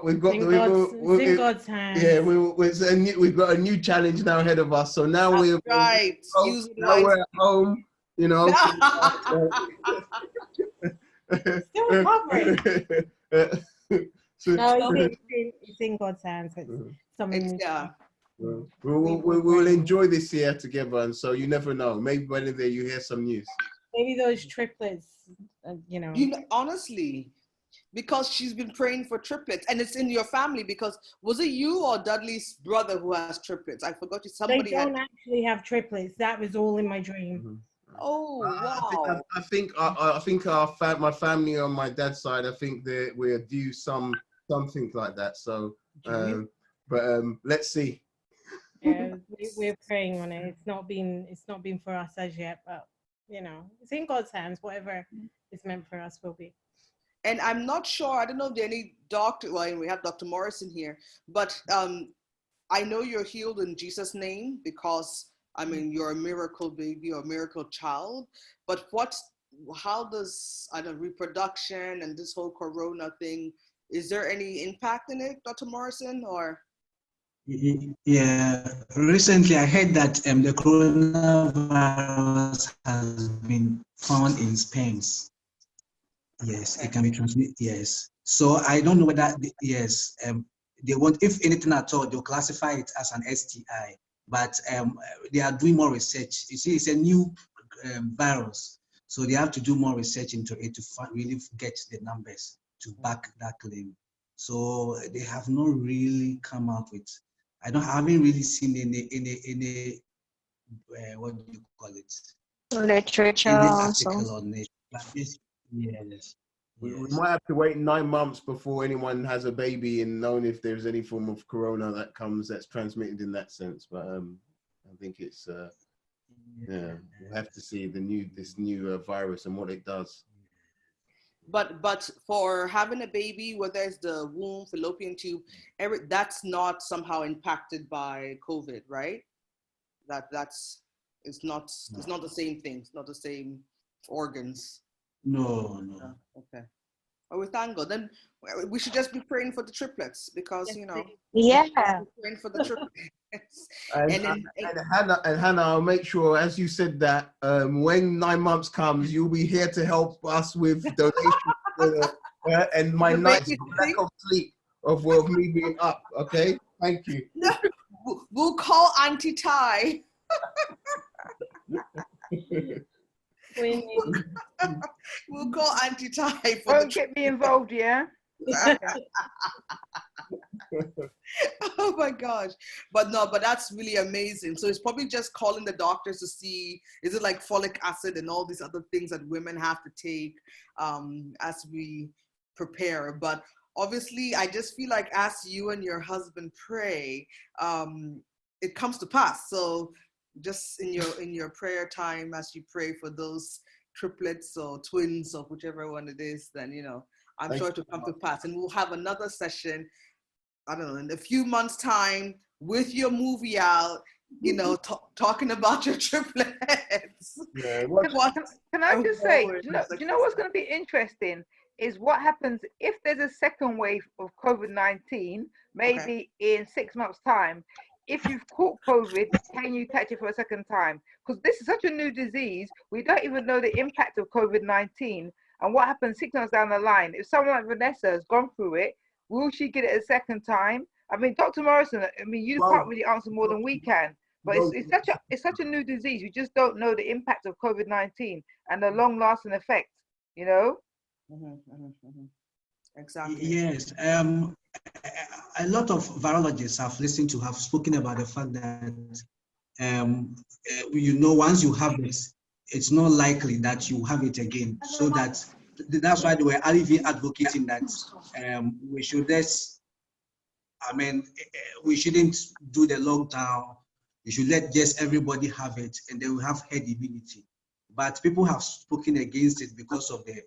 we've got in God's hands. Yeah, we've got a new challenge now ahead of us. So now we're right. Now we're at home, you know. Still recovering. No, it's in God's hands. We'll enjoy this year together, and so you never know. Maybe by the day you hear some news. Maybe those triplets, you know. Honestly, because she's been praying for triplets, and it's in your family. Because was it you or Dudley's brother who has triplets? I forgot you. Somebody they don't actually have triplets. That was all in my dream. Oh wow! I think my family on my dad's side. I think that we're due something like that. So, but let's see. Yeah, we're praying on it. It's not been for us as yet, but you know, it's in God's hands. Whatever is meant for us will be. And I'm not sure, I don't know if there are any doctor, well, we have Dr. Morrison here, but I know you're healed in Jesus' name because, I mean, you're a miracle baby or a miracle child, but how does, I don't know, reproduction and this whole corona thing, is there any impact in it, Dr. Morrison, or? Yeah, recently I heard that the coronavirus has been found in sperms. Yes, Okay. it can be transmitted. Yes. So I don't know whether, yes, they want, if anything at all, they'll classify it as an STI. But they are doing more research. You see, it's a new virus. So they have to do more research into it to really get the numbers to back that claim. So they have not really come out with, I haven't really seen any what do you call it? Literature Any also. article on it. But yes. We might have to wait 9 months before anyone has a baby and known if there's any form of corona that's transmitted in that sense. But I think it's yeah, we'll have to see this new virus and what it does. But for having a baby, whether it's the womb, fallopian tube, that's not somehow impacted by COVID, right? It's not the same thing. It's not the same organs. No. Okay. Oh, we thank God. Then we should just be praying for the triplets because, you know. Yeah. Praying for the triplets. And Hannah, I'll make sure, as you said that, when 9 months comes, you'll be here to help us with donations and my nights of lack of sleep of me being up. Okay, thank you. We'll call Auntie Ty. We'll call Auntie Ty. Don't get me involved, yeah? Oh my gosh. But that's really amazing. So it's probably just calling the doctors to see, is it like folic acid and all these other things that women have to take as we prepare. But obviously, I just feel like as you and your husband pray, it comes to pass. So just in your prayer time, as you pray for those triplets or twins or whichever one it is, then, you know, I'm sure it will come to pass. And we'll have another session, I don't know, in a few months' time with your movie out, you know, talking about your triplets. Yeah, can I just say, do you know what's going to be interesting is what happens if there's a second wave of COVID-19, maybe in 6 months' time. If you've caught COVID, can you catch it for a second time? Because this is such a new disease, we don't even know the impact of COVID-19 and what happens 6 months down the line. If someone like Vanessa has gone through it, will she get it a second time? I mean, Dr. Morrison, I mean, you can't really answer more than we can, but it's such a new disease. We just don't know the impact of COVID-19 and the long-lasting effects, you know? Exactly. Yes. A lot of virologists have spoken about the fact that, you know, once you have it, it's not likely that you have it again. So that's why they were even advocating that we shouldn't do the lockdown. We should let just everybody have it and then we have herd immunity. But people have spoken against it because of the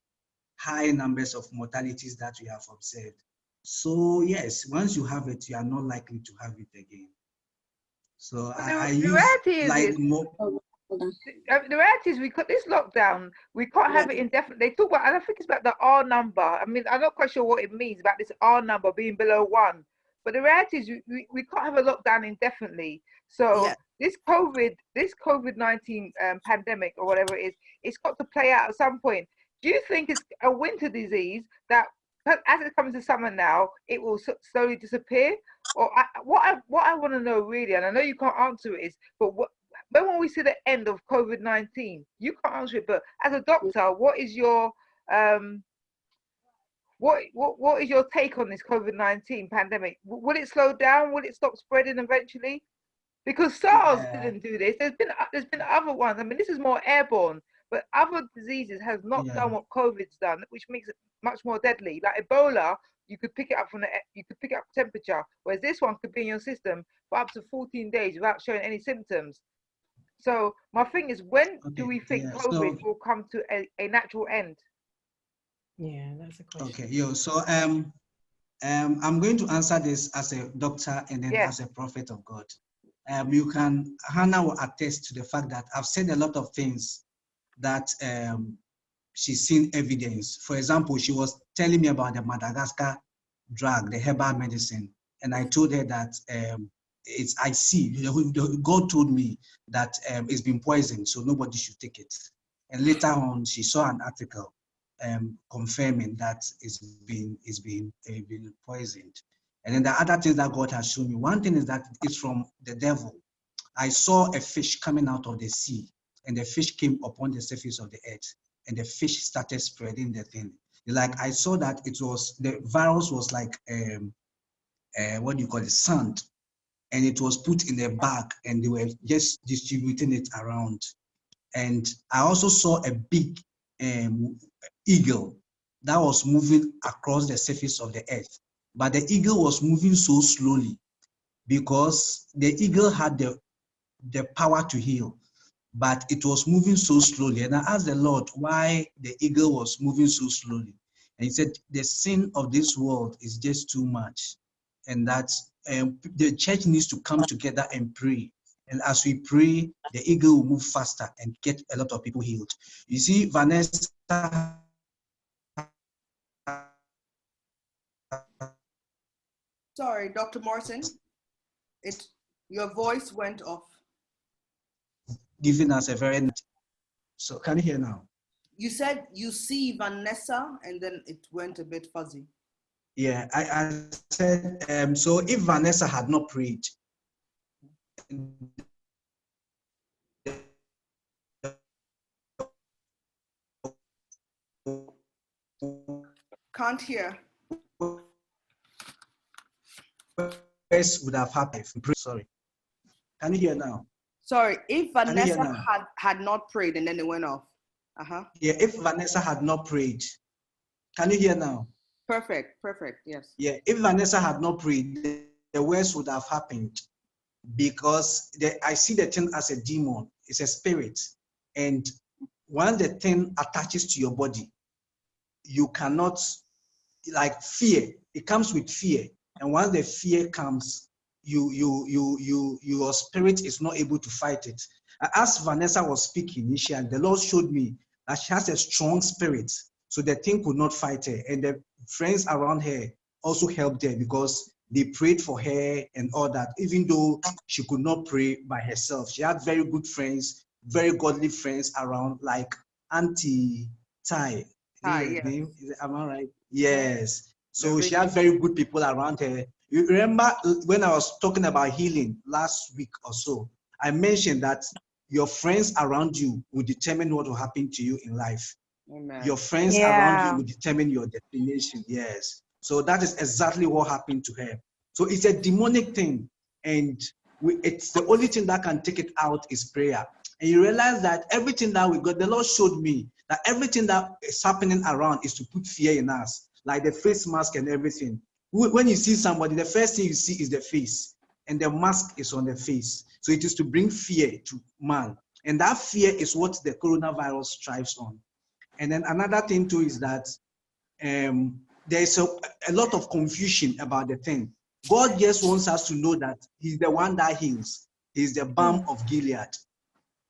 high numbers of mortalities that we have observed. So yes, once you have it, you are not likely to have it again. So the reality is we got this lockdown, we can't have it indefinitely. They talk about, and I think it's about the R number. I mean, I'm not quite sure what it means about this R number being below 1. But the reality is we can't have a lockdown indefinitely. So this COVID-19 pandemic or whatever it is, it's got to play out at some point. Do you think it's a winter disease that, as it comes to summer now, it will slowly disappear? Or what I want to know really, and I know you can't answer it, is, but when will we see the end of COVID-19? You can't answer it, but as a doctor, what is your what is your take on this COVID-19 pandemic? Will it slow down? Will it stop spreading eventually? Because SARS didn't do this. There's been other ones. I mean, this is more airborne, but other diseases has not done what COVID's done, which makes it much more deadly. Like Ebola, you could pick it up temperature, whereas this one could be in your system for up to 14 days without showing any symptoms. So my thing is, when do we think COVID will come to a natural end? Yeah, that's a question. Okay, so I'm going to answer this as a doctor and then as a prophet of God. Hannah will attest to the fact that I've said a lot of things that she's seen evidence. For example, she was telling me about the Madagascar drug, the herbal medicine, and I told her that I see, God told me that it's been poisoned, so nobody should take it. And later on, she saw an article confirming that it's been poisoned. And then the other things that God has shown me, one thing is that it's from the devil. I saw a fish coming out of the sea, and the fish came upon the surface of the earth, and the fish started spreading the thing. Like I saw that the virus was like what do you call it, sand, and it was put in a bag, and they were just distributing it around. And I also saw a big eagle that was moving across the surface of the earth, but the eagle was moving so slowly because the eagle had the power to heal, but it was moving so slowly. And I asked the Lord why the eagle was moving so slowly. And he said, the sin of this world is just too much. And that the church needs to come together and pray. And as we pray, the eagle will move faster and get a lot of people healed. You see, Vanessa. Sorry, Dr. Morrison, your voice went off. Giving us a very, so can you hear now? You said you see Vanessa and then it went a bit fuzzy. Yeah, I said, so if Vanessa had not prayed, Can't hear. Would have happened. Sorry. Can you hear now? Sorry, if Vanessa had not prayed and then it went off. Yeah, if Vanessa had not prayed, can you hear now? Perfect, yes. Yeah, if Vanessa had not prayed, the worst would have happened because I see the thing as a demon. It's a spirit. And when the thing attaches to your body, you cannot, like fear, it comes with fear. And once the fear comes, your spirit is not able to fight it. As Vanessa was speaking initially, the Lord showed me that she has a strong spirit, so the thing could not fight her. And the friends around her also helped her because they prayed for her and all that, even though she could not pray by herself. She had very good friends, very godly friends around, like Auntie Tai. Yes. Name? Am I right? Yes. So she had very good people around her. You remember when I was talking about healing last week or so, I mentioned that your friends around you will determine what will happen to you in life. Amen. Your friends around you will determine your destination. Yes. So that is exactly what happened to her. So it's a demonic thing, and it's the only thing that can take it out is prayer. And you realize that everything that we got, the Lord showed me that everything that is happening around is to put fear in us, like the face mask and everything. When you see somebody, the first thing you see is the face, and the mask is on the face. So it is to bring fear to man. And that fear is what the coronavirus thrives on. And then another thing too is that there's a lot of confusion about the thing. God just wants us to know that he's the one that heals. He's the balm of Gilead.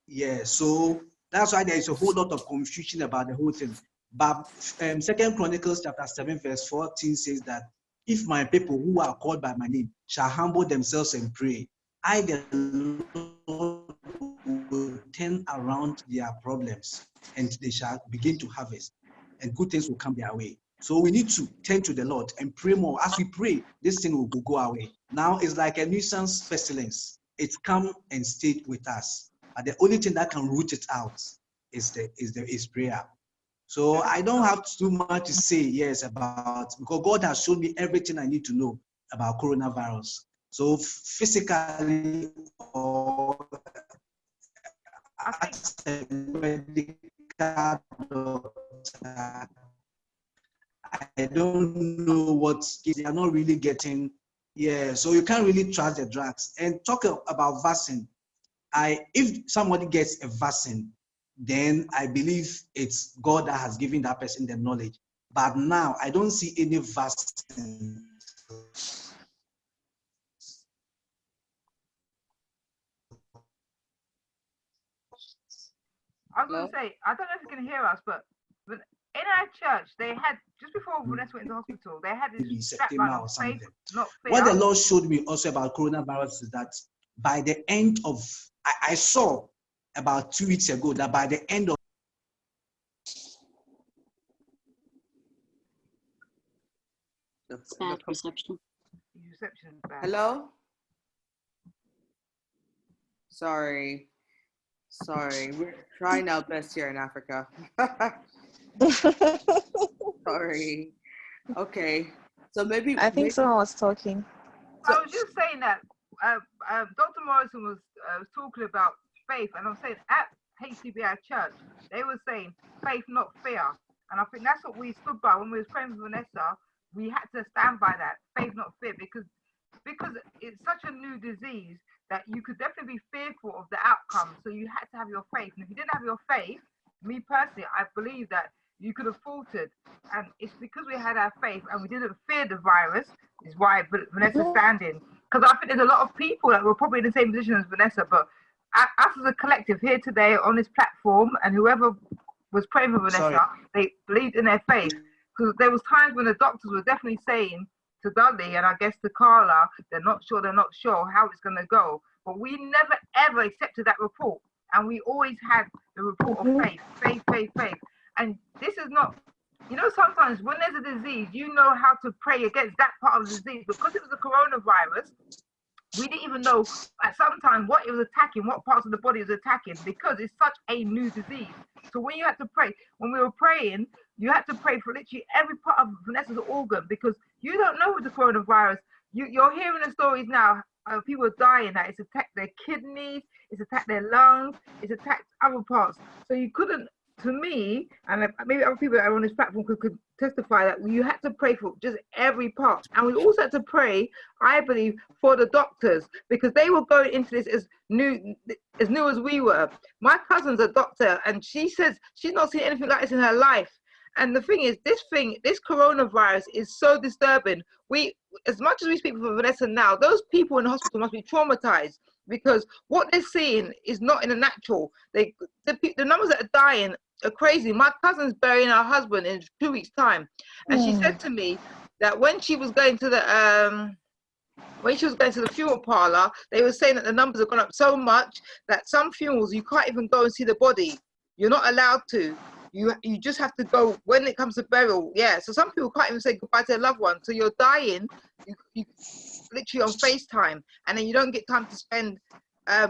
Yeah, so that's why there is a whole lot of confusion about the whole thing. But 2 Chronicles chapter 7 verse 14 says that if my people who are called by my name shall humble themselves and pray, I, the Lord, will turn around their problems and they shall begin to harvest and good things will come their way. So we need to turn to the Lord and pray more. As we pray, this thing will go away. Now it's like a nuisance pestilence. It's come and stayed with us. But the only thing that can root it out is prayer. So I don't have too much to say, yes, about, because God has shown me everything I need to know about coronavirus. So physically or as a medical doctor, I don't know what they are not really getting. Yeah, so you can't really trust the drugs. And talk about vaccine. If somebody gets a vaccine, then I believe it's God that has given that person the knowledge. But now I don't see any vaccine. I was going to say, I don't know if you can hear us, but in our church, they had, just before Vanessa went into hospital, they had this strapline of faith, not fear. What the Lord showed me also about coronavirus is that by the end of, I saw about 2 weeks ago that by the end of It's bad reception. Hello? Sorry. We're trying our best here in Africa. Sorry. Okay. So maybe I think someone was talking. I was just saying that Dr. Morrison was talking about faith, and I'm saying at HCBI Church, they were saying faith, not fear. And I think that's what we stood by when we was praying for Vanessa. We had to stand by that, faith, not fear, because it's such a new disease that you could definitely be fearful of the outcome. So you had to have your faith. And if you didn't have your faith, me personally, I believe that you could have faltered. And it's because we had our faith and we didn't fear the virus, is why Vanessa's standing. Because I think there's a lot of people that were probably in the same position as Vanessa, but us as a collective here today on this platform, and whoever was praying for Vanessa, they believed in their faith. Because there was times when the doctors were definitely saying to Dudley, and I guess to Carla, they're not sure how it's going to go. But we never, ever accepted that report. And we always had the report of faith. And this is not, sometimes when there's a disease, you know how to pray against that part of the disease. Because it was a coronavirus, we didn't even know at some time what it was attacking, what parts of the body it was attacking, because it's such a new disease. So when you had to pray, when we were praying, you had to pray for literally every part of Vanessa's organ, because you don't know with the coronavirus. You're hearing the stories now of people dying, that it's attacked their kidneys, it's attacked their lungs, it's attacked other parts. So you couldn't, to me, and maybe other people that are on this platform could testify that you had to pray for just every part. And we also had to pray, I believe, for the doctors, because they were going into this as new as we were. My cousin's a doctor, and she says she's not seen anything like this in her life. And the thing is, this coronavirus is so disturbing. As much as we speak for Vanessa now, those people in the hospital must be traumatized, because what they're seeing is not in the natural. The numbers that are dying are crazy. My cousin's burying her husband in 2 weeks' time, and she said to me that when she was going to the funeral parlor, they were saying that the numbers have gone up so much that some funerals you can't even go and see the body. You're not allowed to. You just have to go when it comes to burial. Yeah, so some people can't even say goodbye to their loved ones. So you're dying, you literally on FaceTime, and then you don't get time to spend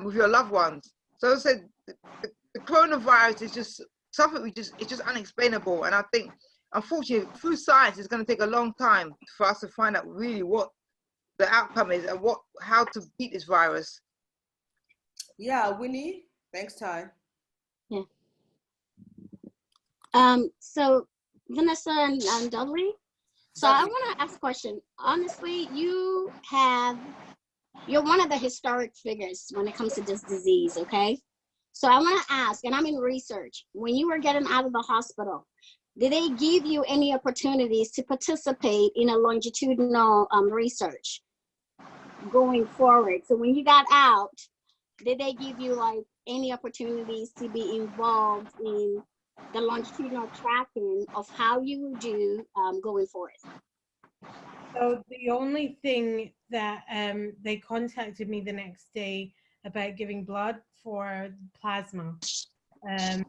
with your loved ones. So I said the coronavirus is just something it's just unexplainable. And I think, unfortunately, through science, it's going to take a long time for us to find out really what the outcome is and how to beat this virus. Yeah, Winnie. Thanks, Ty. Yeah. So Vanessa and Dudley. So I want to ask a question. Honestly, you're one of the historic figures when it comes to this disease, okay? So I want to ask, and I'm in research, when you were getting out of the hospital, did they give you any opportunities to participate in a longitudinal research going forward? So when you got out, did they give you like any opportunities to be involved in the longitudinal tracking of how you would do going forward? So the only thing that they contacted me the next day about giving blood for plasma. And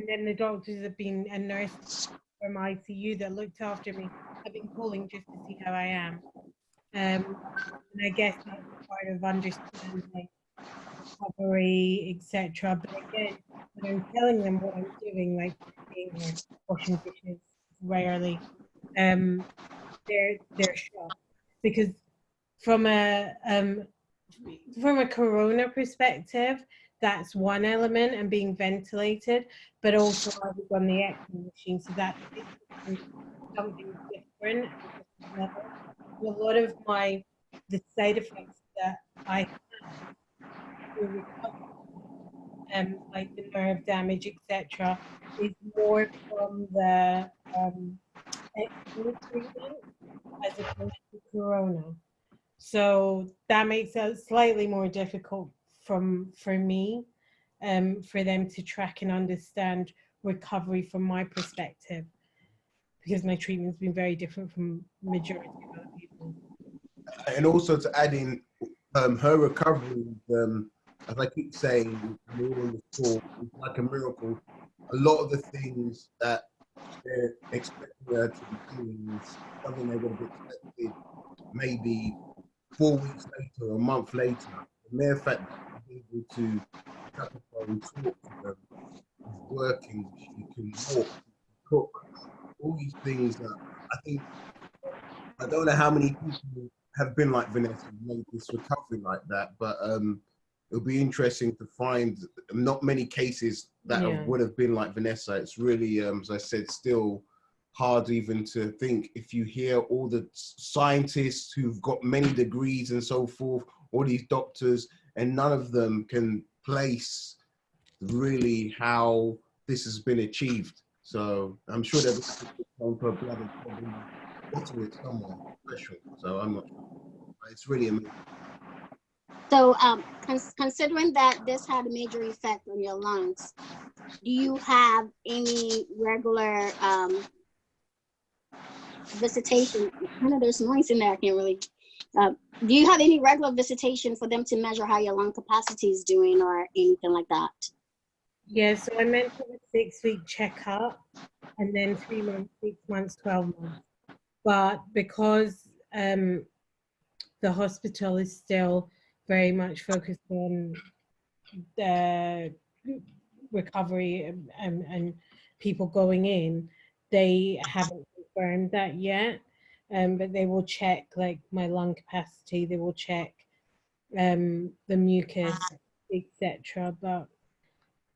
then the doctors have been, a nurse from ICU that looked after me, have been calling just to see how I am. And I guess that's part of understanding recovery, etc. But again, when I'm telling them what I'm doing, like cooking or washing dishes rarely, they're shocked, because from a corona perspective, that's one element, and being ventilated, but also I was on the ECMO machine, so that's something different. A lot of the side effects that I have, like the nerve damage, etc., is more from the flu treatment as opposed to corona. So that makes it slightly more difficult for me, for them to track and understand recovery from my perspective, because my treatment's been very different from majority of other people. And also to add in, her recovery, as I keep saying, we're all on the floor, it's like a miracle. A lot of the things that they're expecting her to be doing is something they would have expected maybe 4 weeks later or a month later. The mere fact that she's able to pick up the phone, talk to them, is working. She can walk, cook, all these things that I think, I don't know how many people have been like Vanessa and made this recovery like that, but it'll be interesting to find not many cases that would have been like Vanessa. It's really, as I said, still hard even to think. If you hear all the scientists who've got many degrees and so forth, all these doctors, and none of them can place really how this has been achieved. So I'm sure there's a blood and probably bottle it somewhere special. So I'm not sure. But it's really amazing. So considering that this had a major effect on your lungs, do you have any regular visitation? I know there's noise in there, I can't really. Do you have any regular visitation for them to measure how your lung capacity is doing or anything like that? Yeah, so I mentioned a 6-week checkup, and then 3 months, 6 months, 12 months. But because the hospital is still very much focused on the recovery and people going in, they haven't confirmed that yet. But they will check like my lung capacity, they will check the mucus, etc. But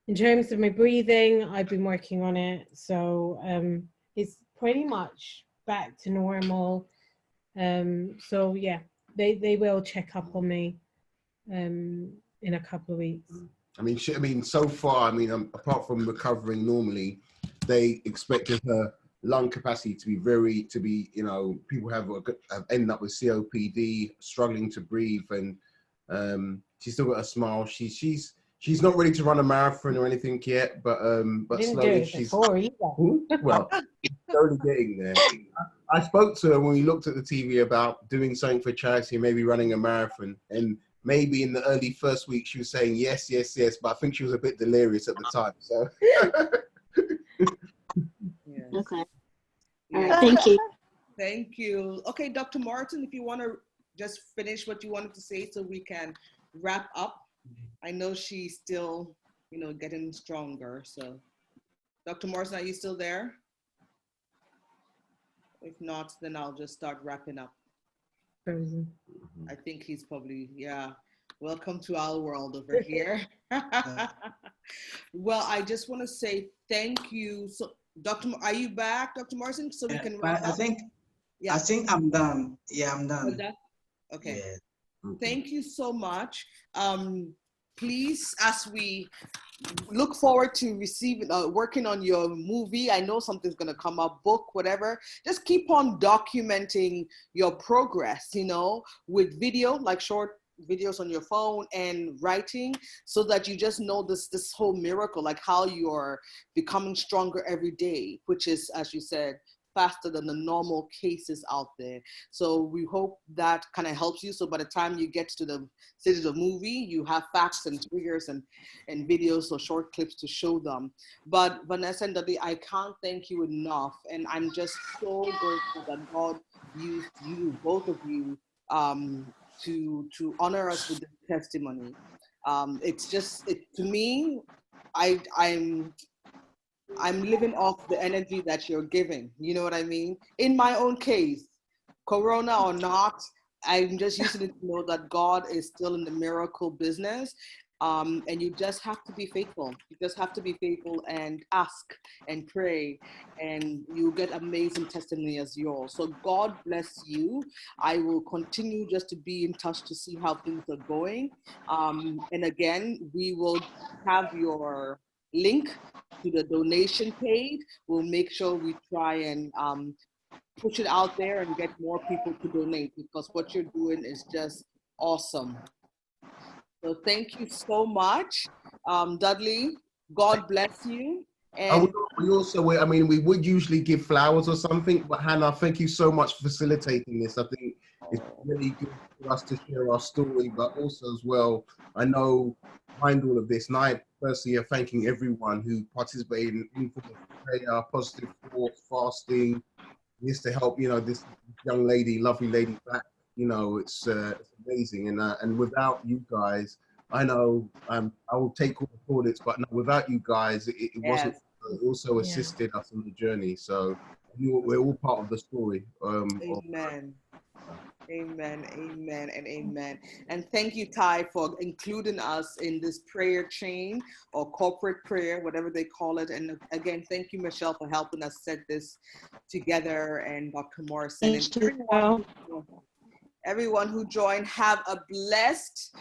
in terms of my breathing, I've been working on it, so it's pretty much back to normal. So yeah, they will check up on me in a couple of weeks. I mean, so far, apart from recovering normally, they expected her lung capacity to be people have ended up with COPD, struggling to breathe, and she's still got a smile. She's not ready to run a marathon or anything yet, but slowly she's well, slowly getting there. I spoke to her when we looked at the TV about doing something for charity, maybe running a marathon, and maybe in the early first week she was saying yes, yes, yes, but I think she was a bit delirious at the time. So. Okay. All right. Thank you. Thank you. Okay, Dr. Martin, if you want to just finish what you wanted to say so we can wrap up. I know she's still, getting stronger. So, Dr. Martin, are you still there? If not, then I'll just start wrapping up. I think he's probably, welcome to our world over here. Well, I just want to say thank you. So, are you back, Dr. Martin? So we can wrap up? I think I'm done. Yeah, I'm done. Okay. Yeah. Thank you so much. Please, as we look forward to working on your movie, I know something's going to come up, book, whatever, just keep on documenting your progress, with video, like short videos on your phone, and writing, so that you just know this whole miracle, like how you're becoming stronger every day, which is, as you said, faster than the normal cases out there. So we hope that kind of helps you. So by the time you get to the stage of the movie, you have facts and figures and videos or short clips to show them. But Vanessa and Dudley, I can't thank you enough. And I'm just so grateful that God used you, both of you, to honor us with this testimony. It's just, to me, I'm living off the energy that you're giving. You know what I mean? In my own case, Corona or not, I'm just using it to know that God is still in the miracle business. And you just have to be faithful. You just have to be faithful and ask and pray, and you get amazing testimony as yours. So God bless you. I will continue just to be in touch to see how things are going. And again, we will have your link to the donation page. We'll make sure we try and push it out there and get more people to donate, because what you're doing is just awesome. So thank you so much, Dudley. God bless you. And we also, I mean, we would usually give flowers or something, but Hannah, thank you so much for facilitating this. I think it's really good for us to share our story, but also as well, I know behind all of this, and I personally are thanking everyone who participated in informal prayer, positive thoughts, fasting, this to help, you know, this young lady, lovely lady back. You know, it's amazing, and without you guys, I know I will take all the plaudits, but no, without you guys, it wasn't. It also assisted us on the journey. So we're all part of the story. Amen. Amen, amen, and amen. And thank you, Ty, for including us in this prayer chain or corporate prayer, whatever they call it. And again, thank you, Michelle, for helping us set this together, and Dr. Morrison. And everyone who joined, have a blessed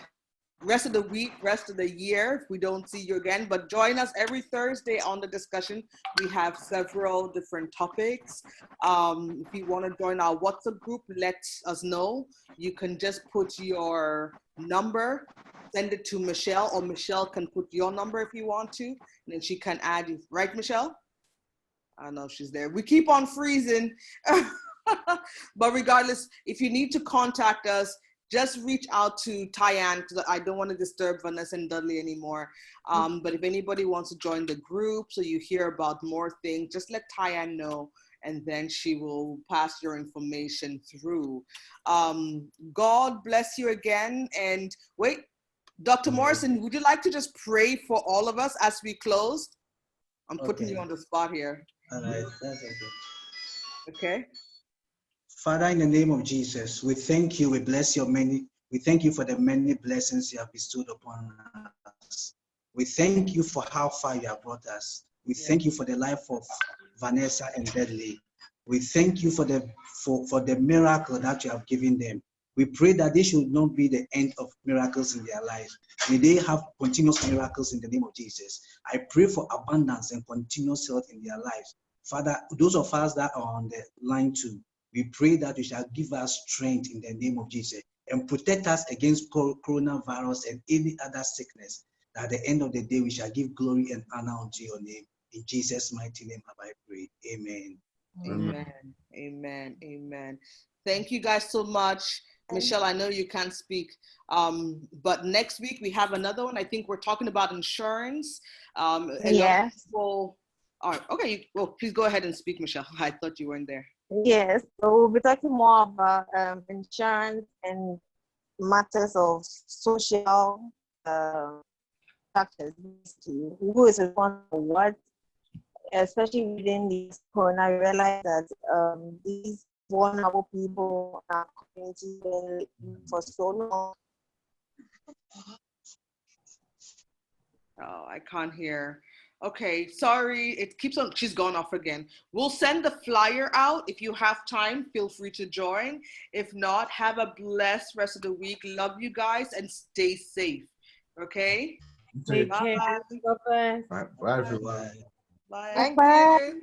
rest of the week, rest of the year, if we don't see you again. But join us every Thursday on the discussion. We have several different topics. If you want to join our WhatsApp group, let us know. You can just put your number, send it to Michelle, or Michelle can put your number if you want to, and then she can add you. Right, Michelle? I don't know if she's there. We keep on freezing. But regardless, if you need to contact us, just reach out to Tyann, because I don't want to disturb Vanessa and Dudley anymore. But if anybody wants to join the group so you hear about more things, just let Tyann know, and then she will pass your information through. God bless you again. And wait, Dr. Morrison, would you like to just pray for all of us as we close? I'm putting you on the spot here. All right, that's okay. Okay. Father, in the name of Jesus, we thank you. We bless your many. We thank you for the many blessings you have bestowed upon us. We thank you for how far you have brought us. We thank you for the life of Vanessa and Dudley. We thank you for the miracle that you have given them. We pray that they should not be the end of miracles in their lives. May they have continuous miracles in the name of Jesus. I pray for abundance and continuous health in their lives. Father, those of us that are on the line too, we pray that you shall give us strength in the name of Jesus and protect us against coronavirus and any other sickness. That at the end of the day, we shall give glory and honor unto your name. In Jesus' mighty name have I prayed. Amen. Amen. Amen. Amen. Thank you guys so much. Michelle, I know you can't speak, but next week we have another one. I think we're talking about insurance. Yes. All right. Okay. Well, please go ahead and speak, Michelle. I thought you weren't there. Yes, so we'll be talking more about insurance and matters of social factors. Who is responsible for what, especially within this corona. I realize that these vulnerable people in our community been for so long. Oh, I can't hear. Okay, sorry, it keeps on, she's gone off again. We'll send the flyer out. If you have time, feel free to join. If not, have a blessed rest of the week. Love you guys and stay safe. Okay? Take care. Bye-bye. Bye, everyone. Bye. Thank you.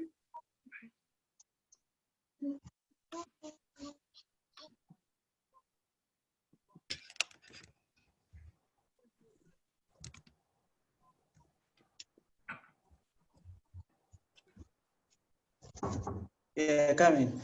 Yeah, come in.